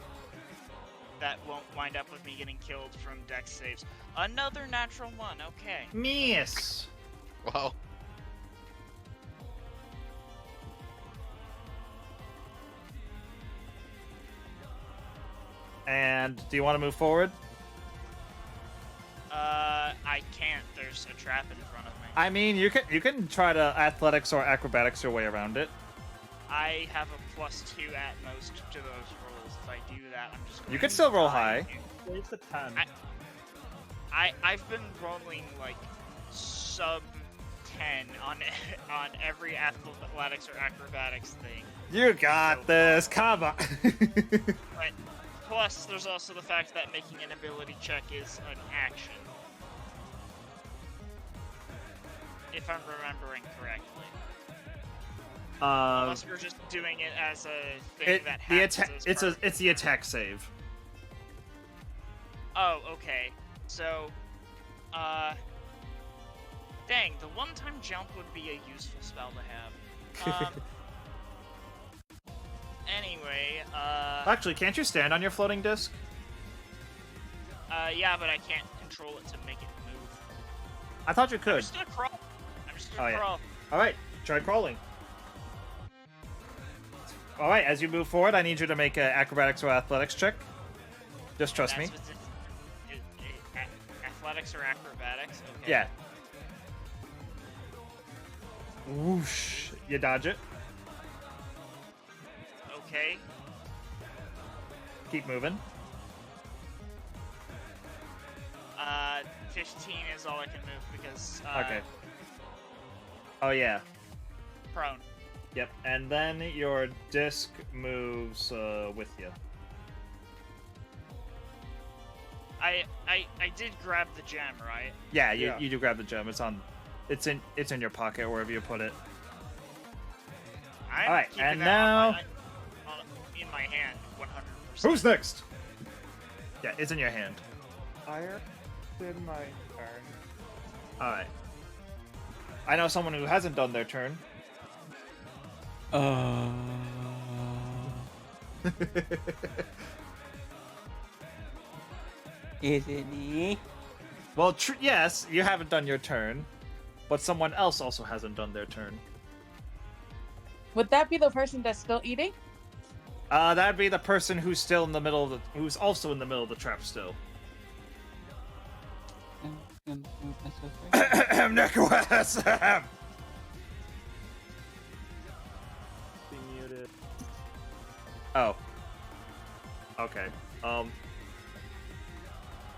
That won't wind up with me getting killed from dex saves. Another natural 1. Okay. Miss. Wow. And do you want to move forward? I can't. There's a trap in front of me. I mean, you can try to athletics or acrobatics your way around it. I have a +2 at most to those rolls. If I do that, I'm just going You can to still roll die. high. Where's the 10? I've been rolling like sub 10 on every athletics or acrobatics thing. You got this. Come on. But plus, there's also the fact that making an ability check is an action. If I'm remembering correctly. Unless we're just doing it as a thing that happens as part of- it's the attack save. Oh, okay. So, dang, the one-time jump would be a useful spell to have. Anyway, Actually, can't you stand on your floating disc? yeah, but I can't control it to make it move. I thought you I'm could. just gonna crawl. I'm just Oh, gonna yeah. crawl. All right, try crawling. All right, as you move forward, I need you to make an acrobatics or athletics check. Just trust me. That's what's athletics or acrobatics? Okay. Yeah. Whoosh. You dodge it. Okay. Keep moving. 15 is all I can move because, Okay. Oh, yeah. prone. Yep. And then your disc moves with you. I did grab the gem, right? Yeah, Yeah. you do grab the gem. It's in your pocket wherever you put it. I'm Alright, keeping and that now- in my hand, 100%. Who's next? Yeah, it's in your hand. I did my turn. All right. I know someone who hasn't done their turn. Is it me? Well, yes, you haven't done your turn, but someone else also hasn't done their turn. Would that be the person that's still eating? That'd be the person who's still in the middle of who's also in the middle of the trap still. Nicholas! Be muted. Oh. Okay.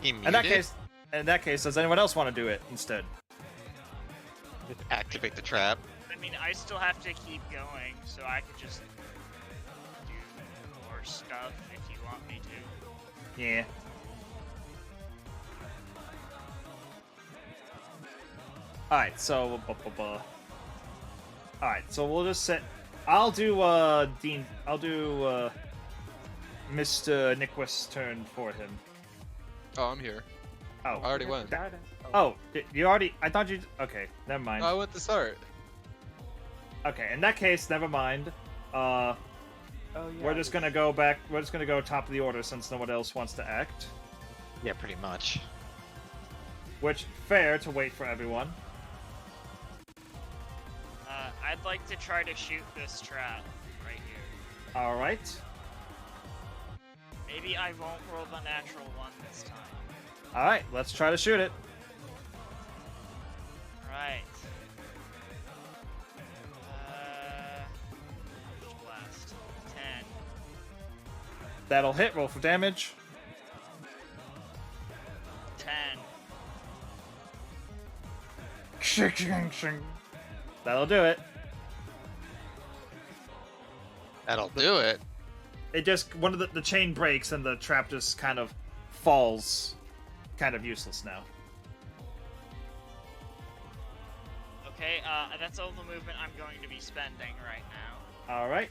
He In that muted? case, does anyone else want to do it instead? Activate the trap. I mean, I still have to keep going, so I could just do more stuff if you want me to. Yeah. Alright, so alright, so we'll just set I'll do Mr. Niquist's turn for him. Oh, I'm here. Oh. I already went. Oh, you already I thought you okay, never mind. No, I went to start. Okay, in that case, never mind. Oh, yeah, We're just gonna go back we're just gonna go top of the order since no one else wants to act. Yeah, pretty much. Which fair to wait for everyone. I'd like to try to shoot this trap right here. Alright. Maybe I won't roll the natural one this time. Alright, let's try to shoot it. Right. Blast. 10. That'll hit, roll for damage. 10. That'll do it. That'll do it. It just one of the chain breaks and the trap just kind of falls, kind of useless now. Okay, that's all the movement I'm going to be spending right now. All right.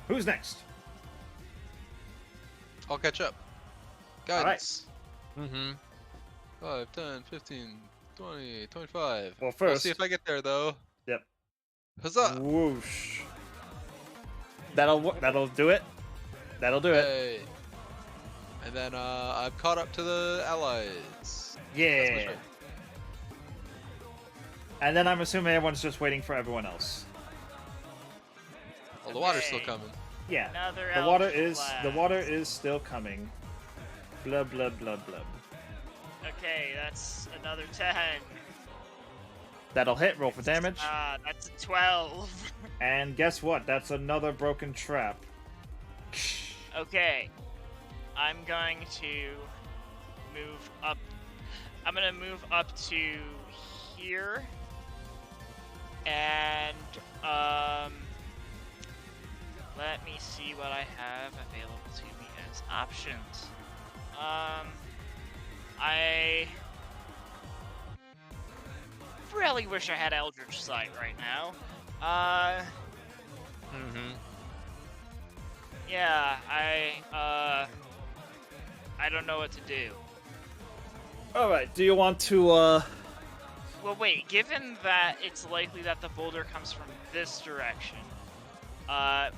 Who's next? I'll catch up. All right. Guidance. Mm-hmm. 5, 10, 15, 20, 25. Well, We'll first. see if I get there, though. Yep. Huzzah! Whoosh. That'll do it. That'll do it. Hey. And then I'm caught up to the allies. That's my Yeah. turn. And then I'm assuming everyone's just waiting for everyone else. Well, the water's still Okay. coming. Yeah. Another The water Eldritch is still coming. Blub blub blub blub. Okay, that's another 10. That'll hit. Roll for damage. That's a 12. And guess what? That's another broken trap. Okay, I'm going to move up. I'm gonna move up to here, and let me see what I have available to me as options. I really wish I had Eldritch Sight right now. Mm-hmm. Yeah, I don't know what to do. All right. Do you want to? Well, wait, given that it's likely that the boulder comes from this direction,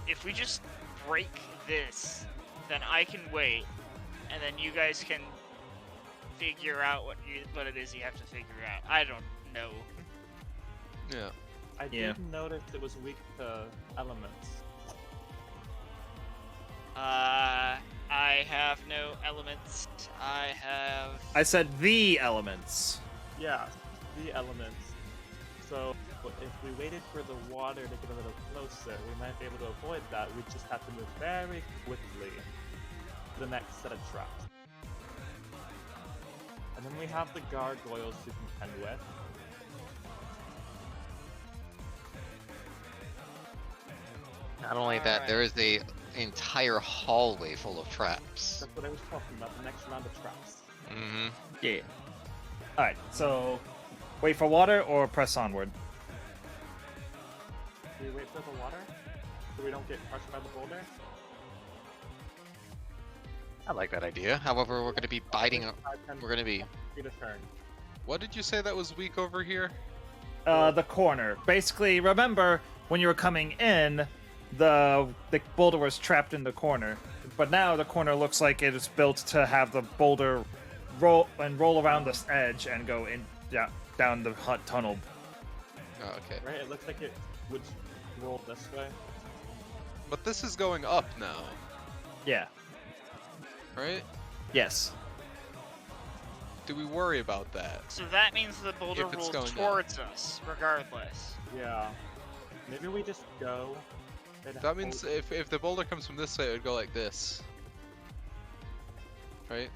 if we just break this, then I can wait, and then you guys can figure out what it is you have to figure out. I don't know. Yeah. I Yeah. did notice it was weak to elements. I have no elements. I have. I said the elements. Yeah, the elements. So if we waited for the water to get a little closer, we might be able to avoid that. We just have to move very quickly to the next set of traps. And then we have the gargoyles to contend with. Not only that, there is a entire hallway full of traps. That's what I was talking about, the next round of traps. Mm-hmm. Yeah. Alright, so wait for water or press onward? Do we wait for the water? So we don't get crushed by the boulder? I like that idea. However, we're going to be biting. We're going to be. Feet a turn. What did you say that was weak over here? The corner. Basically, remember when you were coming in, the boulder was trapped in the corner. But now the corner looks like it is built to have the boulder roll around this edge and go in down the hut tunnel. Oh, okay. Right, it looks like it would roll this way. But this is going up now, Yeah. right? Yes. Do we worry about that? So that means the boulder If it's rolls going up. towards us, regardless. Yeah. Maybe we just go. and That means hold- if the boulder comes from this way, it would go like this. Right?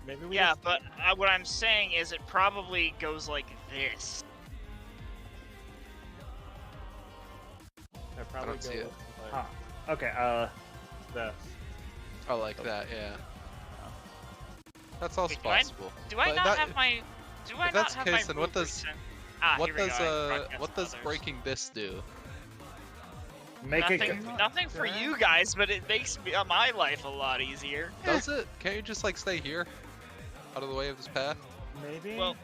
Maybe we Yeah, just... but what I'm saying is it probably goes like this. I probably don't go see it. with, Huh. like, Okay, this. I like that, yeah. That's also Wait, do I- possible. Do I But not that- have my? Do I if not that's have the my? case, then what move does- recent- Ah, What here we does go. I broadcast what does others. breaking this do? make Nothing for you guys, but it makes my life a lot easier. Does it? Can't you just like stay here? Out of the way of this path? Maybe? Well,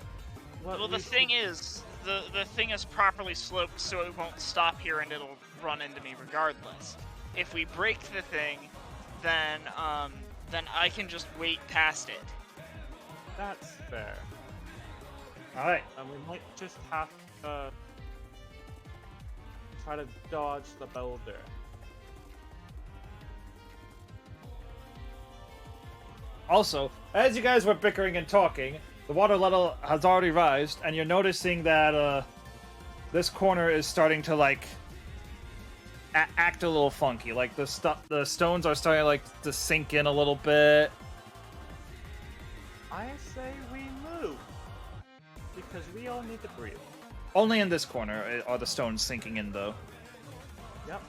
What Well, we the thing should- is, the thing is properly sloped, so it won't stop here and it'll run into me regardless. If we break the thing, then I can just wait past it. That's fair. Alright. And we might just have to try to dodge the boulder. Also, as you guys were bickering and talking, the water level has already risen, and you're noticing that this corner is starting to like act a little funky. Like the stones are starting like to sink in a little bit. I say we move. Because we all need to breathe. Only in this corner are the stones sinking in, though. Yep.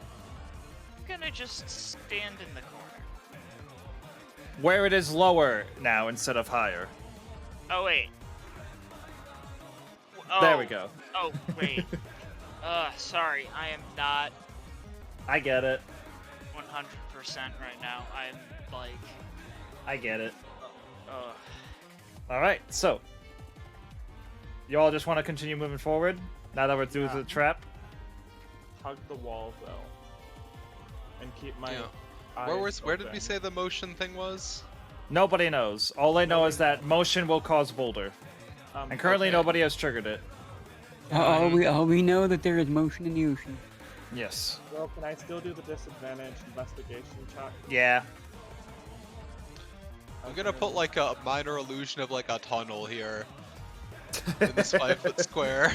I'm gonna just stand in the corner. Where it is lower now instead of higher. Oh wait. There we go. Oh wait. Sorry, I am not I get it. 100% right now. I'm like, I get it. ugh. Alright, so. You all just want to continue moving forward? Now that we're through Yeah. the trap? Hug the wall though. And keep my Yeah. eyes Where did we open. say the motion thing was? Nobody knows. All I know is that motion will cause boulder. And currently okay. nobody has triggered it. All we know that there is motion in the ocean. Yes. Well, can I still do the disadvantage investigation check? Yeah. I'm gonna put like a minor illusion of like a tunnel here in this 5-foot square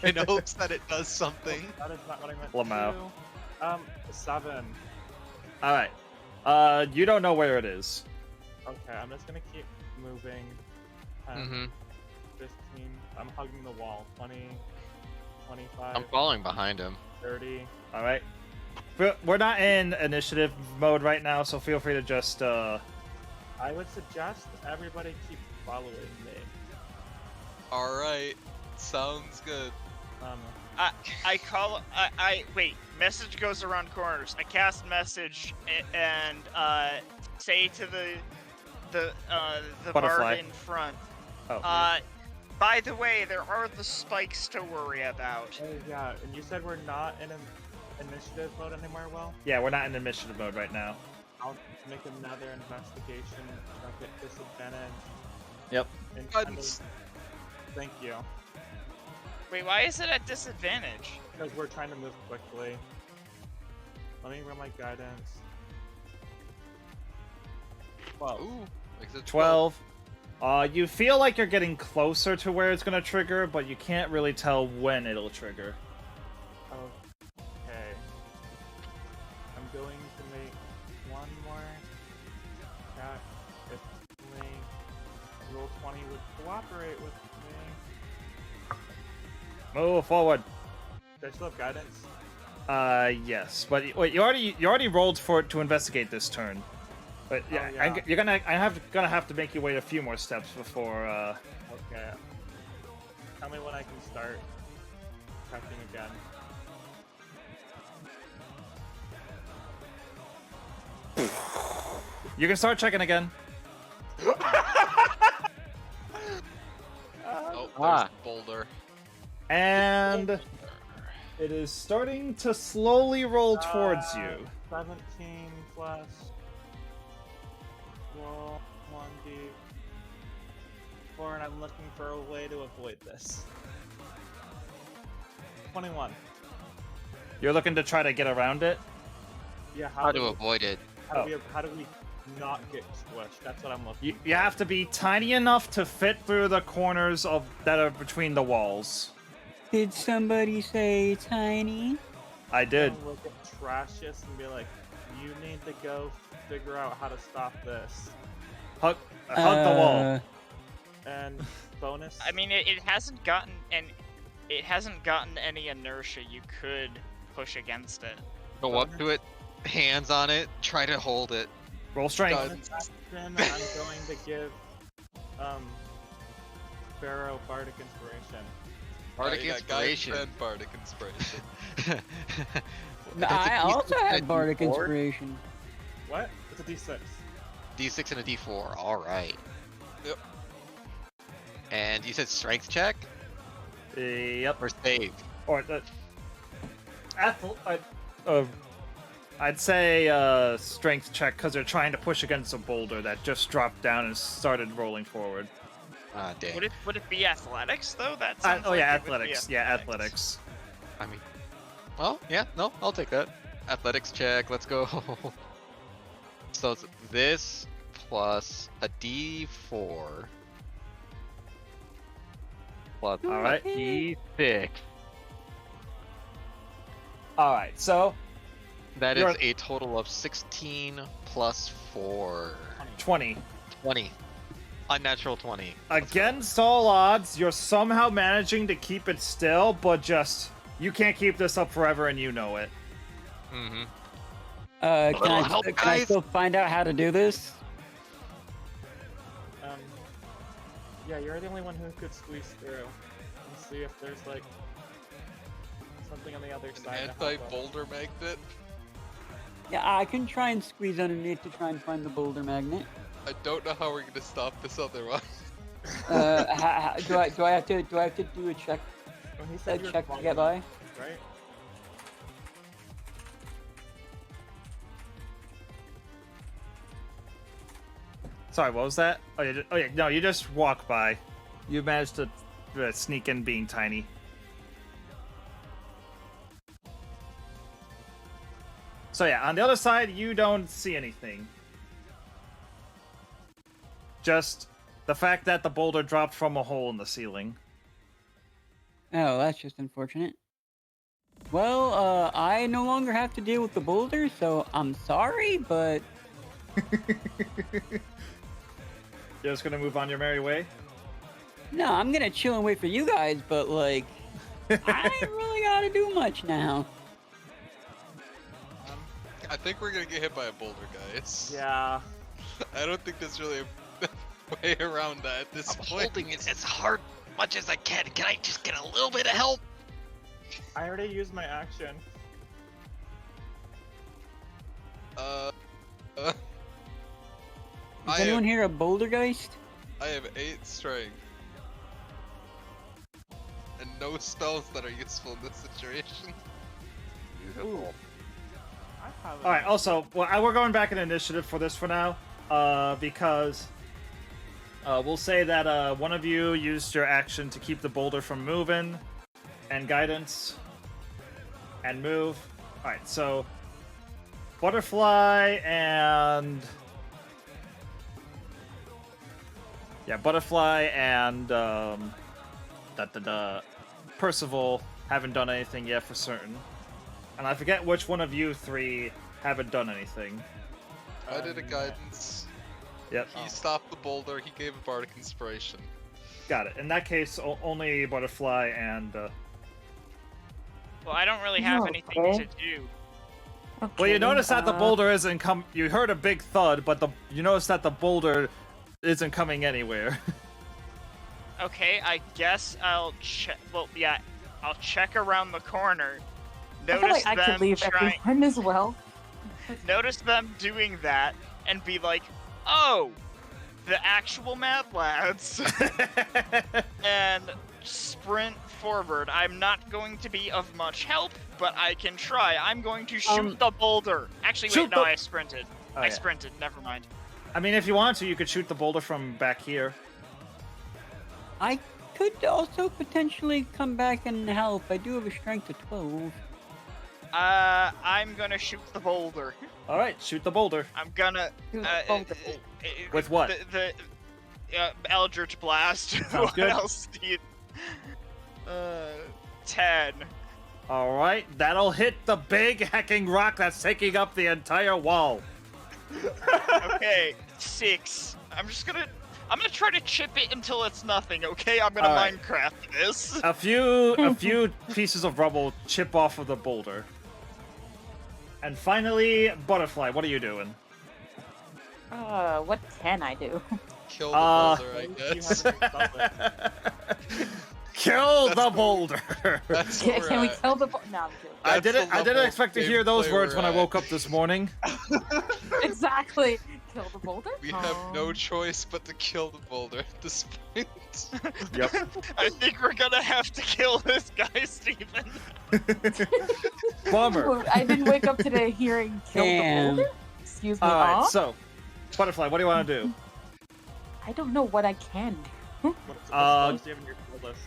in hopes that it does something. That is not what I meant Lamau. to. 7. Alright. You don't know where it is. Okay, I'm just gonna keep moving. 10, Mm-hmm. 15. I'm hugging the wall. 20, 25, I'm following behind him. 30. Alright. We're not in initiative mode right now, so feel free to just, I would suggest everybody keep following me. Alright. Sounds good. I wait. Message goes around corners. I cast message and say to the Butterfly. bard in front. oh. By the way, there are the spikes to worry about. Oh yeah, and you said we're not in an initiative mode anymore, Will? Yeah, we're not in initiative mode right now. I'll make another investigation check at disadvantage. Yep. And Guidance. Thank you. Wait, why is it at disadvantage? Because we're trying to move quickly. Let me run my guidance. 12. Ooh, makes it 12. You feel like you're getting closer to where it's gonna trigger, but you can't really tell when it'll trigger. Okay. I'm going to make one more attack. If only roll 20 would cooperate with me. Move forward. Do I still have guidance? Yes, but wait, you already rolled for it to investigate this turn. But yeah, Oh, yeah. you're gonna have to make you wait a few more steps before. Okay. Tell me when I can start attacking again. You can start checking again. Oh, there's Ah. Boulder. And it is starting to slowly roll towards you. 17 plus roll 1d4, and I'm looking for a way to avoid this. 21. You're looking to try to get around it. Yeah, How to avoid it? how do we not get squished? That's what I'm looking You have to be tiny enough to fit through the corners of that are between the walls. Did somebody say tiny? I did. Look at Trashius and be like, you need to go figure out how to stop this. Hug the wall. And bonus. I mean, it hasn't gotten any inertia. You could push against it. Go up to it, hands on it, try to hold it. Roll strength. bonus action, I'm going to give Pharaoh Bardic Inspiration. Bardic you got guidance inspiration. and Bardic inspiration. No, It's a I D6 also and a have bardic D4. inspiration. What? It's a D6. D6 and a D4. All right. Yep. And you said strength check Yep. or save? Or I'd say strength check because they're trying to push against a boulder that just dropped down and started rolling forward. Ah, damn. Would it be athletics though? That sounds Oh like yeah, it would be athletics. Yeah, athletics. I mean, well, yeah, no, I'll take that. Athletics check. Let's go. So it's this plus a D4 plus All right. a D6. All right. So That is You're- a total of 16 plus 4. 20. 20. Unnatural 20. Let's go. Against all odds, you're somehow managing to keep it still, but just you can't keep this up forever, and you know it. Mm-hmm. Can help, I guys. still find out how to do this? Yeah, you're the only one who could squeeze through. And see if there's like something on the other side. to help us. Anti-boulder magnet. Yeah, I can try and squeeze underneath to try and find the boulder magnet. I don't know how we're gonna stop this otherwise. Do I have to do a check When he said you were check to get following, by? right? Sorry, what was that? Oh yeah, no, you just walk by. You managed to sneak in being tiny. So yeah, on the other side, you don't see anything. Just the fact that the boulder dropped from a hole in the ceiling. Oh, that's just unfortunate. Well, I no longer have to deal with the boulder, so I'm sorry, but You're just gonna move on your merry way? no, I'm gonna chill and wait for you guys, but like, I ain't really gotta do much now. I think we're gonna get hit by a boulder, guys. Yeah. I don't think there's really a way around that at this I'm point. holding it as hard much as I can. Can I just get a little bit of help? I already used my action. Is I anyone have, here a bouldergeist? I have 8 strength. And no spells that are useful in this situation. Beautiful. I have. All right. Also, well, we're going back in initiative for this for now, because we'll say that one of you used your action to keep the boulder from moving, and guidance, and move. All right. So, butterfly and Yeah, Butterfly and Percival haven't done anything yet for certain. And I forget which one of you three haven't done anything. I did a guidance. Yep, He stopped the boulder. He gave a bardic inspiration. got it. In that case, only Butterfly and... Well, I don't really have anything to Okay. do. Well, you Okay, notice that the boulder isn't You heard a big thud, but you notice that the boulder isn't coming anywhere. Okay, I guess I'll check. Well, yeah, I'll check around the corner. I feel Notice like I could them leave trying. everyone as well. Notice them doing that and be like, "Oh, the actual Mad Lads," and sprint forward. I'm not going to be of much help, but I can try. I'm going to shoot the boulder. Actually, wait, shoot no, the- I sprinted. Oh, I yeah. sprinted. Never mind. I mean, if you want to, you could shoot the boulder from back here. I could also potentially come back and help. I do have a strength of 12. I'm gonna shoot the boulder. All right, shoot the boulder. I'm gonna. Shoot Uh, the boulder. With what? The Eldritch Blast. Sounds What good. else do you? 10. All right, that'll hit the big hacking rock that's taking up the entire wall. Okay, 6. I'm gonna try to chip it until it's nothing. Okay, I'm gonna Alright. Minecraft this. A few pieces of rubble chip off of the boulder. And finally, Butterfly, what are you doing? What can I do? Kill the boulder, I You guess. haven't done Kill the That's- boulder. That's Can, where can we I- kill the? No, I'm kidding. I That's the didn't level expect to of hear those gameplay words we're when I at. woke up this morning. Exactly. Kill the boulder. We have no choice but to kill the boulder at this point. Yep. I think we're gonna have to kill this guy, Steven. Bummer. I didn't wake up today hearing kill Damn. the boulder. Excuse me. All right, Huh? so Butterfly, what do you want to do? I don't know what I can do. What spells do you have in your spell list?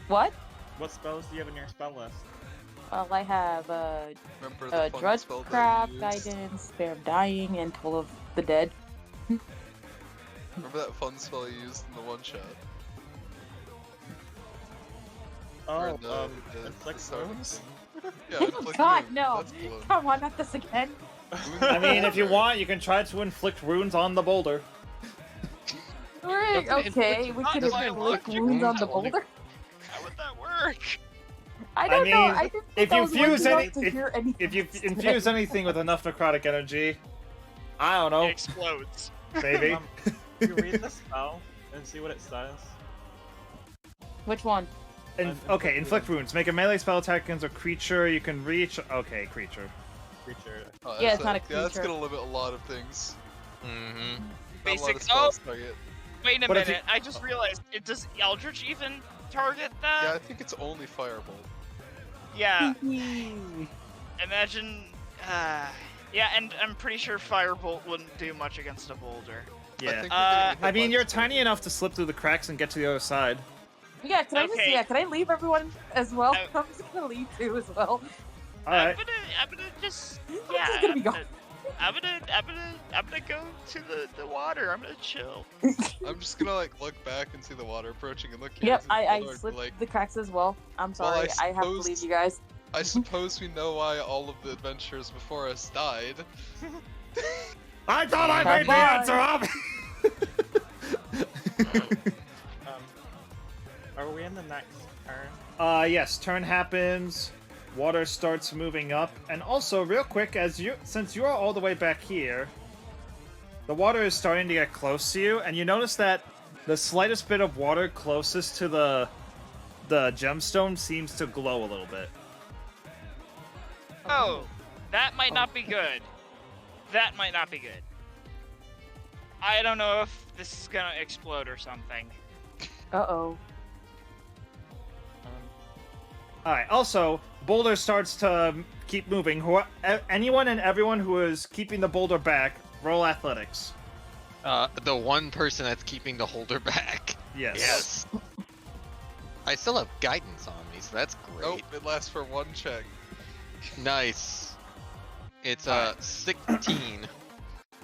What? What spells do you have in your spell list? Well, I have Remember the fun Drudge spell that Craft, you used? Guidance, Spare of Dying, and Toll of the Dead. Remember that fun spell you used in the one shot? Or Oh, in the inflict starting wounds? thing? Yeah, Oh inflict God, wounds, no! that's the one. Come on, not this again. I mean, if you want, you can try to inflict wounds on the boulder. Right, okay, we could That's why I inflict want wounds on wounds the only- boulder. How would that work? I don't know. mean, I didn't if think I you was fuse waking any- up to hear anything If you today. infuse anything with enough necrotic energy, I don't It know, explodes. maybe. You read the spell and see what it says. Which one? Okay, inflict wounds. Make a melee spell attack against a creature you can reach. Okay, creature. Creature. Oh, Yeah, that's it's not a Yeah, that's creature. gonna limit a lot of things. Mm-hmm. Not a lot Basic- of spells target. Wait a But if minute, I just realized, does Eldritch even target Yeah, I that? think it's only Firebolt. Yeah, imagine, yeah, and I'm pretty sure Firebolt wouldn't do much against a boulder. Yeah. I, think we're getting I hit mean, by you're this tiny boulder. enough to slip through the cracks and get to the other side. Yeah, can I Okay. can I leave everyone as well? Uh, I'm just gonna leave too as well. All right. I'm gonna just, I'm yeah, just gonna be gone. I'm gonna go to the water. I'm gonna chill. I'm just gonna like look back and see the water approaching and look here. Yep, and see the I boulder and be slipped like, the cracks as well. I'm Well, sorry, I I have to suppose- leave you guys. I suppose we know why all of the adventurers before us died. I thought I made the Bye-bye. answer up. Are we in the next turn? Yes. Turn happens. Water starts moving up, and also, real quick, since you are all the way back here, the water is starting to get close to you, and you notice that the slightest bit of water closest to the gemstone seems to glow a little bit. Oh, that might not be good. That might not be good. I don't know if this is gonna explode or something. Uh-oh. All right. Also, boulder starts to keep moving. Anyone and everyone who is keeping the boulder back, roll athletics. The one person that's keeping the holder back. Yes. Yes. I still have guidance on me, so that's great. Nope, it lasts for one check. Nice. It's 16.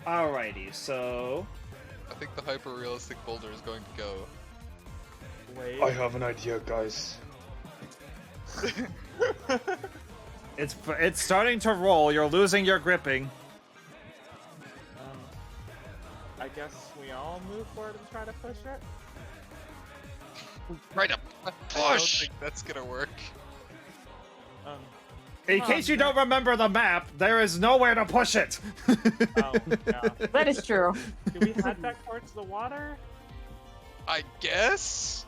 Alrighty. So, I think the hyper-realistic boulder is going to go. Wait. I have an idea, guys. It's starting to roll. You're losing your gripping. I guess we all move forward and try to push it. Right up. I Push! don't think that's gonna work. In Come case on, you don't remember the map, there is nowhere to push it. Oh, yeah. That is true. Do we head back towards the water? I guess?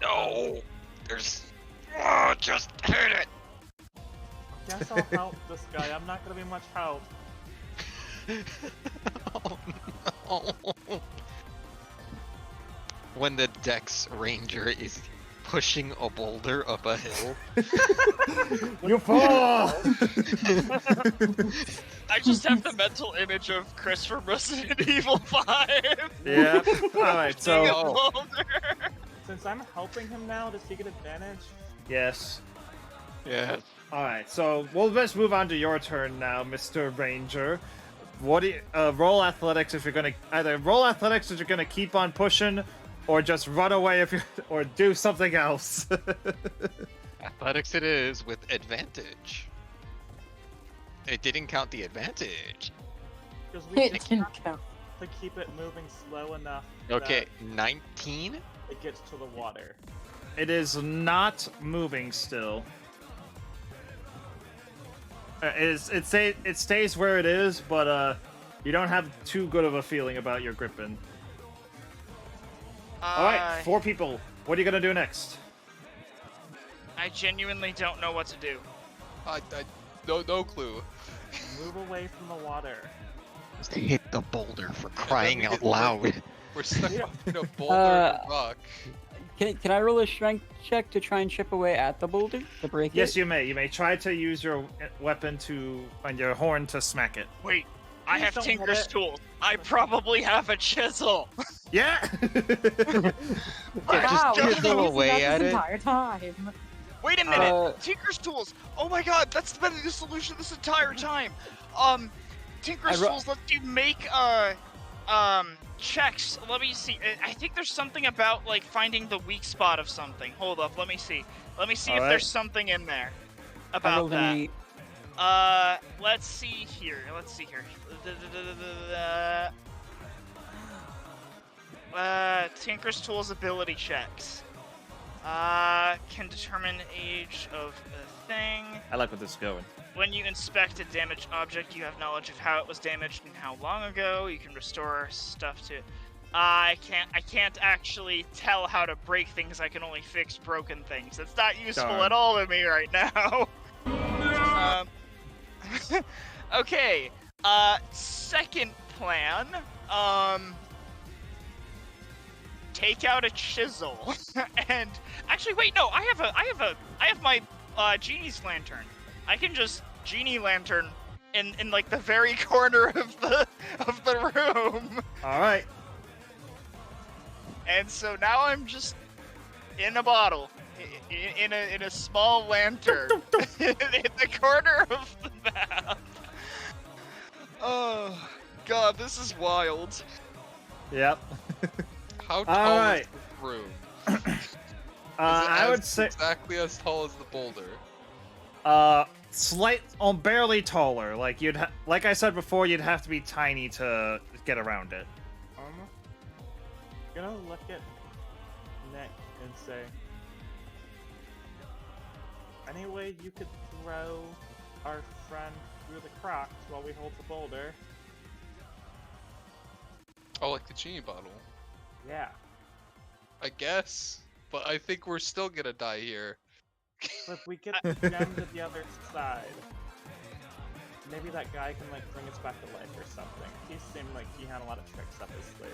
No! There's... Oh, just hit it! Guess I'll help this guy. I'm not gonna be much help. Oh, no. When the Dex Ranger is pushing a boulder up a hill. You fall! I just have the mental image of Chris from Resident Evil 5. Yeah. Alright, Seeing a so. boulder. Since I'm helping him now, does he get advantage? Yes. Yeah. Alright, so we'll just move on to your turn now, Mr. Ranger. What do you. Roll athletics if you're gonna. Either roll athletics if you're gonna keep on pushing, or just run away if you're. Or do something else. Athletics it is with advantage. It didn't count the advantage. Because we It just didn't have count. to keep it moving slow enough Okay, that 19? it gets to the water. It is not moving still. It stays where it is, but you don't have too good of a feeling about your gripping. All right, 4 people. What are you gonna do next? I genuinely don't know what to do. No clue. Move away from the water. Just hit the boulder for crying we out get- loud. We're stuck between a boulder and a rock. Can I roll a strength check to try and chip away at the boulder to break Yes, it? you may. You may try to use your weapon and your horn to smack it. Wait, I Please have don't hit Tinker's it. tools. I probably have a chisel. Yeah. Wow, just we've been chisel using away that at this it. entire time. Wait a minute, Uh, Tinker's tools. Oh my god, that's been the solution this entire time. Tinker's I ro- tools lets you make checks. Let me see. I think there's something about like finding the weak spot of something. Hold up, let me see. Let me see if Alright. there's something in there I about rolled that. an 8. Let's see here. Let's see here. Tinker's Tools ability checks. Can determine age of a thing. I like where this is going. When you inspect a damaged object, you have knowledge of how it was damaged and how long ago. You can restore stuff to. I can't actually tell how to break things. I can only fix broken things. It's not useful Darn. at all to me right now. Okay. Second plan. Take out a chisel and actually wait. No, I have my genie's lantern. I can just genie lantern in like the very corner of the room. All right. And so now I'm just in a bottle, in a small lantern, in the corner of the map. Oh, God, this is wild. Yep. How tall Alright. is this room? I would say exactly as tall as the boulder. barely taller. Like like I said before, you'd have to be tiny to get around it. Gonna look at Nick and say, any way you could throw our friend through the cracks while we hold the boulder? Oh, like the genie bottle. Yeah. I guess. But I think we're still gonna die here. But if we get the gem to the other side, maybe that guy can like bring us back to life or something. He seemed like he had a lot of tricks up his sleeve.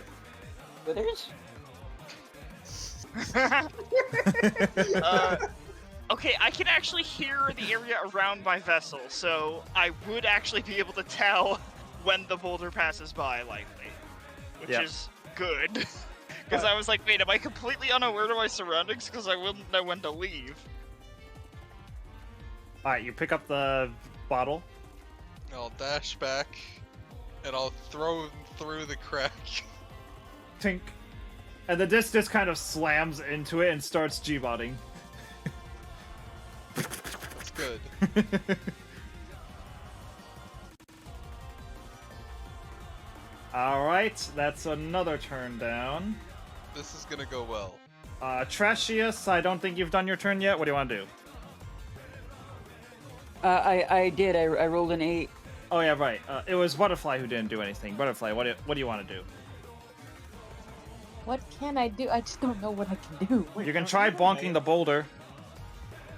Okay, I can actually hear the area around my vessel, so I would actually be able to tell when the boulder passes by, likely, which Yep. is good. Because I was like, wait, am I completely unaware of my surroundings? Because I wouldn't know when to leave. All right, you pick up the bottle. I'll dash back, and I'll throw him through the crack. tink, and the disc just kind of slams into it and starts G-botting. That's good. Alright, that's another turn down. This is gonna go well. Trashius, I don't think you've done your turn yet. What do you want to do? I did. I rolled an 8. Oh yeah, right. It was Butterfly who didn't do anything. Butterfly, what do you want to do? What can I do? I just don't know what I can do. You can try bonking the boulder.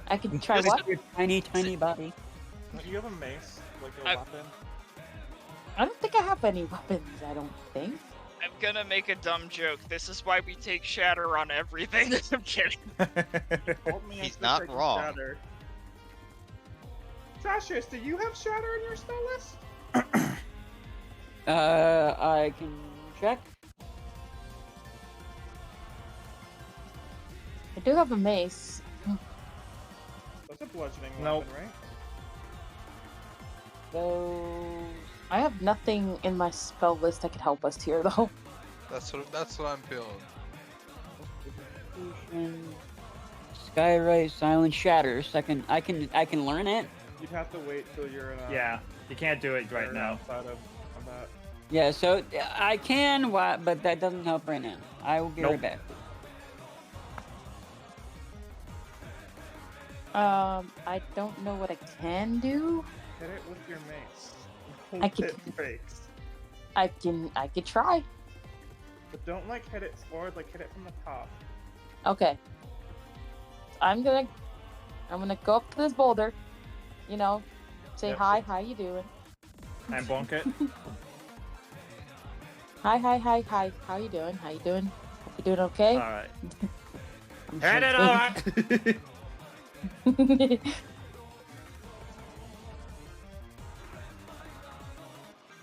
I can try With what? your tiny body. Do you have a mace, like a I- weapon? I don't think I have any weapons. I don't think. I'm gonna make a dumb joke. This is why we take shatter on everything. I'm kidding. Told me I He's should not take wrong. Shatter. Trashius, do you have shatter in your spell list? I can check. I do have a mace. That's a bludgeoning Nope. weapon, right? So I have nothing in my spell list that could help us here, though. That's what I'm feeling. Skyrite, Silent Shatter. Second, I can learn it. You'd have to wait till you're in a Yeah, you can't do it right area now. outside of combat. Yeah, so I can, but that doesn't help right now. I will be Nope. right back. I don't know what I can do. Hit it with your mace. I could- It breaks. I could try. But don't like hit it forward, like hit it from the top. Okay. I'm gonna go up to this boulder. You know, say Yep. hi, how you doing? And bonk it. Hi, how you doing? How you doing? Hope you're doing okay. Alright. I'm Hand it sure- over!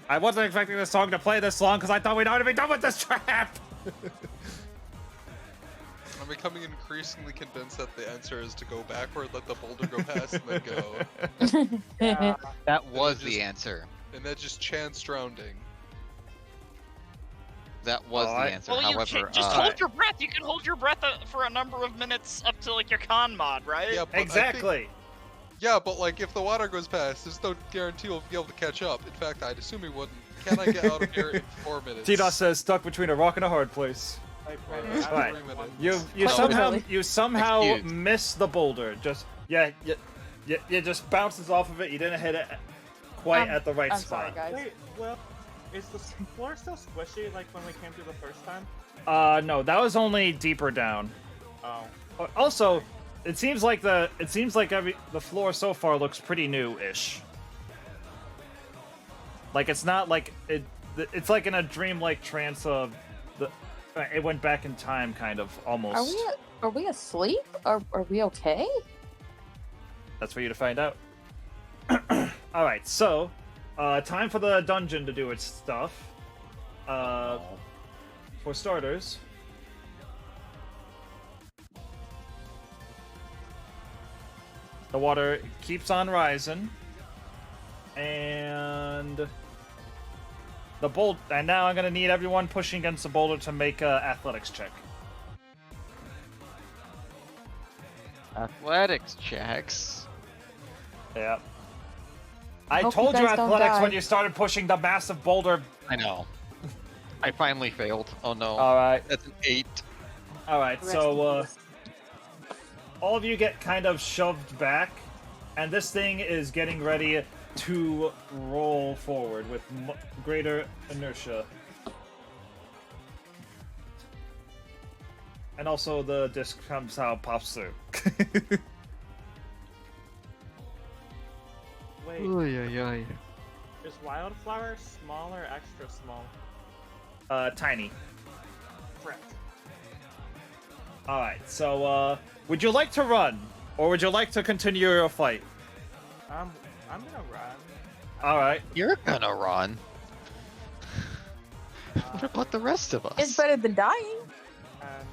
I wasn't expecting this song to play this long because I thought we'd already be done with this trap! I'm becoming increasingly convinced that the answer is to go backward, let the boulder go past, and then go. Yeah. That was just- the answer. And then just chance drowning. That was Oh, the answer. Well, you However, can just hold your breath. You can hold your breath for a number of minutes up to like your con mod, right? Yeah, but I think- Exactly! yeah, but like if the water goes past, there's no guarantee we'll be able to catch up. In fact, I'd assume he wouldn't. Can I get out of here in 4 minutes? T-Dot says stuck between a rock and a hard place. Like, Right. after one- You Quite literally. somehow Excused. miss the boulder. Just you just bounces off of it. You didn't hit it quite at the right I'm spot. sorry, guys. Wait, well, is the floor still squishy like when we came through the first time? No, that was only deeper down. Oh. Also, it seems like the floor so far looks pretty new-ish. Like it's not like it's like in a dreamlike trance of it went back in time, kind of almost. Are we asleep? Are we okay? That's for you to find out. All right, so time for the dungeon to do its stuff. For starters, the water keeps on rising, and the boulder. And now I'm gonna need everyone pushing against the boulder to make a athletics check. athletics checks. Yeah. I hope told you you guys don't athletics when die. you started pushing the massive boulder. I know. I finally failed. Oh no. All right. That's an 8. All right. Rest So in peace. all of you get kind of shoved back, and this thing is getting ready to roll forward with greater inertia. And also the disc somehow pops through. Wait, is Wildflower small or extra small? Tiny. Frick. All right. So would you like to run, or would you like to continue your fight? I'm gonna run. All right. You're gonna run. What about the rest of us? It's better than dying. And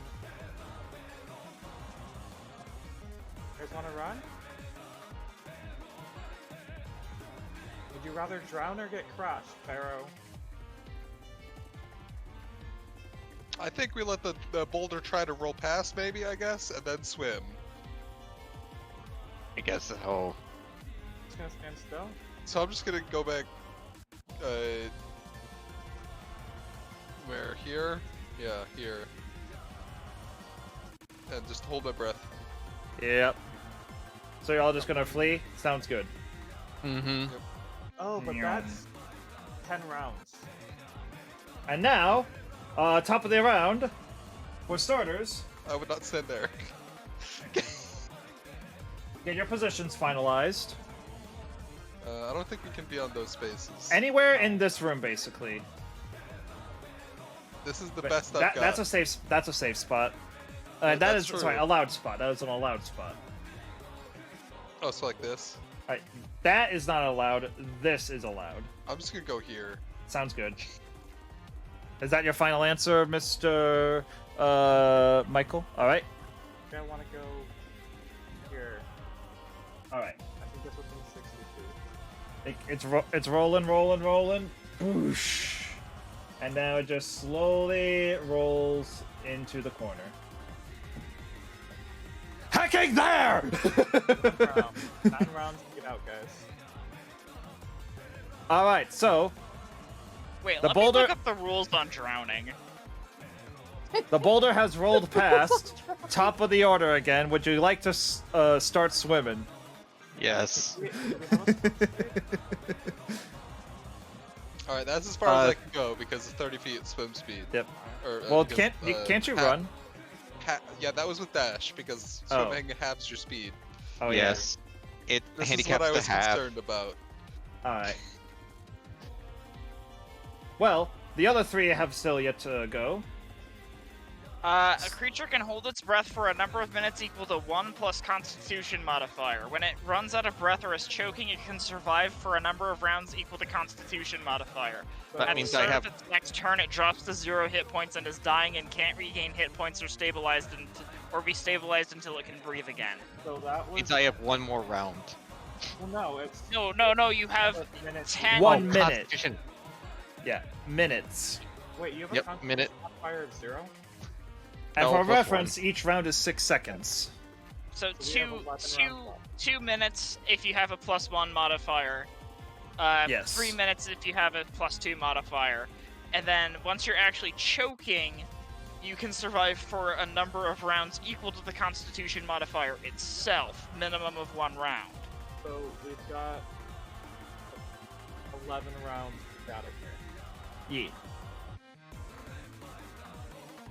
you guys wanna run? Would you rather drown or get crushed, Pharaoh? I think we let the boulder try to roll past, maybe, I guess, and then swim. I guess so. It's gonna stand still. So I'm just gonna go back. Where? Here? Yeah, here. And just hold my breath. Yep. So you're all just gonna flee? Sounds good. Mm-hmm. Oh, but that's 10 rounds. And now, top of the round, for starters, I would not stand there. get your positions finalized. I don't think we can be on those spaces. Anywhere in this room, basically. This is the But best I've got. That's a safe. That's a safe spot. That that's is true. sorry, a loud spot. That is an allowed spot. Oh, so like this. Alright, that is not allowed. This is allowed. I'm just gonna go here. Sounds good. Is that your final answer, Mr. Michael? All right. I want to go here. All right. I think this was in 60 feet. It's rolling, rolling. Boosh. And now it just slowly rolls into the corner. Hacking there! 9 rounds to get out, guys. All right, so Wait, The let boulder- me look up the rules on drowning. the boulder has rolled past top of the order again. Would you like to start swimming? Yes. Do we have a speed? All right, that's as far as I can go because it's 30 feet swim speed. Yep. Or, Well, because, can't you half- run? yeah, that was with dash because Oh. swimming halves your speed. Oh Yes. It This is handicaps what I the was half. concerned about. Yeah. All right. Well, the other three have still yet to go. A creature can hold its breath for a number of minutes equal to 1 plus Constitution modifier. When it runs out of breath or is choking, it can survive for a number of rounds equal to Constitution modifier. That At means the I start have- of its next turn, it drops to 0 hit points and is dying and can't regain hit points or stabilized or be stabilized until it can breathe again. So that was. Means I have one more round. Well, no, it's. No, you have a minute. 10. 1 minute. Constitution. Yeah, minutes. Wait, you have a Yep, Constitution minute. modifier of 0? And No, for plus reference, each round is 6 seconds. So So we have 11 rounds left. 2 minutes if you have a +1 modifier. Yes. 3 minutes if you have a +2 modifier. And then once you're actually choking, you can survive for a number of rounds equal to the Constitution modifier itself, minimum of 1 round. So we've got 11 rounds to get out of here. Yeah.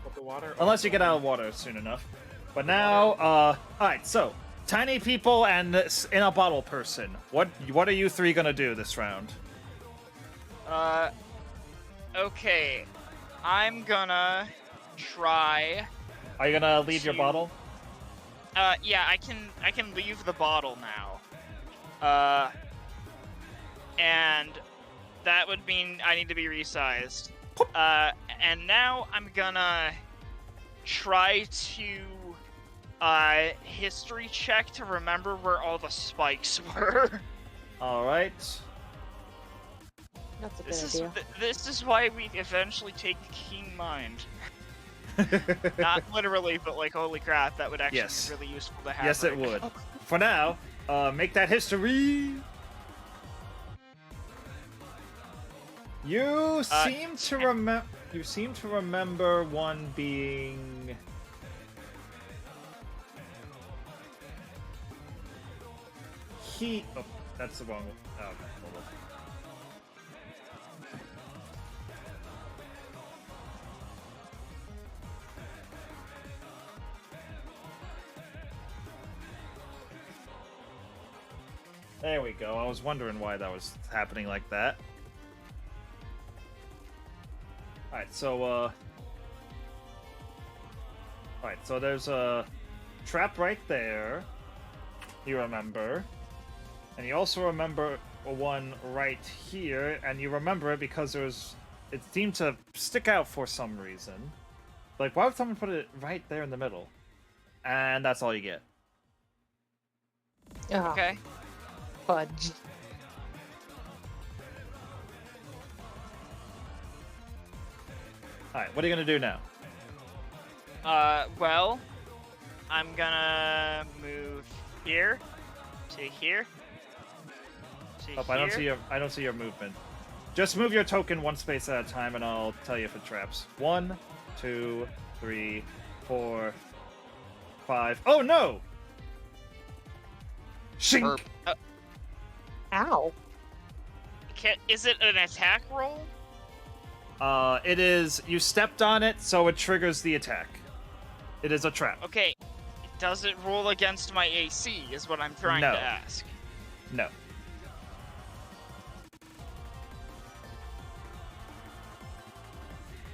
But the water. Unless you get out of water soon enough. But now, alright, so tiny people and in a bottle person. What are you three gonna do this round? Okay. I'm gonna try. Are you gonna leave your To- bottle? Yeah, I can leave the bottle now. And that would mean I need to be resized. And now I'm gonna try to history check to remember where all the spikes were. Alright. That's a good idea. This is why we eventually take Keen Mind. Not literally, but like, holy crap, that would actually Yes. be really useful to have. Yes, it right would. now. For now, make that history. You seem to remember. You seem to remember one being. Oh, that's the wrong one. Oh, okay, hold on. There we go. I was wondering why that was happening like that. Alright, so, Alright, so there's a trap right there. You remember. And you also remember one right here, and you remember it because it seemed to stick out for some reason. Like, why would someone put it right there in the middle? And that's all you get. Ah, Okay. fudge. Alright, what are you gonna do now? Well, I'm gonna move here to here to Oh, here. I don't see your movement. Just move your token one space at a time, and I'll tell you if it traps. 1, 2, 3, 4, 5. Oh no! Shink! Ow. Is it an attack roll? It is. You stepped on it, so it triggers the attack. It is a trap. Okay. Does it roll against my AC? Is what I'm trying No. to ask. No.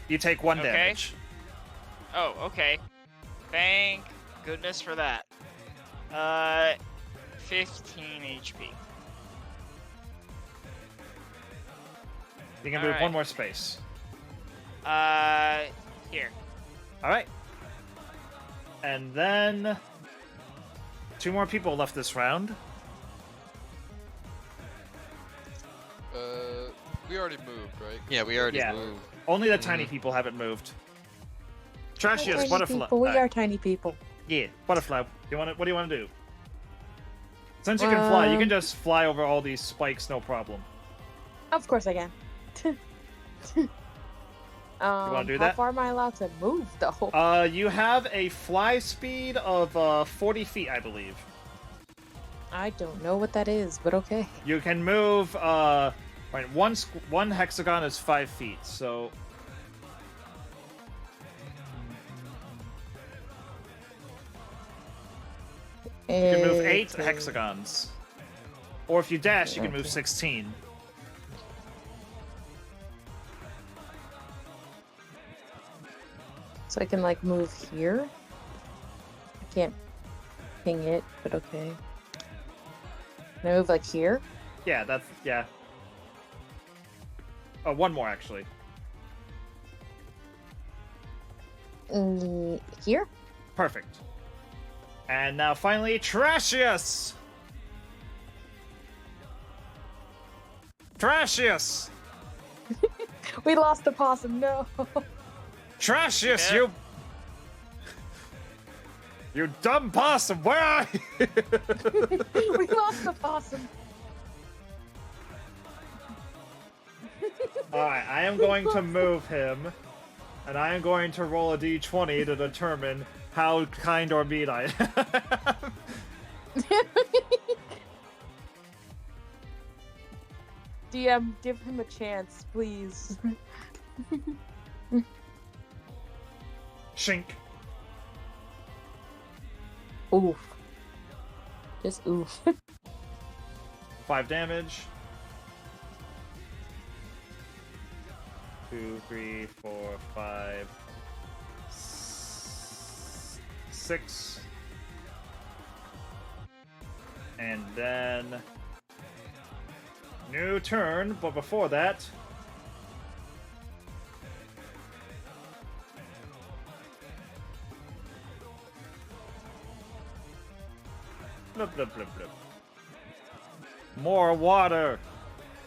You take 1 Okay. damage. Oh, okay. Thank goodness for that. 15 HP. You can move Alright. one more space. Here. Alright. And then 2 more people left this round. We already moved, right? Yeah, we already Yeah. moved. Only the tiny people haven't moved. We're Trashiest, tiny butterfly. people. We are tiny people. Yeah, butterfly. What do you want to do? Since you can fly, you can just fly over all these spikes, no problem. Of course I can. wanna do how that? far am I allowed to move, though? You have a fly speed of 40 feet, I believe. I don't know what that is, but okay. You can move. Right, one hexagon is 5 feet, so. You can move 8 Okay. hexagons. Or if you dash, you can move Okay. 16. So I can, like, move here? I can't ping it, but okay. Can I move, like, here? Yeah, yeah. Oh, one more, actually. Here? Perfect. And now, finally, Trashius! Trashius! We lost the possum, no! Trashius, Yeah. you... You dumb possum, where are you? We lost the possum! Alright, I am going to move him, and I am going to roll a d20 to determine how kind or mean I am. DM, give him a chance, please. Shink. Oof. Just oof. 5 damage. 2, 3, 4, 5, 6. And then... New turn, but before that... Blub, blub, blub, blub. More water!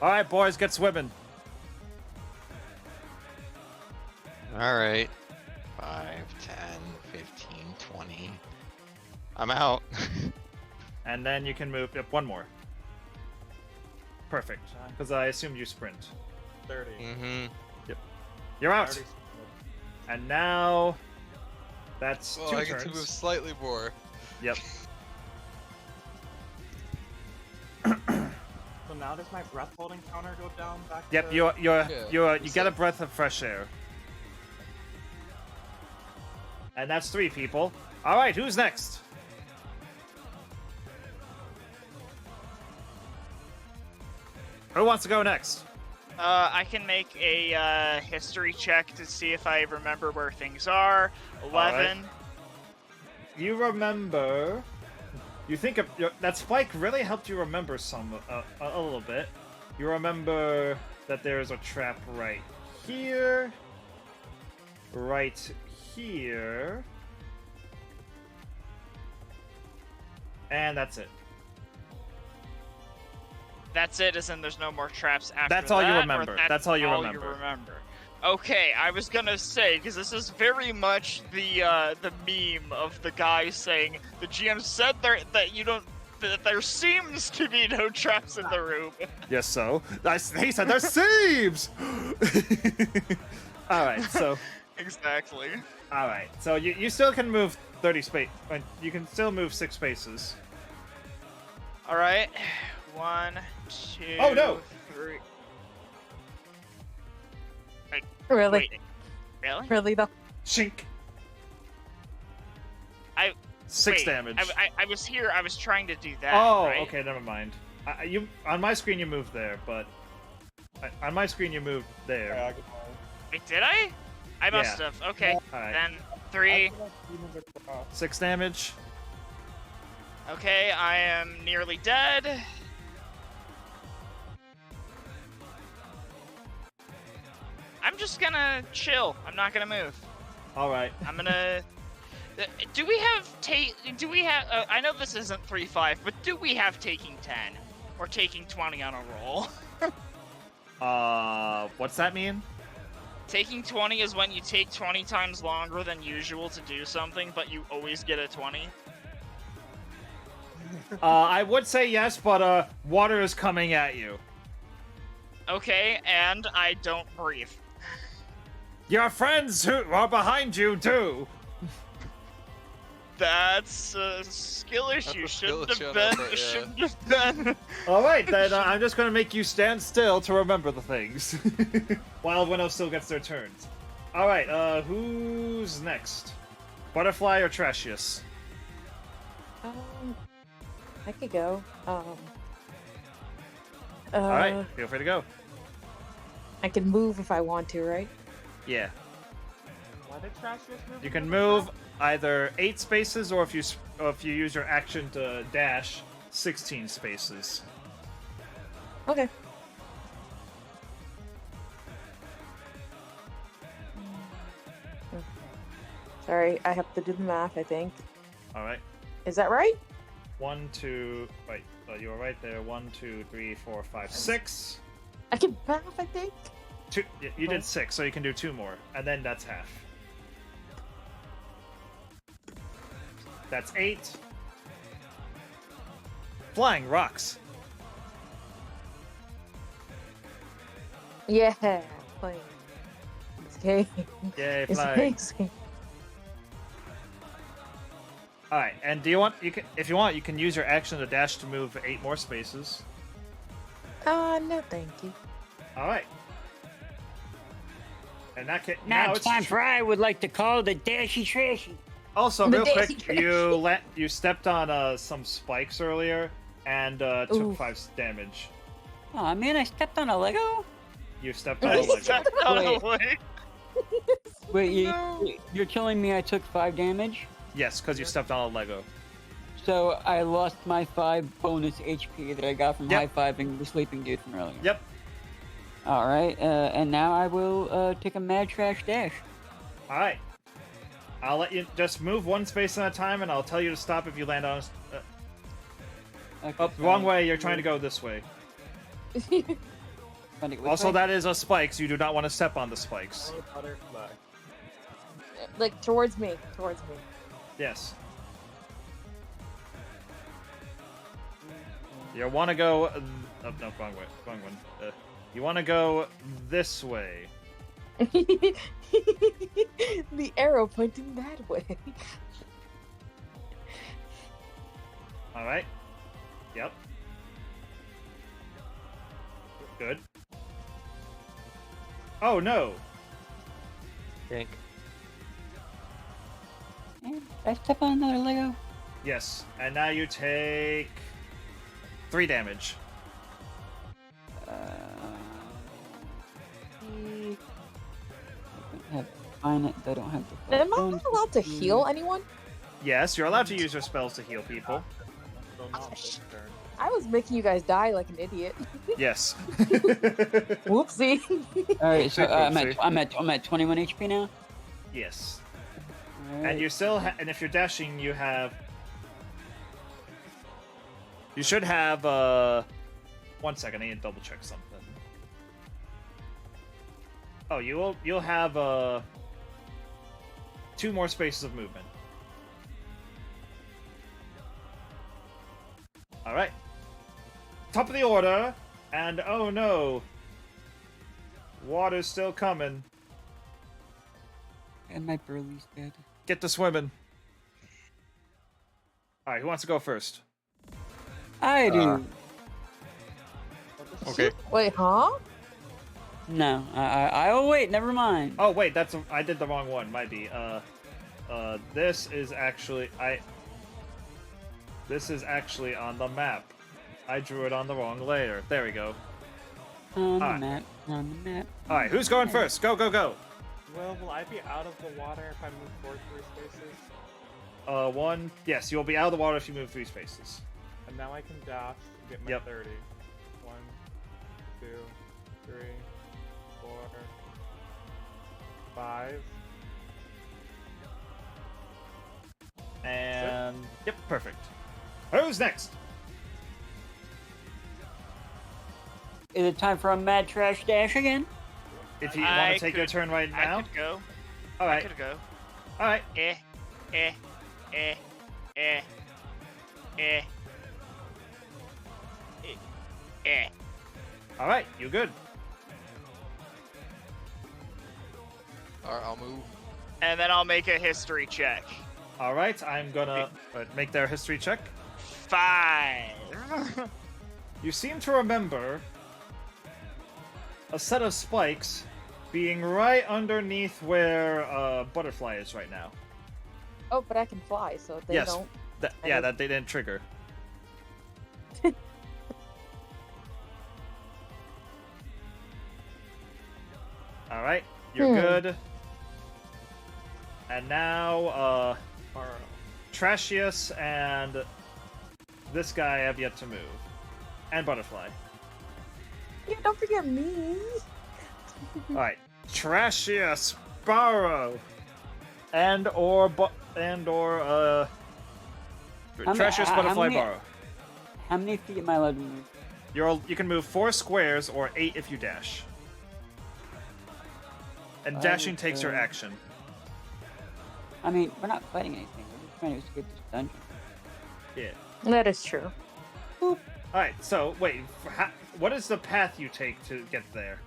Alright, boys, get swimming. Alright. 5, 10, 15, 20. I'm out. And then you can move up one more. Perfect. Because I assumed you sprint. 30. Mm-hmm. You're I out! already split. And now... That's Well, 2 I get to turns. move slightly more. Yep. So now does my breath holding counter go down back Yep, to... you it's get a like- breath of fresh air. And that's 3 people. Alright, who's next? Who wants to go next? I can make a history check to see if I remember where things are. 11. You remember... You think of... That spike really helped you remember a little bit. You remember that there's a trap right here. Right here. And that's it. That's it, as in there's no more traps after That's all you that, or remember. That's all you remember. remember. Okay, I was gonna say, because this is very much the meme of the guy saying the GM said that there seems to be no traps in the room. Yes, so he said there seems. All right, so Exactly. all right, so you still can move 30 space. You can still move 6 spaces. All right. 1, 2. Oh, no. 3. Really? Wait. Really? Really though? Shink. I 6 wait, damage. I was here. I was trying to do that. Oh, right? okay, never mind. You on my screen you moved there, but on my screen you moved there. Wait, did I? I must have. Okay. All right. Then 3. 6 damage. Okay, I am nearly dead. I'm just gonna chill. I'm not gonna move. All right. I'm gonna. Do we have Do we have? I know this isn't 3-5, but do we have taking 10 or taking 20 on a roll? What's that mean? Taking 20 is when you take 20 times longer than usual to do something, but you always get a 20. I would say yes, but water is coming at you. Okay, and I don't breathe. Your friends who are behind you do. That's a skill issue. a skill Shouldn't issue have on been. that part, yeah. Shouldn't have been. All right, then I'm just gonna make you stand still to remember the things, while everyone else still gets their turns. All right, who's next? Butterfly or Trashius? I could go. All right, feel free to go. I can move if I want to, right? Yeah, Why did Trash just move? you can move either 8 spaces, or if you use your action to dash, 16 spaces. Okay. Sorry, I have to do the math, I think. All right. Is that right? 1, 2. Wait, you were right there. 1, 2, 3, 4, 5, 6. I can math, I think. 2. You did 6, so you can do 2 more, and then that's half. That's 8. Flying rocks. Yeah, playing. Okay. Yay, It's flying. amazing. All right, and do you want? If you want, you can use your action to dash to move 8 more spaces. No, thank you. All right. And that Now it's time for I would like to call the Dashy Trashy. Also, The real Daisy quick, you stepped on some spikes earlier and took Oof. 5 damage. Oh man, I stepped on a Lego. You stepped on a Lego. Stepped on a Wait. leg. Wait, you're telling me I took 5 damage? Yes, because you stepped on a Lego. So I lost my 5 bonus HP that I got from Yep. high-fiving the sleeping dude from earlier. Yep. All right, and now I will take a mad trash dash. All right. I'll let you just move 1 space at a time, and I'll tell you to stop if you land on. Okay, Oh, so wrong way. You're trying to go this way. trying to go which Also, way? that is a spikes. You do not want to step on the spikes. Oh, butterfly. Like, towards me. Towards me. Yes. You want to go. Oh, no, wrong way. Wrong one. You want to go this way. The arrow pointing that way. All right. Yep. Good. Oh no. Think. Eh, I step on another Lego. Yes. And now you take 3 damage. I don't have the Am I bonus allowed to HP. heal anyone? Yes, you're allowed to use your spells to heal people. So not this turn. I was making you guys die like an idiot. Yes. Whoopsie. All right, so Oopsie. I'm at 21 HP now. Yes. All And right. you still and if you're dashing, you have. You should have 1 second. I need to double check something. Oh, you'll have 2 more spaces of movement. All right. Top of the order, and oh no, water's still coming. And my burly's dead. Get to swimming. All right, who wants to go first? I do. Okay. Wait, huh? No, oh wait, never mind. Oh wait, I did the wrong one. Might be. This is actually This is actually on the map. I drew it on the wrong layer. There we go. On the Alright. map, on the map. All right, who's going first? Go, go, go. Will I be out of the water if I move forward 3 spaces? 1. Yes, you'll be out of the water if you move 3 spaces. And now I can dash and get my Yep. 30. 1, 2, 3, 4, 5. And yep, perfect. Who's next? Is it time for a mad trash dash again? If you want to take your turn right now. I could go. All I right. could go. All right. Eh, eh, eh, eh, eh, eh. All right. You good? All right, I'll move. And then I'll make a history check. All right. I'm gonna make their history check. 5. You seem to remember a set of spikes being right underneath where Butterfly is right now. Oh, but I can fly, so they Yes. don't. That they didn't trigger. All right, you're good. And now, Trashius and this guy have yet to move, and Butterfly. Yeah, don't forget me. All right, Trashius, Borrow, Trashius, Butterfly, many- Borrow. How many feet am I allowed to move? You can move 4 squares or 8 if you dash. And dashing takes your action. I mean, we're not fighting anything. We're just trying to escape this dungeon. Yeah. That is true. All right. So wait, what is the path you take to get there?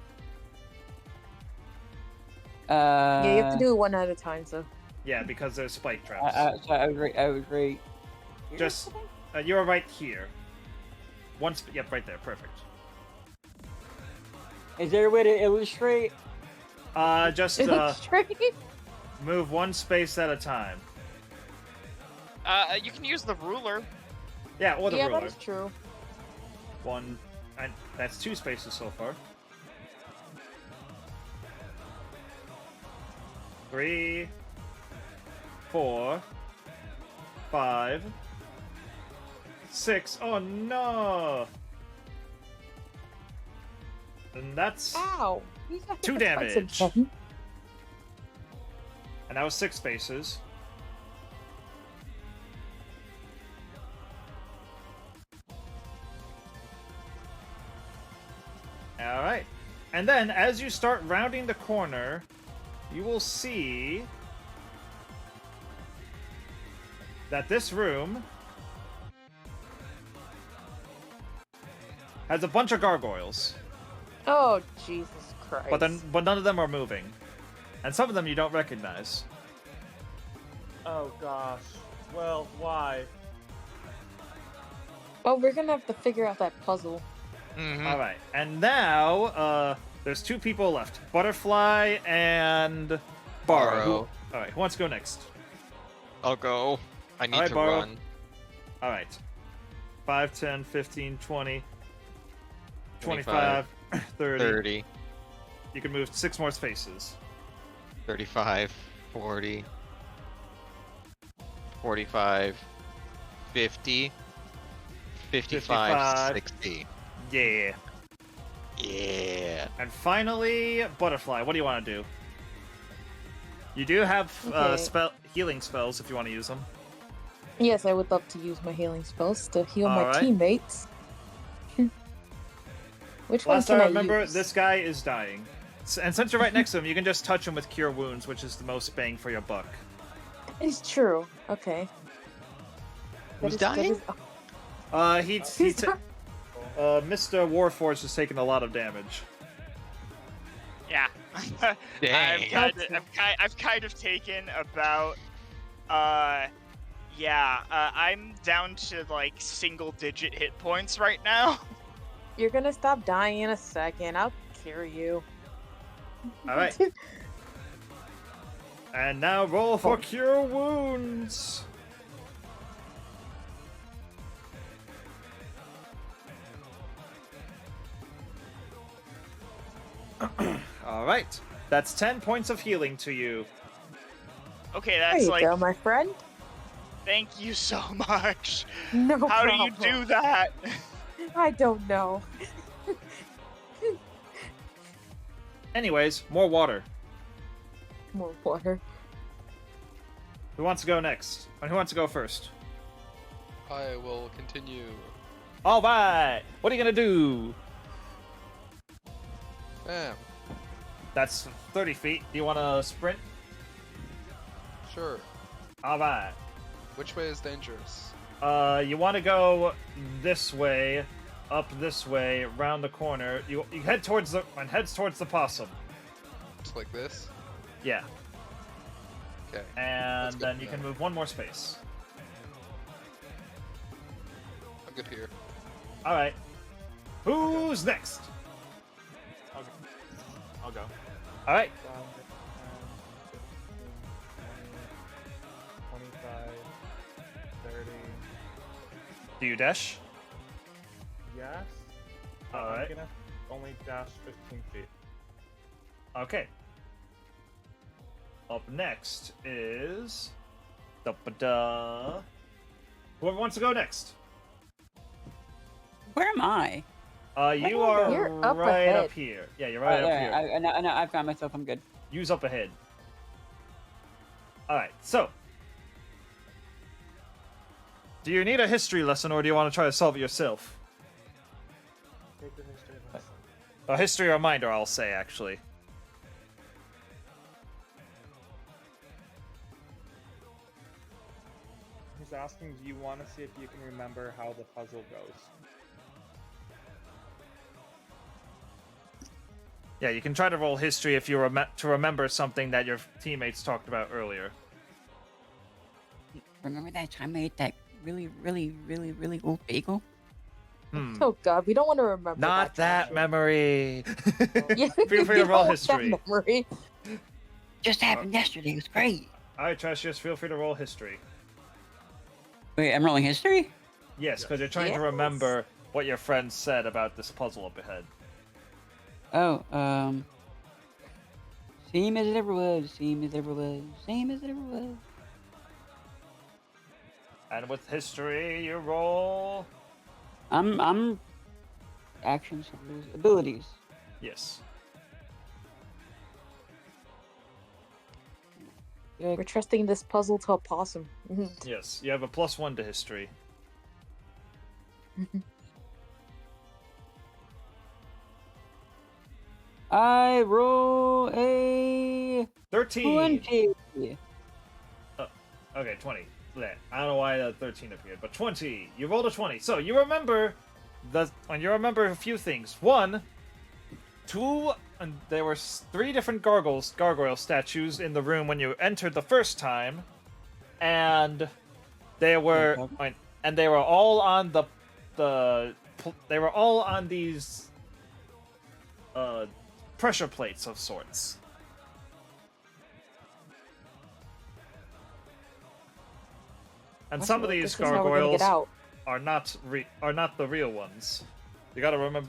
Yeah, you have to do it one at a time, so. Yeah, because there's spike traps. So I was right. Here, Just I think? you're right here. Yep, right there. Perfect. Is there a way to illustrate? Just Straight. move 1 space at a time. You can use the ruler. Yeah, or the Yeah, ruler. that is true. That's 2 spaces so far. 3, 4, 5, 6. Oh no! And that's Ow! You got 2 hit twice damage. again. And that was 6 spaces. Alright. And then, as you start rounding the corner, you will see that this room has a bunch of gargoyles. Oh, Jesus Christ. But none of them are moving. And some of them you don't recognize. Oh gosh. Well, why? Well, we're gonna have to figure out that puzzle. Mm-hmm. All right, and now there's 2 people left: Butterfly and Borrow. All right, who wants to go next? I'll go. I need Alright, to Borrow. run. All right, 5, 10, 15, 20, 25, 30. 30, You can move 6 more spaces. 35, 40, 45, 50, 55, 60. Yeah. Yeah. And finally, Butterfly. What do you want to do? You do have Okay. healing spells if you want to use them. Yes, I would love to use my healing spells to heal my Alright. teammates. Which one Last can I I remember, use? this guy is dying. And since you're right next to him, you can just touch him with Cure Wounds, which is the most bang for your buck. It's true. Okay. Who's dying? Mr. Warforged has taken a lot of damage. Yeah. Dang. I've kind of taken about I'm down to like single digit hit points right now. You're gonna stop dying in a second. I'll cure you. All right. And now roll for Cure Wounds. All right. That's 10 points of healing to you. Okay, There that's you like go, my friend. thank you so much. No How problem. do you do that? I don't know. Anyways, more water. More water. Who wants to go next? And who wants to go first? I will continue. All right. What are you going to do? Bam. That's 30 feet. Do you want to sprint? Sure. All right. Which way is dangerous? You want to go this way, up this way, around the corner. You head towards the possum. Just like this? Yeah. Okay. And good then to you know. can move one more space. I'm good here. All right. Who's next? I'll go. All right. 25, 30. Do you dash? Yes. All right. I'm gonna only dash 15 feet. Okay. Up next is da-ba-da. Whoever wants to go next. Where am I? You are You're up right ahead. up here. Yeah, you're right up there, here. I found myself. I'm good. Use up ahead. All right. So, do you need a history lesson, or do you want to try to solve it yourself? Take the history lesson. A history reminder, I'll say, actually. He's asking, do you want to see if you can remember how the puzzle goes? Yeah, you can try to roll history if you remember something that your teammates talked about earlier. Remember that time I ate that really old bagel? Oh God, we don't want to remember. Not that Joshua. memory. Yeah, Feel free we to roll don't want that history. memory. Just happened yesterday. It was great. All right, Trashus, feel free to roll history. Wait, I'm rolling history? Yes, because you're trying to Yes. remember what your friends said about this puzzle up ahead. Oh, same as it ever was. Same as it ever was. Same as it ever was. And with history, you roll. I'm actions, abilities. Yes. We're trusting this puzzle to a possum. Yes, you have a +1 to history. I roll a 13. 20. Okay, 20. I don't know why 13 appeared, but 20. You rolled a 20. So you remember a few things. One, and there were 3 different gargoyle statues in the room when you entered the first time, and they were all on they were all on these pressure plates of sorts. And some of these This is how we're gonna gargoyles get out. are not the real ones. You gotta remember.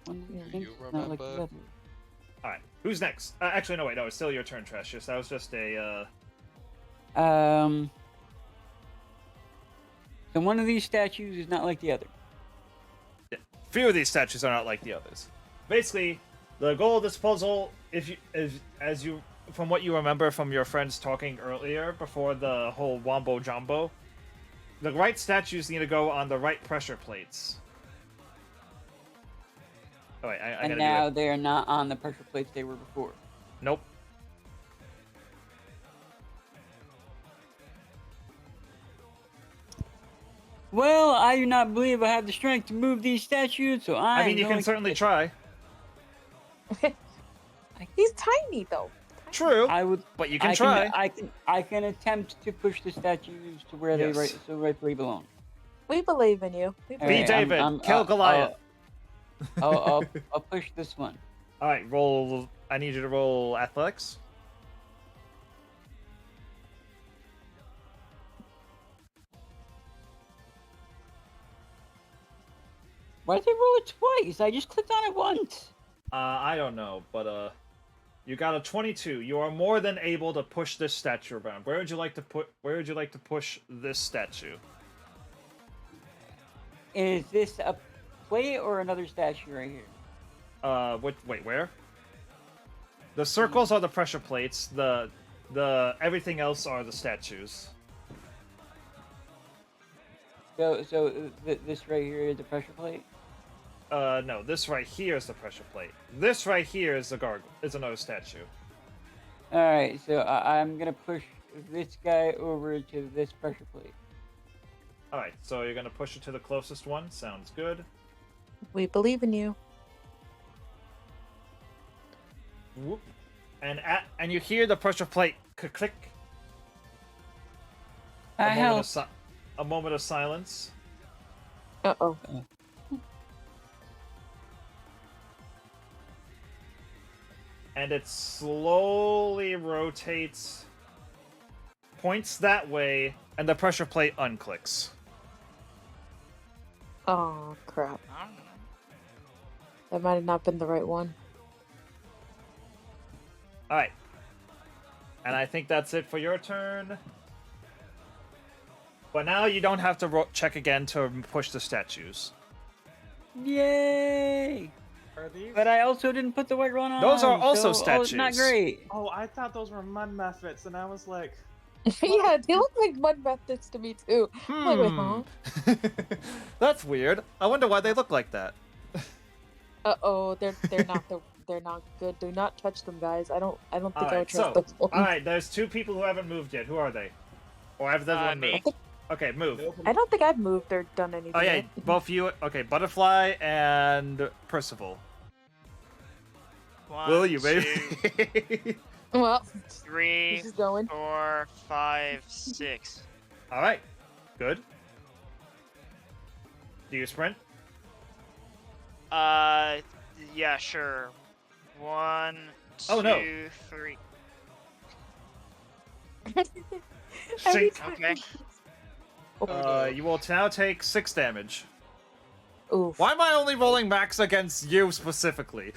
One Yeah. thing's You not like the remember? other. All right, who's next? Actually, no, wait, no, it's still your turn, Trashus. That was just a. So one of these statues is not like the other. Few of these statues are not like the others. Basically, the goal of this puzzle, from what you remember from your friends talking earlier before the whole wombo jumbo, the right statues need to go on the right pressure plates. Oh wait, I and gotta now do it. they are not on the pressure plates they were before. Nope. Well, I do not believe I have the strength to move these statues, so I mean, you can certainly try. He's tiny though. True, I would. but you can try. I can attempt to push the statues to where they Yes. so rightfully belong. We believe in you. We All Be believe right, David, kill Goliath. I'll push this one. All right, roll. I need you to roll athletics. Why did they roll it twice? I just clicked on it once. I don't know, but you got a 22. You are more than able to push this statue around. Where would you like to put? Where would you like to push this statue? Is this a plate or another statue right here? Wait, where? The circles are the pressure plates. The everything else are the statues. So this right here is the pressure plate. No, this right here is the pressure plate. This right here is the gargoyle. Is another statue. All right, so I'm gonna push this guy over to this pressure plate. All right, so you're gonna push it to the closest one. Sounds good. We believe in you. Whoop. And you hear the pressure plate click. I help. A moment of silence. Uh-oh. And it slowly rotates, points that way, and the pressure plate unclicks. Oh, crap. I don't know. That might have not been the right one. Alright. And I think that's it for your turn. But now you don't have to check again to push the statues. Yay! Are these? But I also didn't put the white run on. Those are also so, it's not statues. great. Oh, I thought those were mud methods, and I was like, Yeah, they look like mud methods to me too. Like, wait, huh? That's weird. I wonder why they look like that. Uh-oh, they're not good. Do not touch them, guys. I don't think I would Alright, trust so, those ones. alright, there's two people who haven't moved yet. Who are they? Or have everyone Me. moved? Okay, move. I don't think I've moved or done anything. Oh yeah, yet. both you. Okay, Butterfly and Percival. One, Will you, baby? 2, Well, 3, this is going. 4, 5, 6. All right, good. Do you sprint? Yeah, sure. 1, 2, Oh, no. 3. Every Shink. time- Okay. You will now take 6 damage. Oof. Why am I only rolling max against you specifically?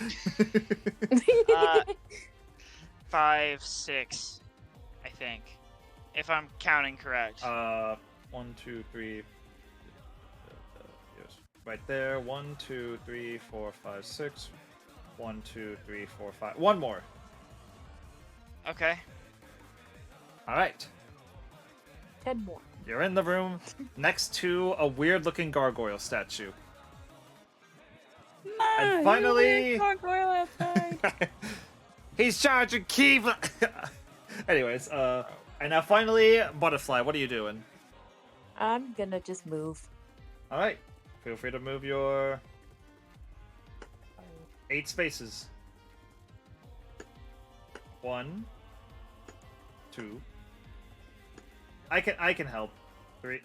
5, 6, I think, if I'm counting correct. 1, 2, 3. Yes, right there. 1, 2, 3, 4, 5, 6. 1, 2, 3, 4, 5. One more. Okay. All right. 10 more. You're in the room next to a weird-looking gargoyle statue. And finally- gargoyle outside. He's charging Keeve. Anyways, and now finally, Butterfly. What are you doing? I'm gonna just move. All right. Feel free to move your 8 spaces. 1, 2. I can help. 3.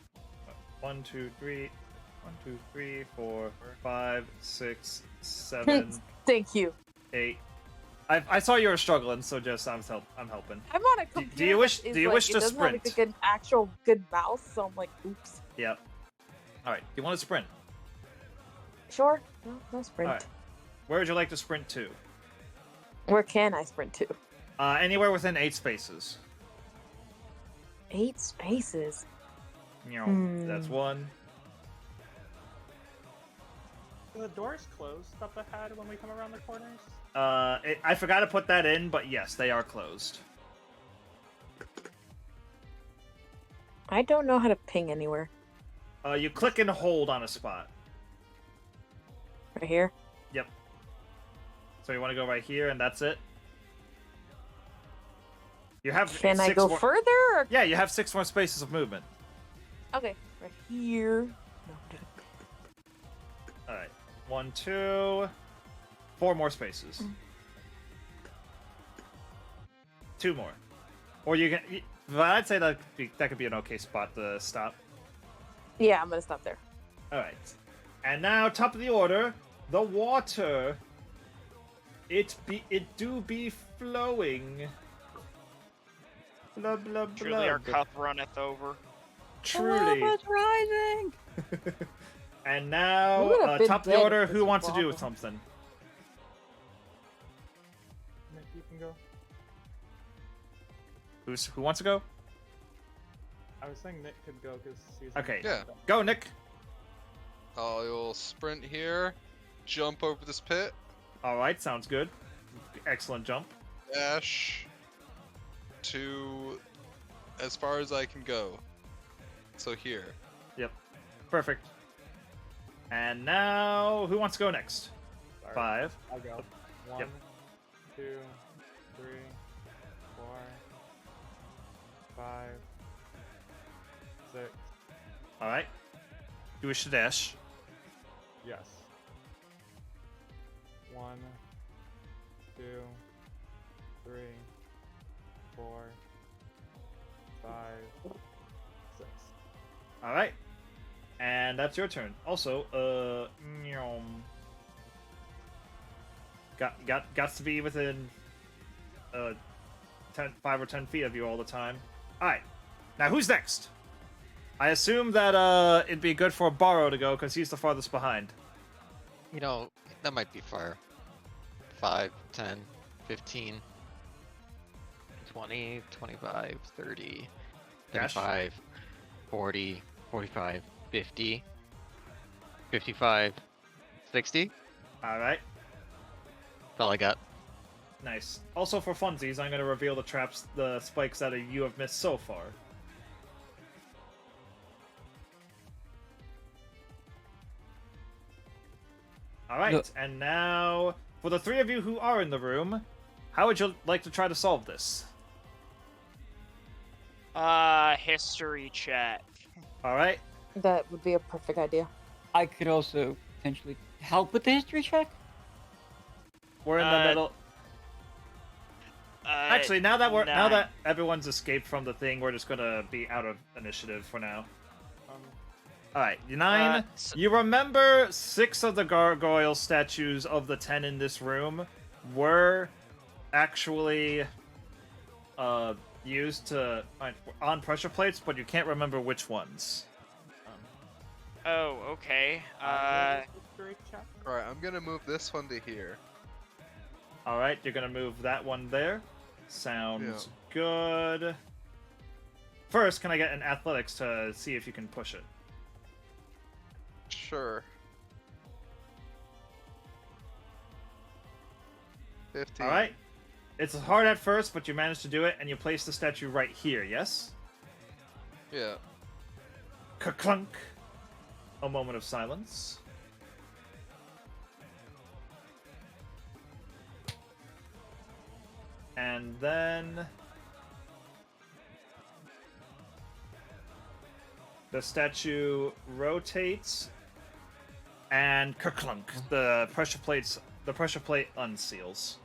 1, 2, 3. 1, 2, 3, 4, 5, 6, 7, Thank you. 8. I saw you were struggling, so just I'm helping. I'm on a computer. do you wish- that is, do you like, wish it to doesn't have, sprint? like, an actual good mouse, so I'm like, oops. Yep. All right. You want to sprint? Sure. No sprint. All right. Where would you like to sprint to? Where can I sprint to? Anywhere within 8 spaces. 8 spaces. That's 1. are the doors closed up ahead when we come around the corners? I forgot to put that in, but yes, they are closed. I don't know how to ping anywhere. You click and hold on a spot. Right here? Yep. So you want to go right here, and that's it. You have Can I six go more... further? Or... Yeah, you have 6 more spaces of movement. Okay, right here. No, I'm kidding. All right, 1, 2, 4 more spaces. 2 more, or you can. But I'd say that could be an okay spot to stop. Yeah, I'm gonna stop there. All right, and now top of the order, the water. It do be flowing. Blah blah blah. Truly our cup runneth over. Truly. The lava's rising. And now, We would have been top of the dead order, if this who was wants to do lava. something? Nick, you can go. Who wants to go? I was saying Nick could go because he's. Okay. Yeah. Go, Nick. I'll sprint here, jump over this pit, All right, sounds good. Excellent jump. dash to as far as I can go. So here. Yep. Perfect. And now, who wants to go next? Sorry. 5. I'll go. 1, Yep. 2, 3, 4, 5, 6. All right. Do a dash. Yes. 1, 2, 3, 4, 5, 6. All right. And that's your turn. Also, meow. Got to be within 5 or 10 feet of you all the time. All right. Now who's next? I assume that it'd be good for Borrow to go because he's the farthest behind. You know, that might be far. 5, 10, 15, 20, 25, 30, Dash? 35, 40, 45, 50, 55, 60. All right. That's all I got. Nice. Also for funsies, I'm going to reveal the spikes that you have missed so far. All right, Look. and now for the 3 of you who are in the room, how would you like to try to solve this? History check. All right. That would be a perfect idea. I could also potentially help with the history check. We're in the middle. Actually, now that now 9. that everyone's escaped from the thing, we're just gonna be out of initiative for now. All right, 9. So- You remember 6 of the gargoyle statues of the 10 in this room were actually used to on pressure plates, but you can't remember which ones. Oh, okay. History check. Alright, I'm gonna move this one to here. All right, you're gonna move that one there. Sounds good. First, can I get an athletics to see if you can push it? Sure. 15. All right. It's hard at first, but you managed to do it, and you place the statue right here. Yes. Yeah. Ka-clunk. A moment of silence. And then the statue rotates, and ka-clunk. The pressure plate unseals.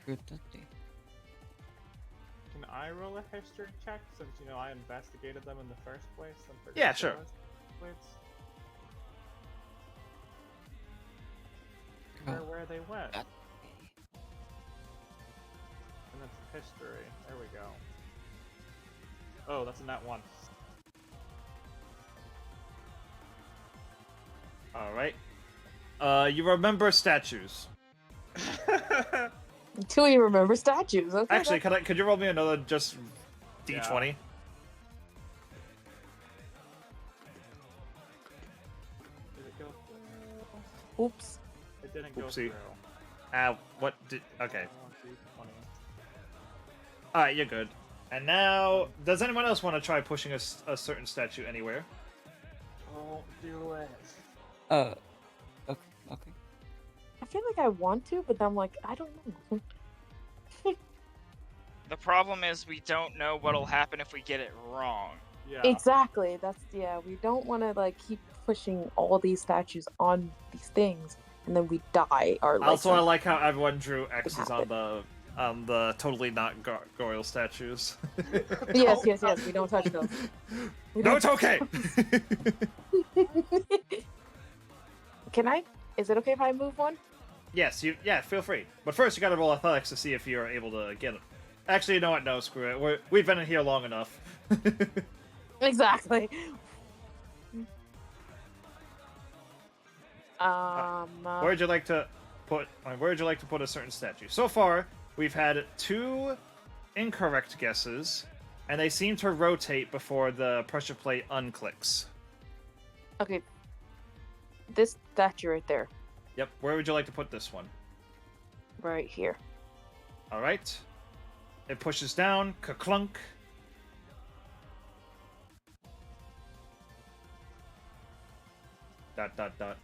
Good that day. Can I roll a history check since I investigated them in the first place? And figured Yeah, out sure. those plates? Oh. Where they went. That And that's history. There we go. Oh, that's a nat 1. All right. You remember statues. Until you remember statues. Okay, Actually, could you roll me another just d20? Yeah. Did it go through? Oops. It didn't go Oopsie. through. What did? Okay. 1d20. All right, you're good. And now, does anyone else want to try pushing a certain statue anywhere? Don't do it. Okay. Okay. I feel like I want to, but I'm like, I don't know. The problem is we don't know what'll happen if we get it wrong. Yeah. Exactly. We don't want to like keep pushing all these statues on these things, and then we die. Or like Also, I some- like how everyone drew X's happen. on the totally not gargoyle statues. Yes. We don't touch those. We No, don't it's okay. Can I? Is it okay if I move one? Yes, yeah, feel free. But first, you gotta roll athletics to see if you're able to get it. Actually, you know what? No, screw it. We've been in here long enough. Exactly. Where would you like to put? Where would you like to put a certain statue? So far, we've had 2 incorrect guesses, and they seem to rotate before the pressure plate unclicks. Okay. This statue right there, Yep. Where would you like to put this one? right here. All right. It pushes down. Ka-clunk. Dot dot dot.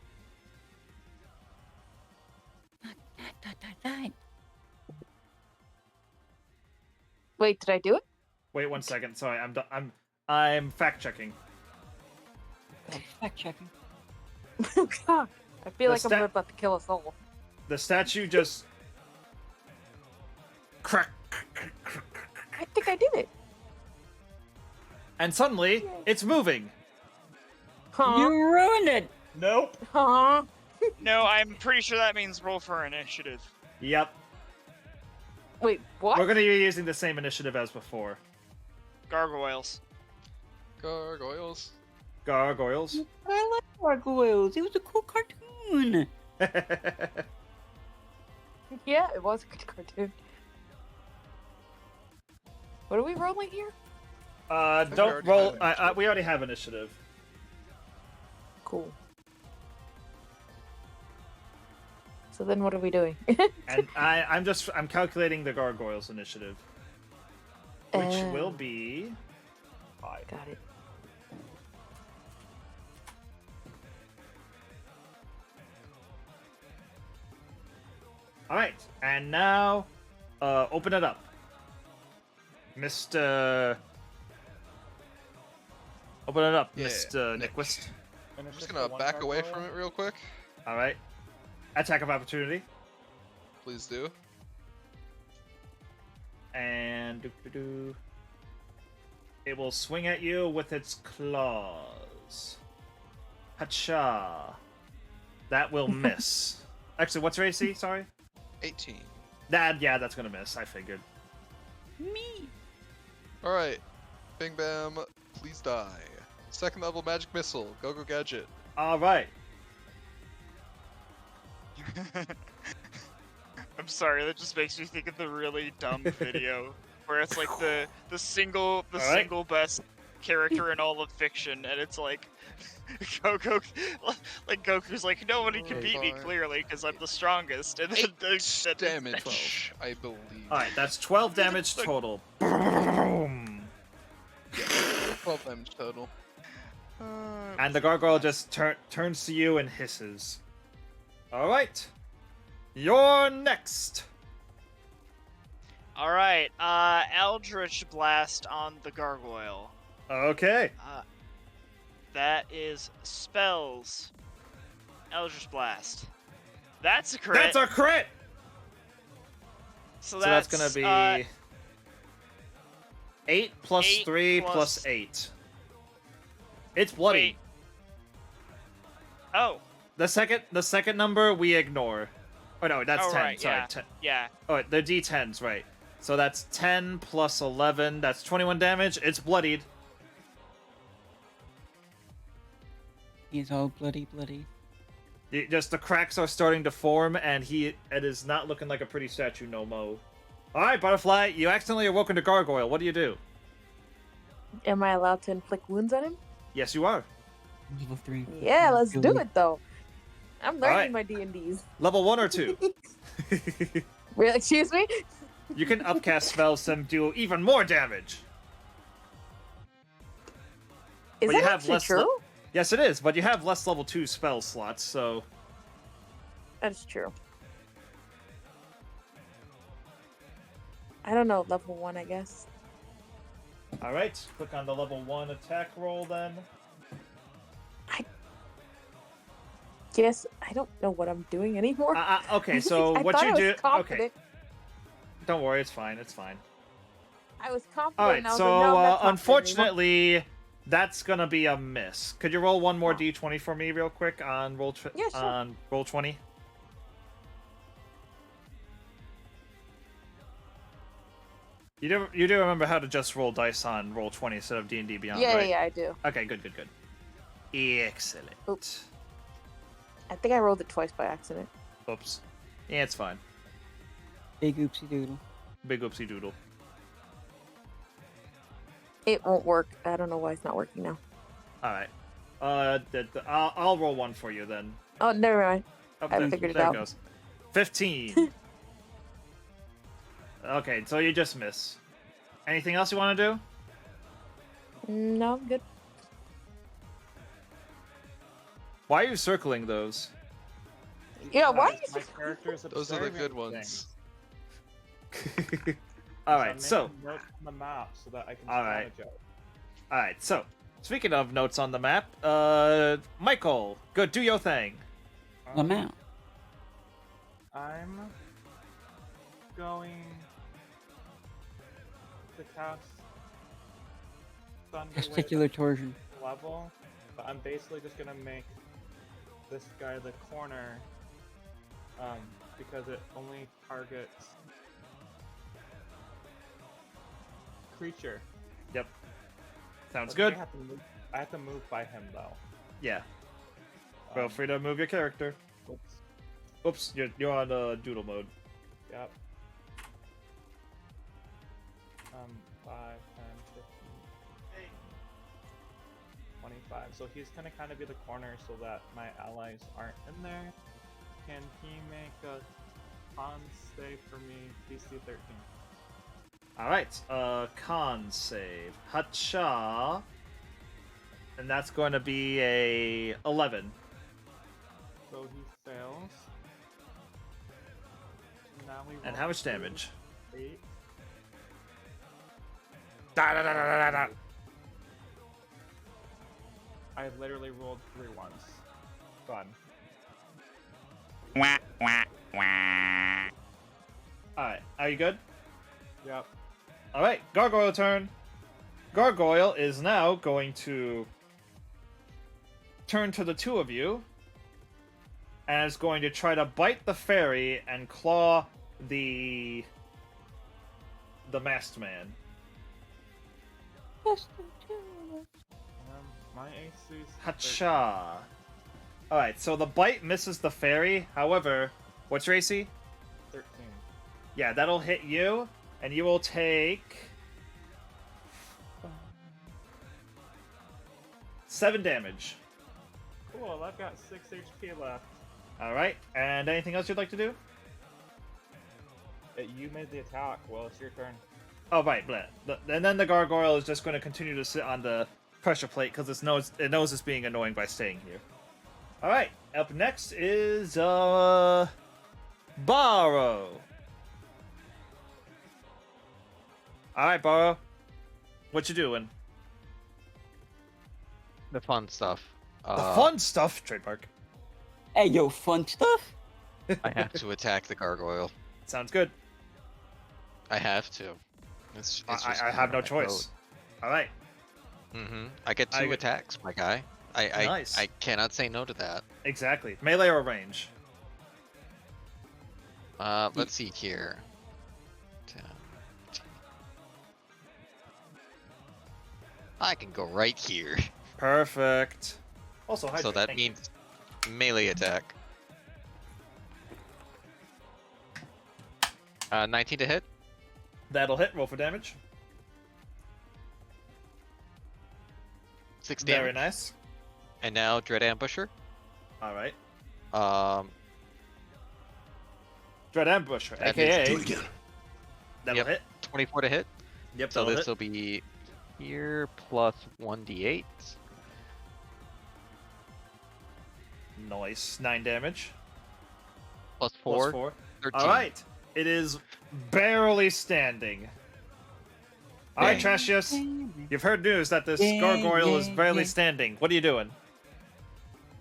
Wait, did I do it? Wait 1 second. Sorry, I'm fact checking. Fact checking. God, I feel The like I'm about to kill us all. The statue just crack, I think I did it. and suddenly it's moving. Huh? You ruined it. Nope. Huh? No, I'm pretty sure that means roll for initiative. Yep. Wait, what? We're gonna be using the same initiative as before. Gargoyles. Gargoyles. Gargoyles. I like gargoyles. It was a cool cartoon. Yeah, it was a good cartoon. What are we rolling here? we Don't already roll. have initiative. We already have initiative. Cool. So then what are we doing? And I'm calculating the gargoyles initiative, which will be 5. Got it. All right, and now, open it up, Mr. Open it up, Yeah, Mr. Nick. Nyquist. And I'm it's just the gonna one back away gargoyle? from it real quick. All right. Attack of opportunity. Please do. And doo-doo-doo. It will swing at you with its claws. Hacha. That will miss. Actually, what's your AC? Sorry. 18. Yeah, that's gonna miss. I figured. Me. All right. Bing bam. Please die. Second level magic missile. Go go gadget. All right. I'm sorry, that just makes me think of the really dumb video where it's like the single Alright. single best character in all of fiction, and it's like Goku, like Goku's like nobody can beat me Fine. clearly because I'm the strongest, and then 8 damage, I believe. All right. That's 12 damage total. Boom. 12 damage total. And the gargoyle just turns to you and hisses. All right. You're next. all right, Eldritch Blast on the gargoyle. Okay. That is spells. Eldritch Blast. That's a crit. That's a crit. So So that's gonna be 8 plus 8 3 plus- plus 8. It's bloody. Wait. Oh, The second number we ignore. Oh no, that's Oh, 10. right, Sorry, yeah. 10. yeah. Oh, wait, they're D10s, right? So that's 10 plus 11. That's 21 damage. It's bloodied. He's all bloody. Just the cracks are starting to form, and it is not looking like a pretty statue no mo. All right, Butterfly, you accidentally awoken to Gargoyle. What do you do? Am I allowed to inflict wounds on him? Yes, you are. Level 3. Yeah, let's do it though. I'm learning Alright. my D&Ds. Level 1 or 2? Really? Excuse me? You can upcast spells to do even more damage. Is But that you have actually less true? Yes, it is, but you have less level 2 spell slots, so... That is true. I don't know, level 1, I guess. All right, click on the level 1 attack roll then. Guess I don't know what I'm doing anymore. Okay, so I what thought you I was do? Okay, confident. don't worry, it's fine. It's fine. I was confident. All right, and I was so like, no, I'm not confident anymore. unfortunately, that's gonna be a miss. Could you roll one more Oh. d20 for me, real quick, on roll Yeah, sure. on roll 20? You do remember how to just roll dice on roll 20 instead of D&D Beyond, Yeah, right? yeah, I do. Okay, good. Excellent. Oops. I think I rolled it twice by accident. Oops. Yeah, it's fine. Big oopsie doodle. Big oopsie doodle. It won't work. I don't know why it's not working now. All right. I'll roll one for you then. Oh, never mind. Oh, I there, figured it there out. goes. 15. Okay, so you just miss. Anything else you want to do? No, I'm good. Why are you circling those? Yeah, why Because are my character's Those are the observing good ones. things. All I'm right, making so notes on the map so that I can All right. strategize. all right, so speaking of notes on the map, Michael, go do your thing. Lamau. I'm going to cast Thunder Wave Testicular torsion. level, but I'm basically just gonna make this guy the corner, because it only targets creature. Yep. Sounds I think good. I have to move by him though. Yeah. Feel Um, free to move your character. Oops. Oops, you're on doodle mode. Yep. 5, 10, 15, 25. So he's gonna kind of be the corner so that my allies aren't in there. Can he make a con save for me? DC 13. All right, con save. Hacha. And that's going to be a 11. So he fails. Now we And roll how much 2, damage? 8. Da, da, da, da, da, da. I literally rolled 3 ones. Fun. Alright, are you good? Yep. Alright, Gargoyle turn. Gargoyle is now going to turn to the two of you and is going to try to bite the fairy and claw the masked man. My AC's Hacha. Alright, so the bite misses the fairy. However, what's your AC? 13. Yeah, that'll hit you, and you will take 7 damage. Cool, I've got 6 HP left. Alright, and anything else you'd like to do? You made the attack. Well, it's your turn. Oh, right, bleh. And then the gargoyle is just going to continue to sit on the pressure plate because it knows it's being annoying by staying here. Alright, up next is, Barrow. Alright, Barrow. What you doing? The fun stuff. The fun stuff, trademark. Hey, yo, fun stuff? I have to attack the gargoyle. Sounds good. I have to. It's just I have no choice. Alright. I get 2 attacks, my guy. Nice. I cannot say no to that. Exactly. Melee or range? Let's see here. 10, 15. I can go right here. Perfect. Also, So hydrate. that Thank you. means melee attack. 19 to hit. That'll hit. Roll for damage. 6 damage. Very nice. And now Dread Ambusher. Alright. Dread Ambusher, That aka. Do it again. That'll Yep. hit. 24 to hit. Yep, So that'll this hit. will be here plus 1d8. Nice. 9 damage. Plus Plus 4. 4. 13. Alright. It is barely standing. All right, Trashius, you've heard news that this gargoyle is barely standing. What are you doing?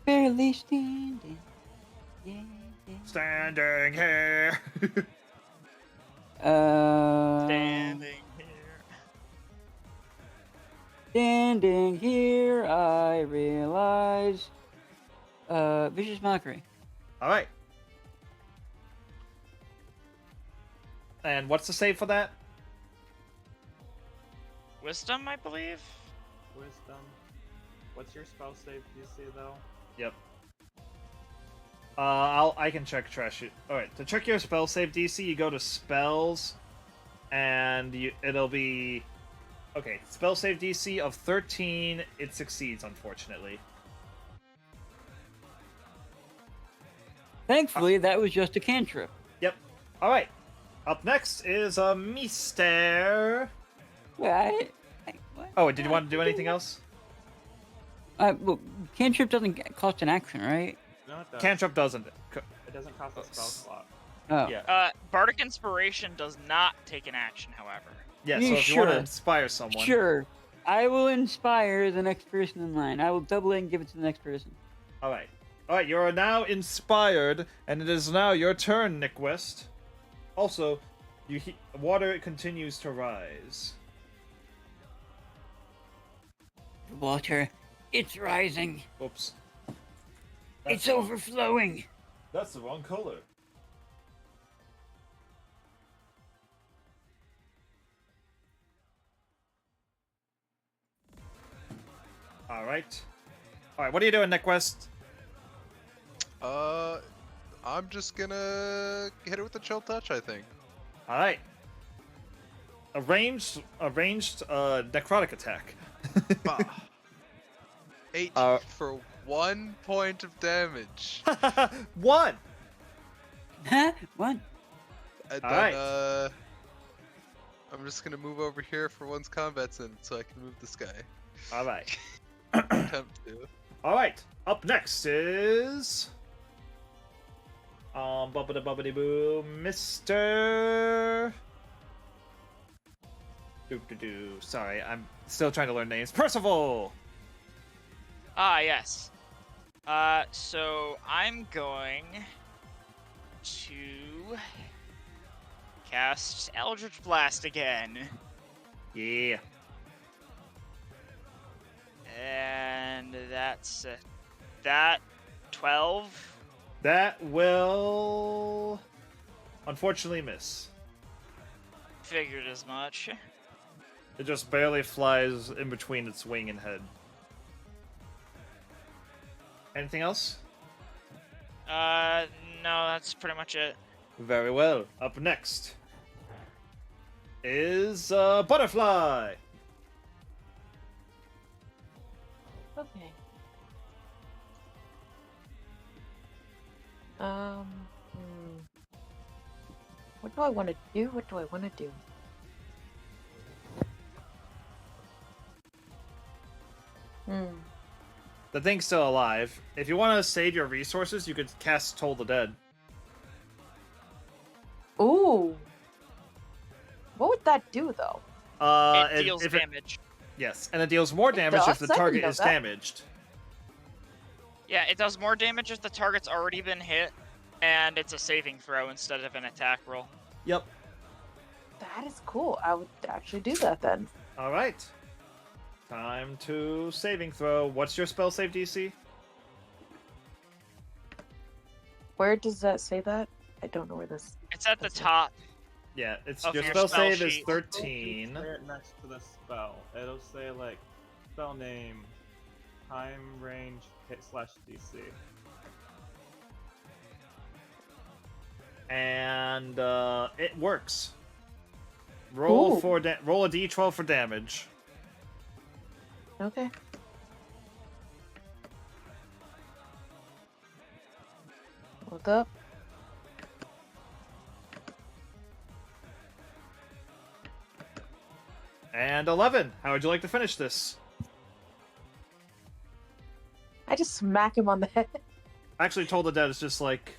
Barely standing. Yeah, yeah. Standing here. Standing here. Standing here, I realize. Vicious Mockery. All right. And what's the save for that? Wisdom, I believe. Wisdom. What's your spell save DC though? Yep. I can check trash it. All right, to check your spell save DC, you go to spells, and it'll be okay. Spell save DC of 13. It succeeds, unfortunately. Thankfully, that was just a cantrip. Yep. All right. Up next is a Mister. What? Oh, did you want to do anything else? Well, cantrip doesn't cost an action, right? No, it does. Cantrip doesn't. It doesn't cost a spell slot. Oh. Yeah. Bardic Inspiration does not take an action, however. Yeah. You So if you want to sure? inspire someone. Sure. I will inspire the next person in line. I will double it and give it to the next person. All right. All right. You are now inspired, and it is now your turn, Nick West. Also, water continues to rise. Water, it's rising. Oops. It's overflowing. That's the wrong color. All right. All right. What are you doing, Nick West? I'm just gonna hit it with a chill touch, I think. All right. A ranged necrotic attack. Bah. 8 for 1 point of damage. 1. Huh? What? And then, Alright. I'm just gonna move over here for one's combat's in so I can move this guy. All right. Attempt to. All right. Up next is bubbity boo, Mr. Doo. Sorry, I'm still trying to learn names. Percival. Ah, yes. So I'm going to cast Eldritch Blast again. Yeah. And that's that 12. That will unfortunately miss. Figured as much. It just barely flies in between its wing and head. Anything else? No, that's pretty much it. Very well. Up next is Butterfly. Okay. What do I want to do? What do I want to do? The thing's still alive. If you want to save your resources, you could cast Toll the Dead. Ooh. What would that do, though? It deals damage. Yes, and it deals more damage if does? the I didn't target know is that. damaged. Yeah, it does more damage if the target's already been hit, and it's a saving throw instead of an attack roll. Yep. That is cool. I would actually do that then. All right. Time to saving throw. What's your spell save DC? Where does that say that? I don't know where this. It's at the top. Yeah, it's Of your your spell spell save is sheet. 13. Say it next to the spell. It'll say like spell name, time, range, hit /DC. And it works. Roll Ooh. roll a d12 for damage. Okay. Look up. And 11. How would you like to finish this? I just smack him on the head. Actually, Toll the Dead is just like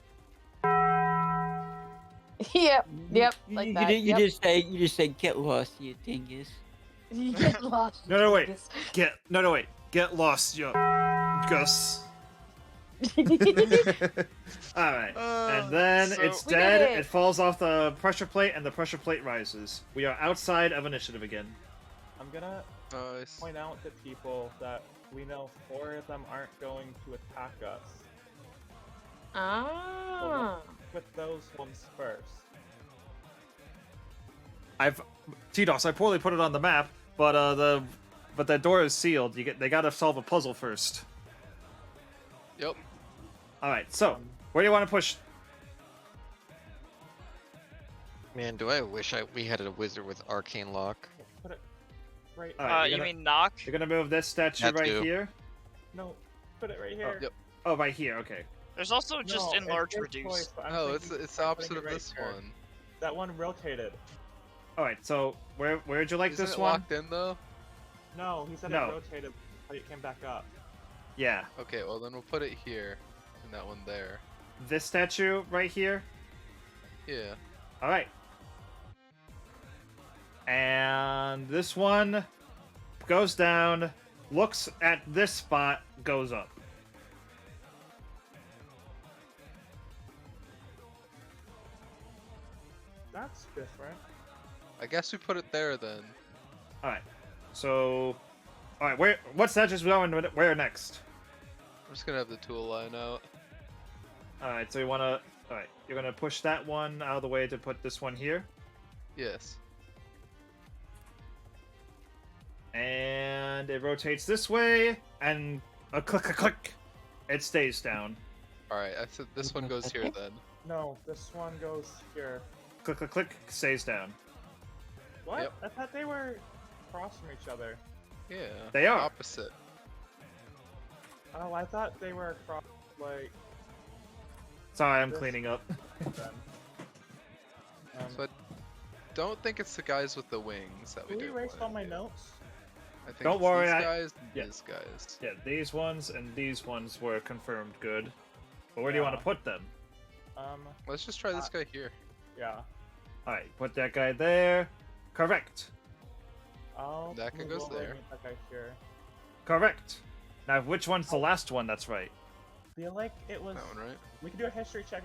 Yep, yep, You, like you, that. you Yep. just say get lost, you dingus. You get lost. No, wait. Jesus. Wait. Get lost, yo, Gus. All right, and then so- it's We did dead. it. It falls off the pressure plate, and the pressure plate rises. We are outside of initiative again. I'm gonna Nice. point out to people that we know 4 of them aren't going to attack us. Ah. With those ones first. T-Dos, I poorly put it on the map, but the door is sealed. They gotta solve a puzzle first. Yep. All right, so where do you want to push? Man, do I wish we had a wizard with arcane lock. Put it right. All right, you mean knock? you're gonna move this statue That right too. here? No, put it right here. Yep. Oh, right here. Okay. There's also just No, enlarge it's your reduce. choice, but I'm No, thinking it's of opposite putting of it right this here. one. That one rotated. All right. So where'd you like Isn't this it one? locked in though? No, he said No. it rotated, but it came back up. Yeah. Okay, well then we'll put it here, and that one there. This statue right here. Yeah. All right. And this one goes down, looks at this spot, goes up. That's different. I guess we put it there then. All right. So, all right. What statues we going? Where next? I'm just gonna have the tool line out. All right. So you wanna? All right. You're gonna push that one out of the way to put this one here, Yes. and it rotates this way, and a click, it stays down. Alright, I said this one goes here then. No, this one goes here. Click, stays down. What? Yep. I thought they were across from each other. Yeah. They are. Opposite. Oh, I thought they were across, like, Sorry, I'm This- cleaning up. them. So I don't think it's the guys with the wings that we Who did. erased all my notes? I think Don't it's worry, these I- guys and yeah. these guys. Yeah, these ones and these ones were confirmed good. But where do you want to Yeah. put them? Let's just try this guy here. Yeah. Alright, put that guy there. Correct. That can go there. That guy here. Correct. Now, which one's the last one that's right? Feel like it was. That one, right? We can do a history check.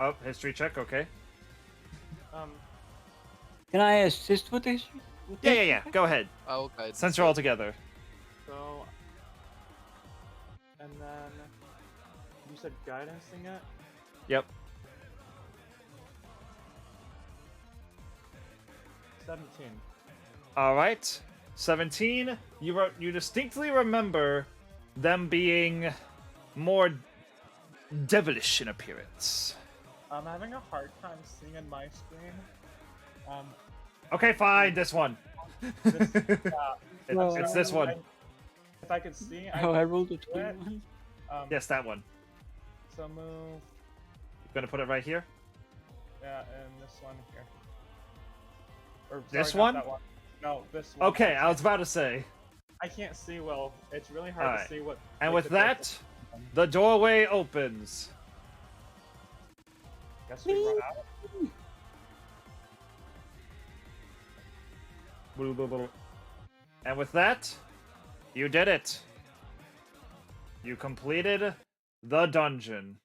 Oh, history check, okay. Can I assist with this? with Yeah, this? yeah, yeah. Go ahead. I will guide. Since you're all together. So. And then. You said guidancing it? Yep. 17. Alright. 17. You distinctly remember them being more devilish in appearance. I'm having a hard time seeing in my screen. Okay, fine, this one. This, It's this one. If I could see, Oh, I rolled a do it. 21. Yes, that one. So move. Gonna put it right here? Yeah, and this one here. Or, This sorry, not one? that one? No, this one. Okay, I was about to say. I can't see well. It's really hard Alright. to see what. And like, with the that, the doorway opens. Guess we run out. And with that, you did it. You completed the dungeon.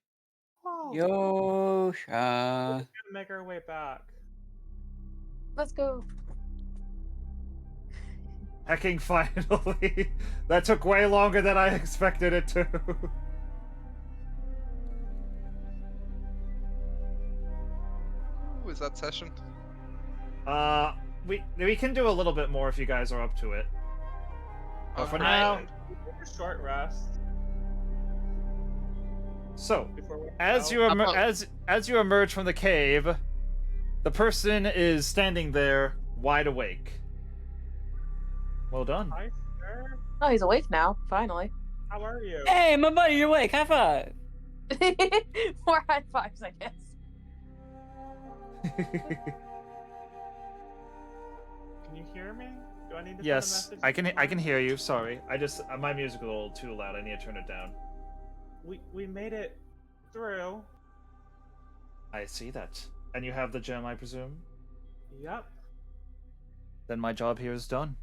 Oh, Yosha. we're gonna make our way back. Let's go. Hecking finally. That took way longer than I expected it to. Ooh, is that session? We can do a little bit more if you guys are up to it. But for now, Take a short rest so before we as go. you as you emerge from the cave, the person is standing there, wide awake. Well done. Hi, sir. Oh, he's awake now. Finally. How are you? Hey, my buddy, you're awake. High five. More high fives, I guess. Can you hear me? Do I need to Yes, send a message? I to can someone? hear you. Sorry, I just my music is a little too loud. I need to turn it down. We made it through. I see that. And you have the gem, I presume? Yep. Then my job here is done.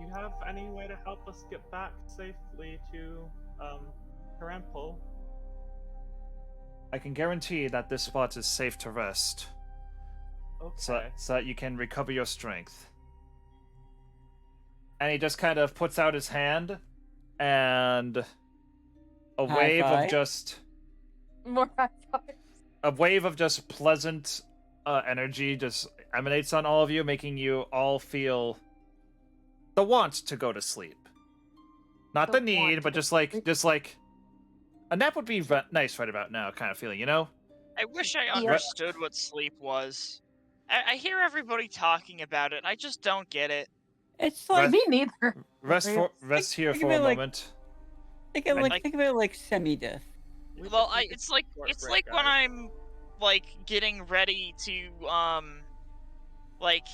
You have any way to help us get back safely to Parental? I can guarantee that this spot is safe to rest, Okay. so that you can recover your strength. And he just kind of puts out his hand, and a High wave five. of just More high fives. a wave of just pleasant energy just emanates on all of you, making you all feel the want to go to sleep. Not the The need, want but to just go like sleep. a nap would be nice right about now, kind of feeling, you know? I wish I Yeah. understood what sleep was. I hear everybody talking about it. I just don't get it. It's like Me neither. Rest Mario. here think of for a it like- moment. think of Like- it like semi-death. Well, it's like when I'm like getting ready to like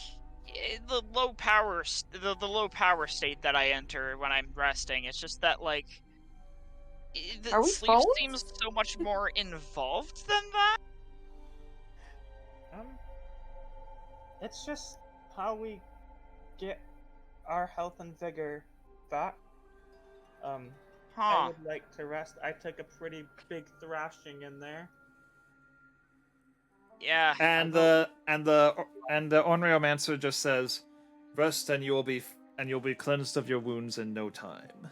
the low power the low power state that I enter when I'm resting. It's just that like the Are we sleep phones? seems so much more involved than that. It's just how we get our health and vigor back. I Huh. would like to rest. I took a pretty big thrashing in there. Yeah. And the Onryomancer just says, "Rest, and you'll be cleansed of your wounds in no time."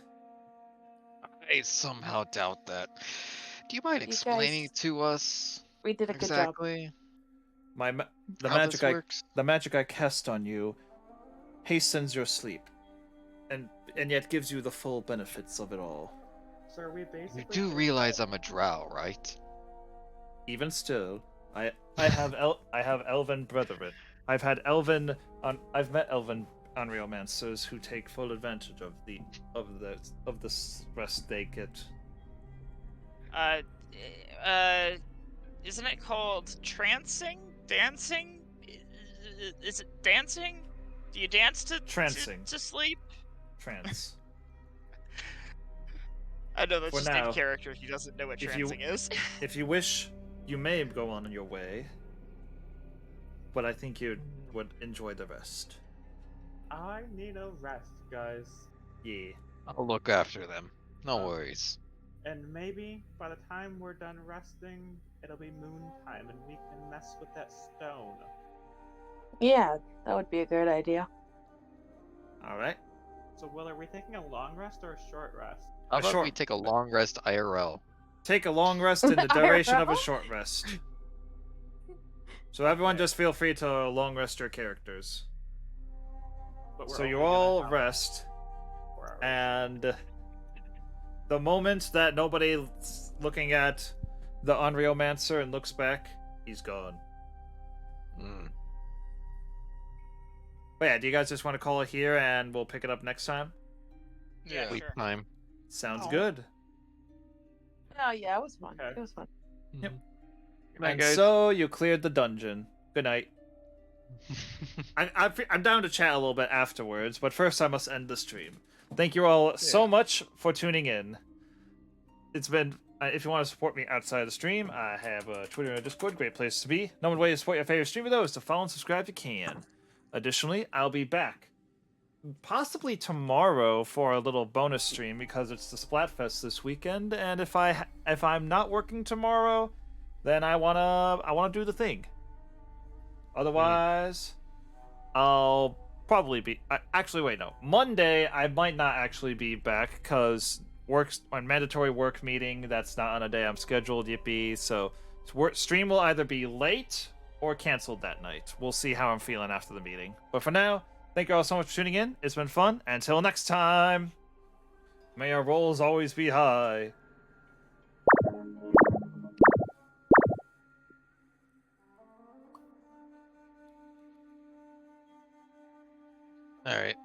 I somehow doubt that. Do you mind You explaining guys- to us We did a good job. exactly The how this works? the magic I cast on you hastens your sleep, and yet gives you the full benefits of it all. So are we basically? You do realize I'm a drow, right? Even still, I have elven brethren. I've met elven Onryomancers who take full advantage of the rest they get. Isn't it called trancing? Dancing? Is it dancing? Do you dance to Trancing. to sleep? Trance. I know that's For just now, in character. He doesn't know what if you- trancing is. If you wish, you may go on your way, but I think you would enjoy the rest. I need a rest, guys. Yeah. I'll look after them. No worries. And maybe by the time we're done resting, it'll be moon time and we can mess with that stone. Yeah, that would be a good idea. All right. So, Will, are we taking a long rest or a short rest? How A about short- we take a long rest IRL? Take a long rest in the duration of a IRL? short rest. So everyone just feel free to long rest your characters. But we're So you only gonna all have rest, 4 hours. and the moment that nobody's looking at the Onryomancer and looks back, he's gone. Mm. But yeah, do you guys just want to call it here and we'll pick it up next time? Yeah, Sleep sure. time. Sounds Oh. good. Oh yeah, it was fun. Okay. It was fun. Yep. Good night, And guys. so you cleared the dungeon. Good night. I'm down to chat a little bit afterwards, but first I must end the stream. Thank you all so much for tuning in. It's been, if you want to support me outside the stream, I have a Twitter and a Discord, great place to be. Number one way to support your favorite streamer, though, is to follow and subscribe if you can. Additionally, I'll be back possibly tomorrow for a little bonus stream because it's the Splatfest this weekend, and if I'm not working tomorrow, then I wanna do the thing. Otherwise, I'll probably be. Actually, wait, no. Monday, I might not actually be back because work's on mandatory work meeting. That's not on a day I'm scheduled. Yippee! So stream will either be late or canceled that night. We'll see how I'm feeling after the meeting. But for now, thank you all so much for tuning in. It's been fun. Until next time, may our rolls always be high. All right.